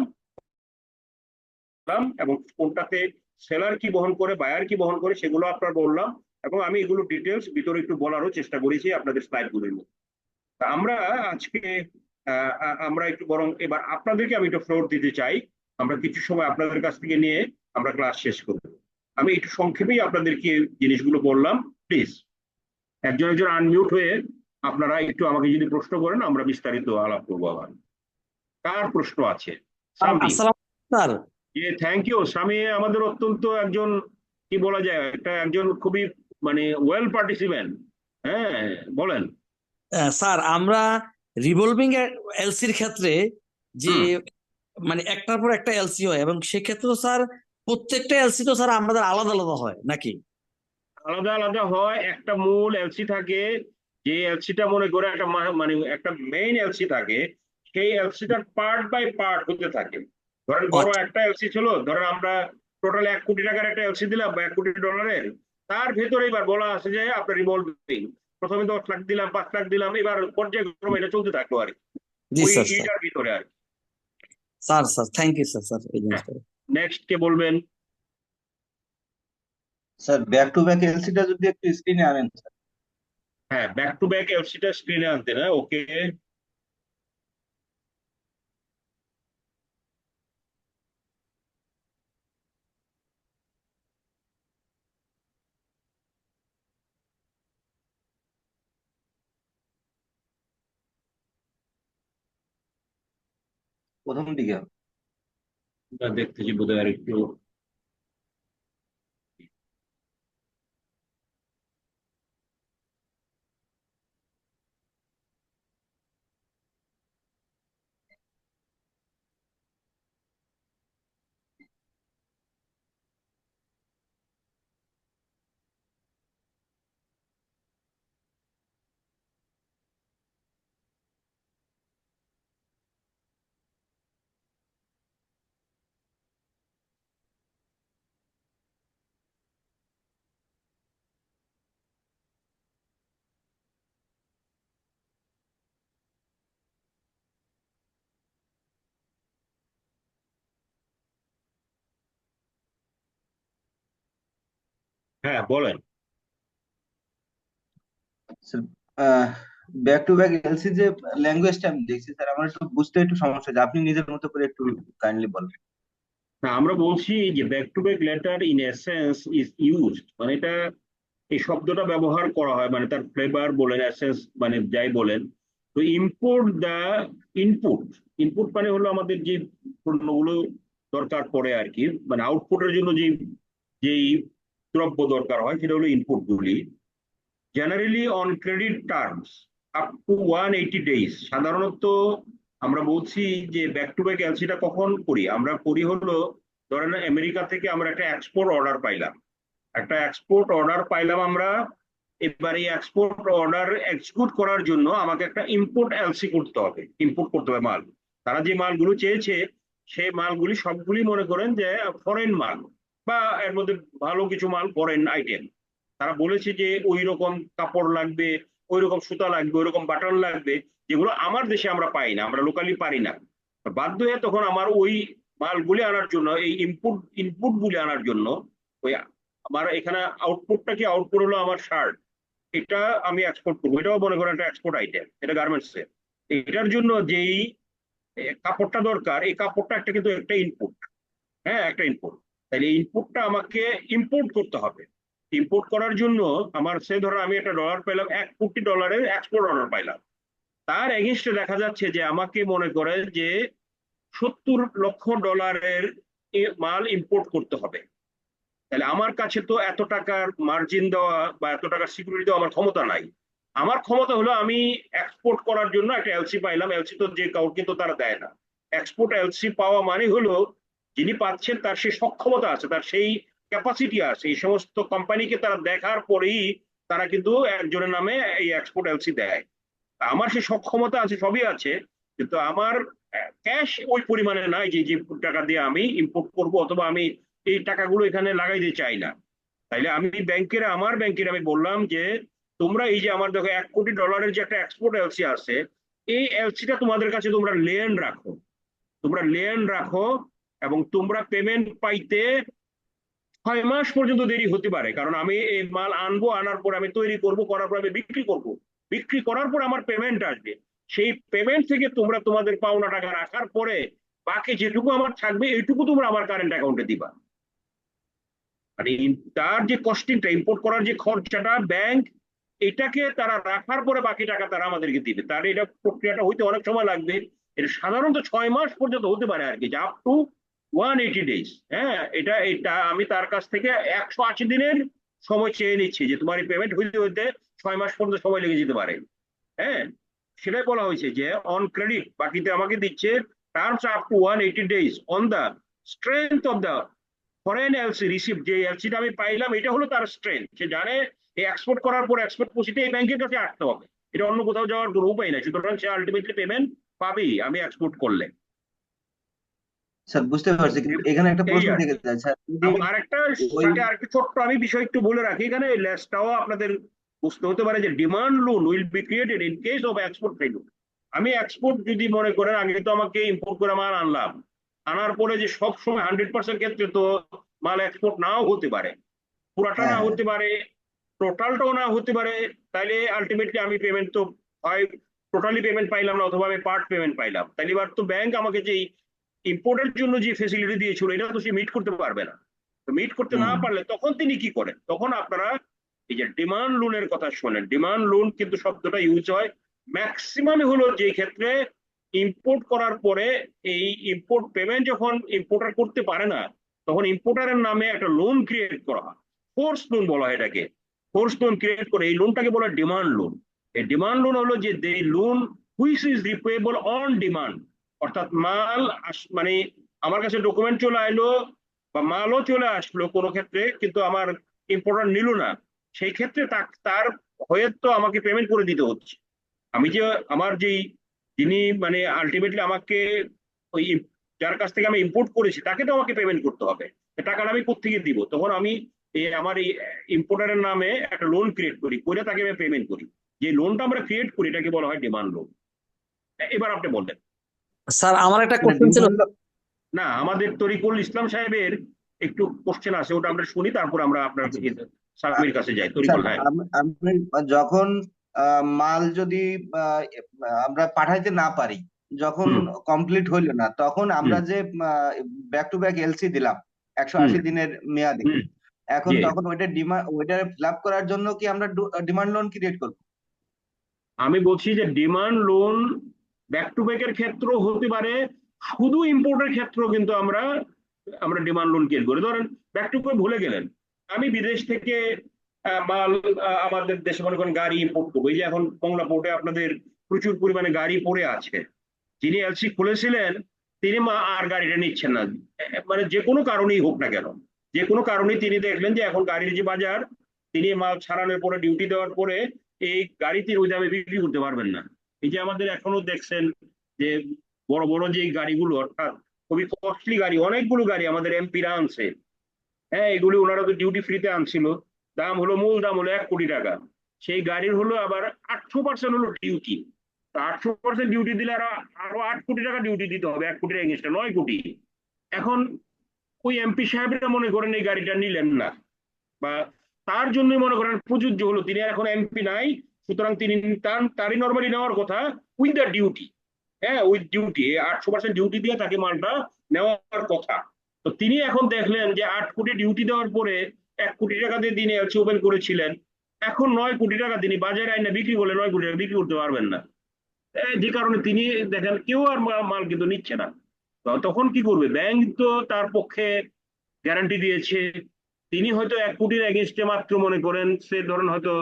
এবং কোনটাতে সেলার কি বহন করে, বায়ার কি বহন করে সেগুলো আপনার বললাম, এবং আমি এগুলো ডিটেলস ভিতরে একটু বলারও চেষ্টা করেছি আপনাদের স্লাইডগুলোর মধ্যে। তা আমরা আজকে আমরা একটু বরং এবার আপনাদেরকে আমি একটু ফ্লোর দিতে চাই, আমরা কিছু সময় আপনাদের কাছ থেকে নিয়ে আমরা ক্লাস শেষ করব। আমি একটু সংক্ষেপেই আপনাদেরকে জিনিসগুলো বললাম, প্লিজ একজন একজন আনমিউট হয়ে আপনারা একটু আমাকে যদি প্রশ্ন করেন আমরা বিস্তারিত আলাপ করবো। আবার কার প্রশ্ন আছে? আসসালাম স্যার। থ্যাংক ইউ স্বামী, আমাদের অত্যন্ত একজন কি বলা যায়, একজন খুবই মানে ওয়েল পার্টিসিপেন্ট। হ্যাঁ বলেন। স্যার আমরা রিভলভিং এলসির ক্ষেত্রে যে মানে একটার পর একটা এলসি হয়, এবং সেক্ষেত্রে তো স্যার প্রত্যেকটা এলসি তো স্যার আমাদের আলাদা আলাদা হয় নাকি? আলাদা আলাদা হয়, একটা মূল এলসি থাকে, যে এলসিটা মনে করে একটা মানে একটা মেইন এলসি থাকে, সেই এলসিটার পার্ট বাই পার্ট হতে থাকে। ধরেন বড় আচ্ছা একটা এলসি ছিল, ধরেন আমরা টোটাল 1 কোটি টাকার একটা এলসি দিলাম বা 1 কোটি ডলারের, তার ভেতরে এবার বলা আছে যে আপনার রিভলভিং, প্রথমে 10 লাখ দিলাম, 5 লাখ দিলাম, এবার পর্যায়ক্রমে এটা চলতে থাকলো আর কি, জি ওই স্যার। স্যার এইটার ভিতরে আর কি। Sir thank you sir. Sir এই জিনিসটা নেক্সট কে বলবেন? স্যার ব্যাক টু ব্যাক এলসিটা যদি একটু স্ক্রিনে আনেন স্যার। হ্যাঁ, ব্যাক টু ব্যাক এলসিটা স্ক্রিনে আনতে না, ওকে। প্রথম দিকে দেখতেছি বোধহয় আর একটু। হ্যাঁ বলেন। ব্যাক টু ব্যাক এলসি যে ল্যাঙ্গুয়েজটা আমি দেখছি স্যার, আমার একটু বুঝতে একটু সমস্যা হচ্ছে, আপনি নিজের মতো করে একটু কাইন্ডলি বলবেন। না, আমরা বলছি যে back to back later in essence is used, মানে এটা এই শব্দটা ব্যবহার করা হয়, মানে তার ফ্লেভার বলেন, এসেন্স মানে যাই বলেন। তো ইম্পোর্ট দ্য ইনপুট, ইনপুট মানে হলো আমাদের যে পণ্যগুলো দরকার পড়ে আর কি, মানে আউটপুটের জন্য যে যেই দ্রব্য দরকার হয় সেটা হলো ইনপুট গুলি, generally on credit terms up to 180 days. সাধারণত আমরা বলছি যে ব্যাক টু ব্যাক এলসিটা কখন করি, আমরা করি হলো ধরেন আমেরিকা থেকে আমরা একটা এক্সপোর্ট অর্ডার পাইলাম, আমরা। এবার এই এক্সপোর্ট অর্ডার এক্সিকিউট করার জন্য আমাকে একটা ইম্পোর্ট এলসি করতে হবে, ইম্পোর্ট করতে হবে মাল। তারা যে মালগুলো চেয়েছে সেই মালগুলি সবগুলি মনে করেন যে ফরেন মাল, বা এর মধ্যে ভালো কিছু মাল ফরেন আইটেম। তারা বলেছে যে ওই রকম কাপড় লাগবে, ওই রকম সুতা লাগবে, ওই রকম বাটন লাগবে, যেগুলো আমার দেশে আমরা পাই না, আমরা লোকালি পারি না। বাধ্য হয়ে তখন আমার ওই মালগুলি আনার জন্য, এই ইনপুট গুলি আনার জন্য, ওই আমার এখানে আউটপুটটা কি, আউটপুট হলো আমার শার্ট, এটা আমি এক্সপোর্ট করবো, এটাও মনে করেন একটা এক্সপোর্ট আইটেম, এটা গার্মেন্টস এর। এটার জন্য যেই কাপড়টা দরকার, এই কাপড়টা একটা কিন্তু একটা ইনপুট, হ্যাঁ একটা ইনপুট। তাহলে ইনপুটটা আমাকে ইম্পোর্ট করতে হবে। ইম্পোর্ট করার জন্য আমার, সে ধরো আমি একটা ডলার পেলাম, 1 কোটি ডলারের এক্সপোর্ট অর্ডার পাইলাম, তার এগেনস্টে দেখা যাচ্ছে যে আমাকে মনে করে যে 70 লক্ষ ডলারের মাল ইম্পোর্ট করতে হবে। তাহলে আমার কাছে তো এত টাকার মার্জিন দেওয়া বা এত টাকার সিকিউরিটি দেওয়া আমার ক্ষমতা নাই। আমার ক্ষমতা হলো আমি এক্সপোর্ট করার জন্য একটা এলসি পাইলাম, এলসি তো যে কাউকে কিন্তু তারা দেয় না। এক্সপোর্ট এলসি পাওয়া মানে হলো যিনি পাচ্ছেন তার সেই সক্ষমতা আছে, তার সেই ক্যাপাসিটি আছে, এই সমস্ত কোম্পানিকে তারা দেখার পরেই তারা কিন্তু একজনের নামে এই এক্সপোর্ট এলসি দেয়। আমার সেই সক্ষমতা আছে, সবই আছে, কিন্তু আমার ক্যাশ ওই পরিমাণে নাই যে যে টাকা দিয়ে আমি ইম্পোর্ট করব, অথবা আমি এই টাকাগুলো এখানে লাগাইতে চাই না। তাইলে আমি আমার ব্যাংকের আমি বললাম যে তোমরা এই যে আমার দেখো 1 কোটি ডলারের যে একটা এক্সপোর্ট এলসি আছে, এই এলসিটা তোমাদের কাছে তোমরা লেন রাখো, এবং তোমরা পেমেন্ট পাইতে 6 মাস পর্যন্ত দেরি হতে পারে, কারণ আমি এই মাল আনবো, আনার পর আমি তৈরি করব, করার পর আমি বিক্রি করব, বিক্রি করার পর আমার পেমেন্ট আসবে। সেই পেমেন্ট থেকে তোমরা তোমাদের পাওনা টাকা রাখার পরে বাকি যেটুকু আমার থাকবে এইটুকু তোমরা আমার কারেন্ট অ্যাকাউন্টে দিবা। মানে তার যে কস্টিংটা, ইম্পোর্ট করার যে খরচাটা, ব্যাংক এটাকে তারা রাখার পরে বাকি টাকা তারা আমাদেরকে দিবে। তার এটা প্রক্রিয়াটা হইতে অনেক সময় লাগবে, এটা সাধারণত 6 মাস পর্যন্ত হতে পারে আর কি, আপ টু 180 ডেজ। হ্যাঁ, এটা আমি তার কাছ থেকে 180 দিনের সময় চেয়ে নিচ্ছি যে তোমার এই পেমেন্ট হইতে হইতে 6 মাস পর্যন্ত সময় লেগে যেতে পারে। হ্যাঁ, সেটাই বলা হয়েছে যে অন ক্রেডিট বাকিতে আমাকে দিচ্ছে terms up to 180 days on the strength of the foreign LC receive. যে এলসিটা আমি পাইলাম এটা হলো তার স্ট্রেংথ, সে জানে এই এক্সপোর্ট করার পর এক্সপোর্ট প্রসিডে এই ব্যাংকের কাছে আসতে হবে, এটা অন্য কোথাও যাওয়ার কোনো উপায় নাই, সুতরাং সে আলটিমেটলি পেমেন্ট পাবেই আমি এক্সপোর্ট করলে। স্যার বুঝতে পারছি, কিন্তু এখানে একটা এই প্রশ্ন আর থেকে যায় স্যার, যদি এবং আরেকটা ওই সাথে আরেকটা ছোট্ট আমি বিষয় একটু বলে রাখি, এখানে লেসটাও আপনাদের বুঝতে হতে পারে যে demand loan will be created in case of export failure. আমি এক্সপোর্ট যদি মনে করেন, আগে তো আমাকে ইম্পোর্ট করে মাল আনলাম, আনার পরে যে সব সময় 100% ক্ষেত্রে তো মাল এক্সপোর্ট নাও হতে পারে, পুরাটা হ্যাঁ না হ্যাঁ হতে পারে, টোটালটাও না হতে পারে। তাইলে আলটিমেটলি আমি পেমেন্ট তো হয় টোটালি পেমেন্ট পাইলাম না, অথবা আমি পার্ট পেমেন্ট পাইলাম। তাইলে এবার তো ব্যাংক আমাকে যে ইম্পোর্টের জন্য যে ফেসিলিটি দিয়েছিল এটা তো সে মিট করতে পারবে না। তো মিট করতে না হুম পারলে তখন তিনি কি করেন, তখন আপনারা এই যে ডিমান্ড লোনের কথা শোনেন। ডিমান্ড লোন কিন্তু শব্দটা ইউজ হয় ম্যাক্সিমাম হলো যে ক্ষেত্রে ইম্পোর্ট করার পরে এই ইম্পোর্ট পেমেন্ট যখন ইম্পোর্টার করতে পারে না, তখন ইম্পোর্টারের নামে একটা লোন ক্রিয়েট করা হয়, ফোর্স লোন বলা হয় এটাকে। ফোর্স লোন ক্রিয়েট করে এই লোনটাকে বলা হয় ডিমান্ড লোন। এই ডিমান্ড লোন হলো যে loan which is repayable on demand. অর্থাৎ মাল মানে আমার কাছে ডকুমেন্ট চলে আইলো বা মালও চলে আসলো কোনো ক্ষেত্রে, কিন্তু আমার ইম্পোর্টার নিল না, সেই ক্ষেত্রে তার হয়ে তো আমাকে পেমেন্ট করে দিতে হচ্ছে। আমি যে আমার যেই যিনি মানে আলটিমেটলি আমাকে ওই যার কাছ থেকে আমি ইম্পোর্ট করেছি তাকে তো আমাকে পেমেন্ট করতে হবে। টাকাটা আমি কোত্থেকে দিব? তখন আমি আমার এই ইম্পোর্টারের নামে একটা লোন ক্রিয়েট করি, করে তাকে আমি পেমেন্ট করি। যে লোনটা আমরা ক্রিয়েট করি এটাকে বলা হয় ডিমান্ড লোন। এবার আপনি বললেন। স্যার আমার একটা মানে কোশ্চেন ছিল। ডিমান্ড, না, আমাদের তরিকুল ইসলাম সাহেবের একটু কোশ্চেন আছে, ওটা আমরা শুনি, তারপর আমরা আপনার সালামির কাছে যাই। স্যার তরিকুল, হ্যাঁ। আপনি যখন মাল যদি আহ, আমরা পাঠাইতে না পারি, যখন হুম কমপ্লিট হইলো না, তখন আমরা হুম যে ব্যাক টু ব্যাক এলসি দিলাম হুম 180 দিনের মেয়াদে, হুম এখন জি। তখন ওইটা ফিল আপ করার জন্য কি আমরা ডিমান্ড লোন ক্রিয়েট করবো? আমি বলছি যে ডিমান্ড লোন ব্যাক টু ব্যাকের ক্ষেত্র হতে পারে, শুধু ইম্পোর্টের ক্ষেত্রেও কিন্তু আমরা আমরা ডিমান্ড লোন ক্রিয়েট করি। ধরেন ব্যাক টু ব্যাক ভুলে গেলেন, আমি বিদেশ থেকে মাল আমাদের দেশে মনে করেন গাড়ি ইম্পোর্ট করবো। এই যে এখন কমলা পোর্টে আপনাদের প্রচুর পরিমাণে গাড়ি পড়ে আছে, যিনি এলসি খুলেছিলেন তিনি আর গাড়িটা নিচ্ছেন না। মানে যে কোনো কারণেই হোক না কেন, যে কোনো কারণেই তিনি দেখলেন যে এখন গাড়ির যে বাজার, তিনি মাল ছাড়ানোর পরে ডিউটি দেওয়ার পরে এই গাড়ি তিনি ওই দামে বিক্রি করতে পারবেন না। এই যে আমাদের এখনো দেখছেন যে বড় বড় যে গাড়িগুলো, অর্থাৎ খুবই কস্টলি গাড়ি, অনেকগুলো গাড়ি আমাদের এমপিরা আনছে, হ্যাঁ, এগুলি ওনারা তো ডিউটি ফ্রিতে আনছিল, দাম হলো মূল দাম হলো 1 কোটি টাকা। সেই গাড়ির হলো আবার 800% হলো ডিউটি। 800% ডিউটি দিলে আরো আরো 8 কোটি টাকা ডিউটি দিতে হবে 1 কোটির এগেনস্টে, 9 কোটি। এখন ওই এমপি সাহেবরা মনে করেন এই গাড়িটা নিলেন না, বা তার জন্যই মনে করেন প্রযোজ্য হলো, তিনি আর এখন এমপি নাই, সুতরাং তিনি তারই নর্মালি নেওয়ার কথা উইথ দ্য ডিউটি। হ্যাঁ, উইথ ডিউটি 800% ডিউটি দিয়ে তাকে মালটা নেওয়ার কথা। তো তিনি এখন দেখলেন যে 8 কোটি ডিউটি দেওয়ার পরে 1 কোটি টাকা দিয়ে তিনি এলসি ওপেন করেছিলেন, এখন 9 কোটি টাকা তিনি বাজারে আইনা বিক্রি করলে 9 কোটি টাকা বিক্রি করতে পারবেন না। যে কারণে তিনি দেখেন কেউ আর মাল কিন্তু নিচ্ছে না। তখন কি করবে? ব্যাংক তো তার পক্ষে গ্যারান্টি দিয়েছে, তিনি হয়তো 1 কোটির এগেনস্টে মাত্র মনে করেন সে ধরেন হয়তো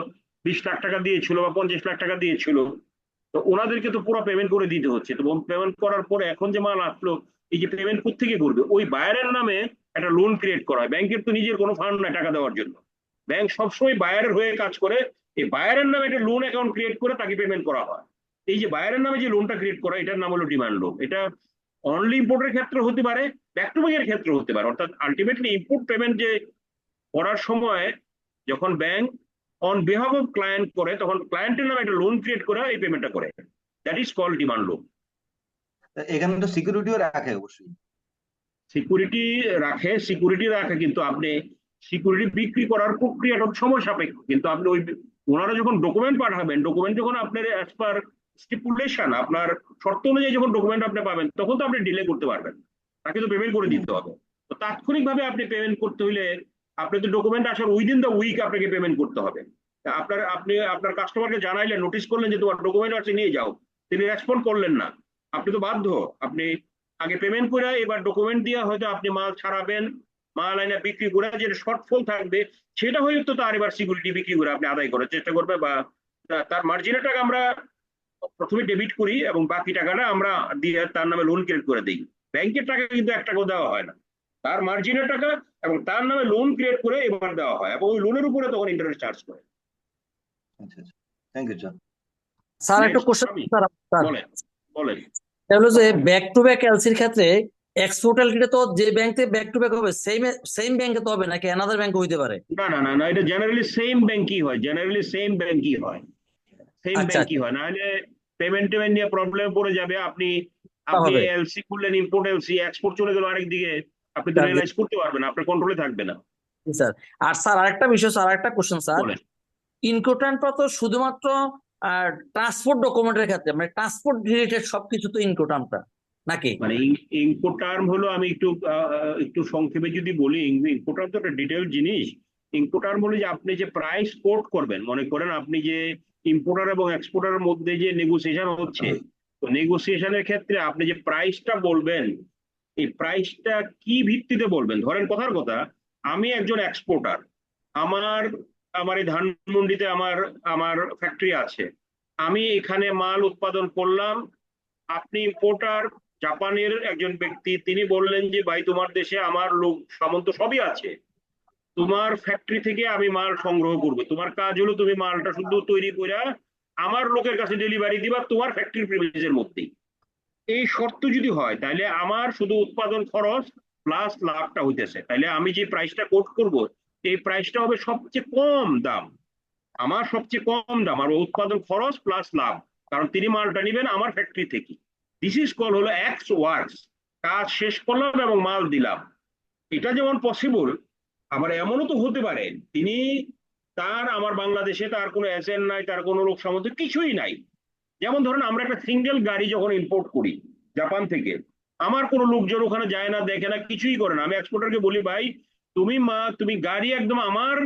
20 লাখ টাকা দিয়েছিল বা 50 লাখ টাকা দিয়েছিল, তো ওনাদেরকে তো পুরো পেমেন্ট করে দিতে হচ্ছে। তো পেমেন্ট করার পরে এখন যে মাল আসলো, এই যে পেমেন্ট কোত্থেকে করবে? ওই বায়ারের নামে একটা লোন ক্রিয়েট করা হয়। ব্যাংকের তো নিজের কোনো ফান্ড নাই টাকা দেওয়ার জন্য, ব্যাংক সবসময় বায়ারের হয়ে কাজ করে। এই বায়ারের নামে একটা লোন অ্যাকাউন্ট ক্রিয়েট করে তাকে পেমেন্ট করা হয়। এই যে বায়ারের নামে যে লোনটা ক্রিয়েট করা, এটার নাম হলো ডিমান্ড লোন। এটা অনলি ইম্পোর্টের ক্ষেত্রে হতে পারে, ব্যাক টু ব্যাকের ক্ষেত্রে হতে পারে। অর্থাৎ আলটিমেটলি ইম্পোর্ট পেমেন্ট যে করার সময় যখন bank on behalf of client করে, তখন ক্লায়েন্টের নামে একটা লোন ক্রিয়েট করে এই পেমেন্টটা করে, that is called demand loan. এখানে তো সিকিউরিটিও রাখে অবশ্যই। সিকিউরিটি রাখে, কিন্তু আপনি সিকিউরিটি বিক্রি করার প্রক্রিয়াটা সময় সাপেক্ষ। কিন্তু আপনি ওই ওনারা যখন ডকুমেন্ট পাঠাবেন, ডকুমেন্ট যখন আপনার অ্যাজ পার স্টিপুলেশন, আপনার শর্ত অনুযায়ী যখন ডকুমেন্ট আপনি পাবেন, তখন তো আপনি ডিলে করতে পারবেন, তাকে তো পেমেন্ট করে দিতে হবে। তো তাৎক্ষণিকভাবে আপনি পেমেন্ট করতে হইলে আপনি তো ডকুমেন্ট আসার উইদিন দ্য উইক আপনাকে পেমেন্ট করতে হবে। আপনি আপনার কাস্টমারকে জানাইলেন, নোটিস করলেন যে তোমার ডকুমেন্ট আছে নিয়ে যাও, তিনি রেসপন্ড করলেন না, আপনি তো বাধ্য আপনি আগে পেমেন্ট করে এবার ডকুমেন্ট দিয়ে হয়তো আপনি মাল ছাড়াবেন, মাল আইনা বিক্রি করে যেটা শর্টফল থাকবে সেটা হয়তো তার এবার সিকিউরিটি বিক্রি করে আপনি আদায় করার চেষ্টা করবে, বা তার মার্জিনের টাকা আমরা প্রথমে ডেবিট করি এবং বাকি টাকাটা আমরা দিয়ে তার নামে লোন ক্রিয়েট করে দিই। ব্যাংকের টাকা কিন্তু 1 টাকাও দেওয়া হয় না, তার মার্জিনের টাকা এবং তার নামে লোন ক্রিয়েট করে এবার দেওয়া হয়, এবং ওই লোনের উপরে তখন ইন্টারেস্ট চার্জ করে। আচ্ছা আচ্ছা, থ্যাংক ইউ স্যার। স্যার একটু নেক্সট কোশ্চেন আমি স্যার। বলেন বলেন। এটা হলো যে ব্যাক টু ব্যাক এলসির ক্ষেত্রে এক্সপোর্ট এলসিটা তো যে ব্যাংক থেকে ব্যাক টু ব্যাক হবে সেম ব্যাংকে তো হবে নাকি অ্যানাদার ব্যাংক হইতে পারে? না না না না, এটা জেনারেলি সেম ব্যাংকই হয়, জেনারেলি সেম ব্যাংকই হয়, সেম আচ্ছা ব্যাংকই হয়, নাহলে পেমেন্ট টেমেন্ট নিয়ে প্রবলেম পড়ে যাবে। আপনি আচ্ছা আপনি হবে এলসি খুললেন, ইম্পোর্ট এলসি, এক্সপোর্ট চলে গেল আরেক দিকে, আপনি তো স্যার। রিয়েলাইজ করতে পারবেন না, আপনার কন্ট্রোলে থাকবে না। জি স্যার। আর স্যার আরেকটা বিষয়, স্যার আরেকটা কোশ্চেন স্যার, বলেন। ইনকোটার্নটা তো শুধুমাত্র ট্রান্সপোর্ট ডকুমেন্টের ক্ষেত্রে, মানে ট্রান্সপোর্ট রিলেটেড সবকিছু তো ইনকোটার্নটা নাকি? মানে ইনকোটার্ম হলো, আমি একটু সংক্ষেপে যদি বলি, ইনকোটার্ম তো একটা ডিটেল জিনিস। ইনকোটার্ম হলো যে আপনি যে প্রাইস কোট করবেন, মনে করেন আপনি যে ইম্পোর্টার এবং এক্সপোর্টারের মধ্যে যে নেগোসিয়েশন হচ্ছে, তো নেগোসিয়েশনের ক্ষেত্রে আপনি যে প্রাইসটা বলবেন, এই প্রাইসটা কি ভিত্তিতে বলবেন? ধরেন কথার কথা, আমি একজন এক্সপোর্টার, আমার আমার এই ধানমন্ডিতে আমার আমার ফ্যাক্টরি আছে, আমি এখানে মাল উৎপাদন করলাম, আপনি ইম্পোর্টার, জাপানের একজন ব্যক্তি, তিনি বললেন যে ভাই তোমার দেশে আমার লোক সামন্ত সবই আছে, তোমার ফ্যাক্টরি থেকে আমি মাল সংগ্রহ করবো, তোমার কাজ হলো তুমি মালটা শুধু তৈরি করে আমার লোকের কাছে ডেলিভারি দিবা তোমার ফ্যাক্টরি প্রিমিসের মধ্যেই। এই শর্ত যদি হয়, তাহলে আমার শুধু উৎপাদন খরচ প্লাস লাভটা হইতেছে, তাহলে আমি যে প্রাইসটা কোট করব, এই প্রাইসটা হবে সবচেয়ে কম দাম, আমার সবচেয়ে কম দাম আর উৎপাদন খরচ প্লাস লাভ, কারণ তিনি মালটা নিবেন আমার ফ্যাক্টরি থেকে। দিস ইজ কল হলো এক্স ওয়ার্কস, কাজ শেষ করলাম এবং মাল দিলাম। এটা যেমন পসিবল, আবার এমনও তো হতে পারে তিনি, তার আমার বাংলাদেশে তার কোনো এজেন্ট নাই, তার কোনো লোক সামর্থ্য কিছুই নাই। যেমন ধরেন আমরা একটা সিঙ্গেল গাড়ি যখন ইম্পোর্ট করি জাপান থেকে, আমার কোনো লোকজন ওখানে যায় না, দেখে না, কিছুই করে না, আমি এক্সপোর্টারকে বলি ভাই তুমি গাড়ি একদম আমার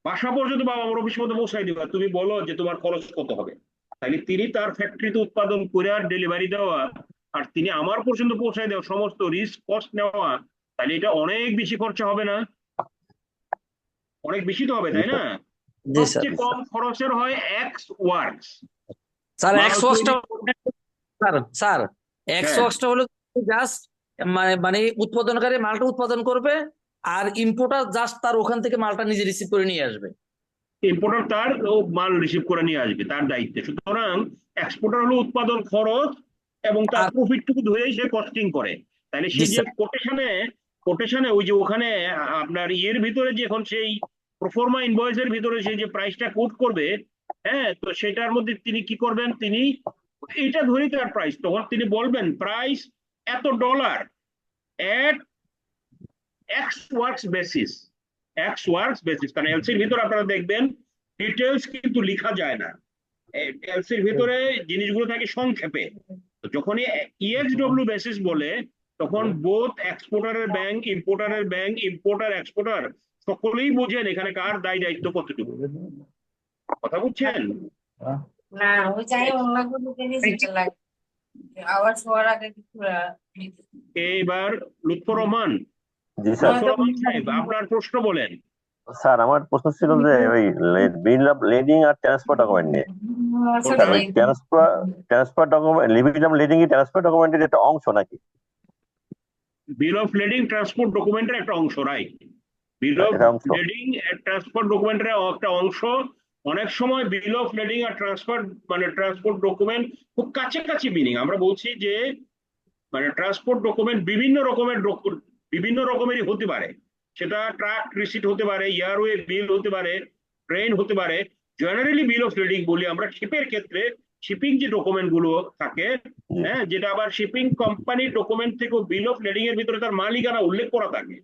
বাসা পর্যন্ত বা আমার অফিস মতো পৌঁছাই দিবা, তুমি বলো যে তোমার খরচ কত হবে। তাহলে তিনি তার ফ্যাক্টরিতে উৎপাদন করে আর ডেলিভারি দেওয়া, আর তিনি আমার পর্যন্ত পৌঁছায় দেওয়া, সমস্ত রিস্ক কস্ট নেওয়া, তাহলে এটা অনেক বেশি খরচা হবে না? অনেক বেশি তো হবে, জি তাই স্যার। না? জি স্যার। সবচেয়ে কম খরচের হয় এক্স ওয়ার্কস, স্যার মাল এক্স তৈরি। ওয়ার্কসটা, স্যার এক্স হ্যাঁ, ওয়ার্কসটা হলো জাস্ট মানে মানে উৎপাদনকারী মালটা উৎপাদন করবে, আর ইম্পোর্টার জাস্ট তার ওখান থেকে মালটা নিজে রিসিভ করে নিয়ে আসবে। ইম্পোর্টার তার ও মাল রিসিভ করে নিয়ে আসবে, তার দায়িত্বে। সুতরাং এক্সপোর্টার হলো উৎপাদন খরচ এবং তার আর প্রফিটটুকু ধরেই সে কস্টিং করে। তাহলে সে জি যে স্যার। কোটেশনে ওই যে ওখানে আপনার ইয়ের ভিতরে যে এখন সেই প্রোফর্মা ইনভয়েসের ভিতরে সে যে প্রাইসটা কোট করবে, হ্যাঁ, তো সেটার মধ্যে তিনি কি করবেন, তিনি এটা ধরেই তার প্রাইস, তখন তিনি বলবেন প্রাইস এত dollar at ex works basis, ex works basis. কারণ এলসির ভিতরে আপনারা দেখবেন ডিটেলস কিন্তু লেখা যায় না, এলসির ভিতরে জিনিসগুলো থাকে সংক্ষেপে। তো যখনই ইএক্সডব্লিউ বেসিস বলে, তখন বোথ এক্সপোর্টারের ব্যাংক, ইম্পোর্টারের ব্যাংক, ইম্পোর্টার এক্সপোর্টার সকলেই বোঝেন এখানে কার দায় দায়িত্ব কতটুকু। কথা বুঝছেন? না ওই চাই অন্যগুলো যেটা লাগে আবার শোয়ার আগে কিছু এইবার লুৎফর রহমান, জি স্যার। লুৎফর রহমান সাহেব আপনার প্রশ্ন বলেন। স্যার আমার প্রশ্ন ছিল যে ওই বিল অফ লেডিং আর ট্রান্সফার ডকুমেন্ট নিয়ে। স্যার ওই transfer document, bill of lading কি ট্রান্সফার ডকুমেন্টের একটা অংশ নাকি? বিল অফ লেডিং ট্রান্সপোর্ট ডকুমেন্টের একটা অংশ, রাইট? বিল অফ এটা অংশ। লেডিং ট্রান্সপোর্ট ডকুমেন্টের একটা অংশ। অনেক সময় বিল অফ লেডিং আর ট্রান্সফার মানে ট্রান্সপোর্ট ডকুমেন্ট খুব কাছাকাছি মিনিং। আমরা বলছি যে মানে ট্রান্সপোর্ট ডকুমেন্ট বিভিন্ন রকমেরই হতে পারে, সেটা ট্রাক রিসিট হতে পারে, এয়ারওয়ে বিল হতে পারে, ট্রেন হতে পারে। জেনারেলি বিল অফ লেডিং বলি আমরা শিপের ক্ষেত্রে, শিপিং যে ডকুমেন্ট গুলো থাকে, হ্যাঁ, যেটা আবার শিপিং কোম্পানির ডকুমেন্ট থেকেও বিল অফ লেডিং এর ভিতরে তার মালিকানা উল্লেখ করা থাকে,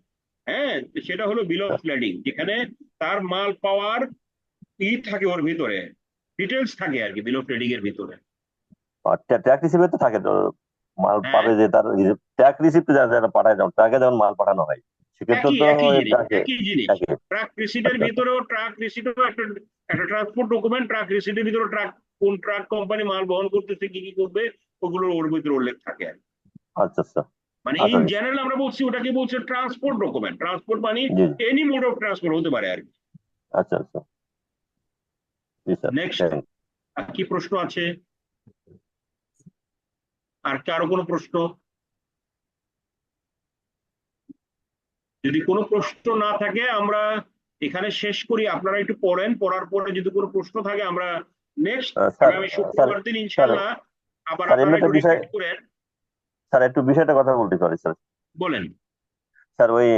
হ্যাঁ, সেটা হলো বিল অফ লেডিং, যেখানে তার মাল পাওয়ার থাকে, ওর ভিতরে ডিটেলস থাকে আর কি বিল অফ লেডিং এর ভিতরে। ট্র্যাক রিসিভে তো থাকে তো, মাল হ্যাঁ, পাবে যে তার ট্র্যাক রিসিপ্ট যারা পাঠায়, যেমন ট্রাকে যেমন মাল পাঠানো হয়, সেক্ষেত্রে একই তো একই জিনিস, ট্রাকে একই জিনিস। থাকে। ট্রাক রিসিটের ভিতরেও একটা ট্রান্সপোর্ট ডকুমেন্ট, ট্রাক রিসিটের ভিতরে কোন ট্রাক কোম্পানি মাল বহন করতেছে, কি কি করবে, ওগুলো ওর ভিতরে উল্লেখ থাকে আর কি। আচ্ছা আচ্ছা মানে আচ্ছা। ইন জেনারেল আমরা বলছি, ওটাকে বলছে ট্রান্সপোর্ট ডকুমেন্ট। ট্রান্সপোর্ট মানে জি এনি মোড অফ ট্রান্সপোর্ট হতে পারে আর কি। আচ্ছা আচ্ছা। জি স্যার। নেক্সট, আর কি প্রশ্ন আছে? আর কারো কোনো প্রশ্ন? যদি কোনো প্রশ্ন না থাকে আমরা এখানে শেষ করি, আপনারা একটু পড়েন, পড়ার পরে যদি কোনো প্রশ্ন থাকে আমরা নেক্সট স্যার আগামী স্যার শুক্রবার দিন স্যার ইনশাল্লাহ আবার স্যার আপনারা এমনি একটা একটু বিষয়, রিপিট করেন। স্যার একটু বিষয়টা কথা বলতে পারি স্যার। বলেন। স্যার ওই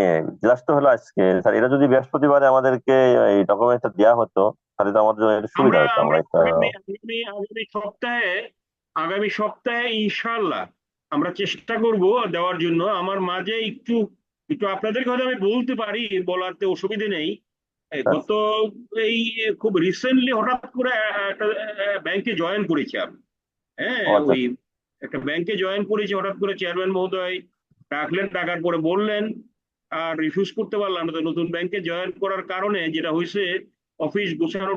ক্লাস তো হলো আজকে, স্যার এটা যদি বৃহস্পতিবারে আমাদেরকে এই ডকুমেন্টটা দেওয়া হতো তাহলে তো আমাদের জন্য একটু সুবিধা আমরা হতো, আমরা আমরা একটা আগামী সপ্তাহে ইনশাআল্লাহ আমরা চেষ্টা করব দেওয়ার জন্য। আমার মাঝে একটু একটু আপনাদেরকে হয়তো আমি বলতে পারি, বলাতে অসুবিধে নেই। গত এই খুব রিসেন্টলি হঠাৎ করে একটা ব্যাংকে জয়েন করেছি আমি। হ্যাঁ, ও আচ্ছা ওই একটা ব্যাংকে জয়েন করেছি, হঠাৎ করে চেয়ারম্যান মহোদয় ডাকলেন, ডাকার পরে বললেন, আর রিফিউজ করতে পারলাম না। তো নতুন ব্যাংকে জয়েন করার কারণে যেটা হয়েছে, অফিস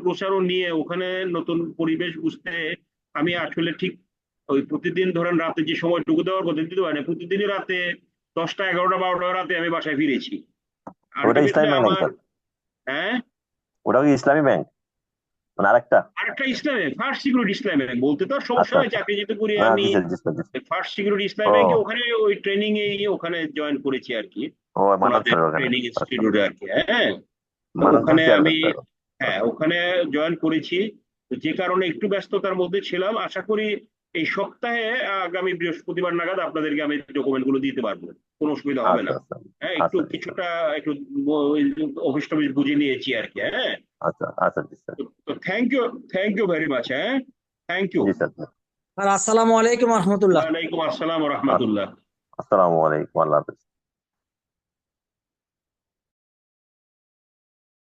গোছানো নিয়ে ওখানে নতুন পরিবেশ বুঝতে আমি আসলে ঠিক ওই প্রতিদিন ধরেন রাতে যে সময়টুকু দেওয়ার কথা দিতে পারি না, প্রতিদিনই রাতে 10টা 11টা 12টা রাতে আমি বাসায় ফিরেছি। ওটা আলটিমেটলি ইসলামী ব্যাংক নাকি আমার স্যার? হ্যাঁ, ওটা কি ইসলামী ব্যাংক মানে আরেকটা? আরেকটা ইসলামে ফার্স্ট সিকিউরিটি ইসলামে বলতে তো আর সমস্যা আচ্ছা নাই, আচ্ছা, চাকরি যেহেতু করি না আমি। জি স্যার জি স্যার জি স্যার। ফার্স্ট সিকিউরিটি ইসলামী ও ব্যাংকে ওখানে ওই ট্রেনিং এ ওখানে জয়েন করেছি আর কি, ও মানব ওনাদের স্যার ওখানে, ট্রেনিং আচ্ছা ইনস্টিটিউটে আর কি। হ্যাঁ, তো মানব ওখানে স্যার আমি, স্যার। হ্যাঁ ওখানে জয়েন করেছি। তো যে কারণে একটু ব্যস্ততার মধ্যে ছিলাম। আশা করি এই সপ্তাহে আগামী বৃহস্পতিবার নাগাদ আপনাদেরকে আমি ডকুমেন্ট গুলো দিতে পারবো, কোনো অসুবিধা হবে আচ্ছা না। আচ্ছা হ্যাঁ, একটু আচ্ছা জি স্যার। কিছুটা একটু অফিস টফিস বুঝে নিয়েছি আর কি। হ্যাঁ, আচ্ছা আচ্ছা জি স্যার। তো থ্যাংক ইউ ভেরি মাচ। হ্যাঁ, থ্যাংক ইউ। জি স্যার। আর আসসালামু আলাইকুম রহমতুল্লাহ। ওয়ালাইকুম আসসালাম রহমতুল্লাহ। আসসালামু আলাইকুম, আল্লাহ হাফেজ।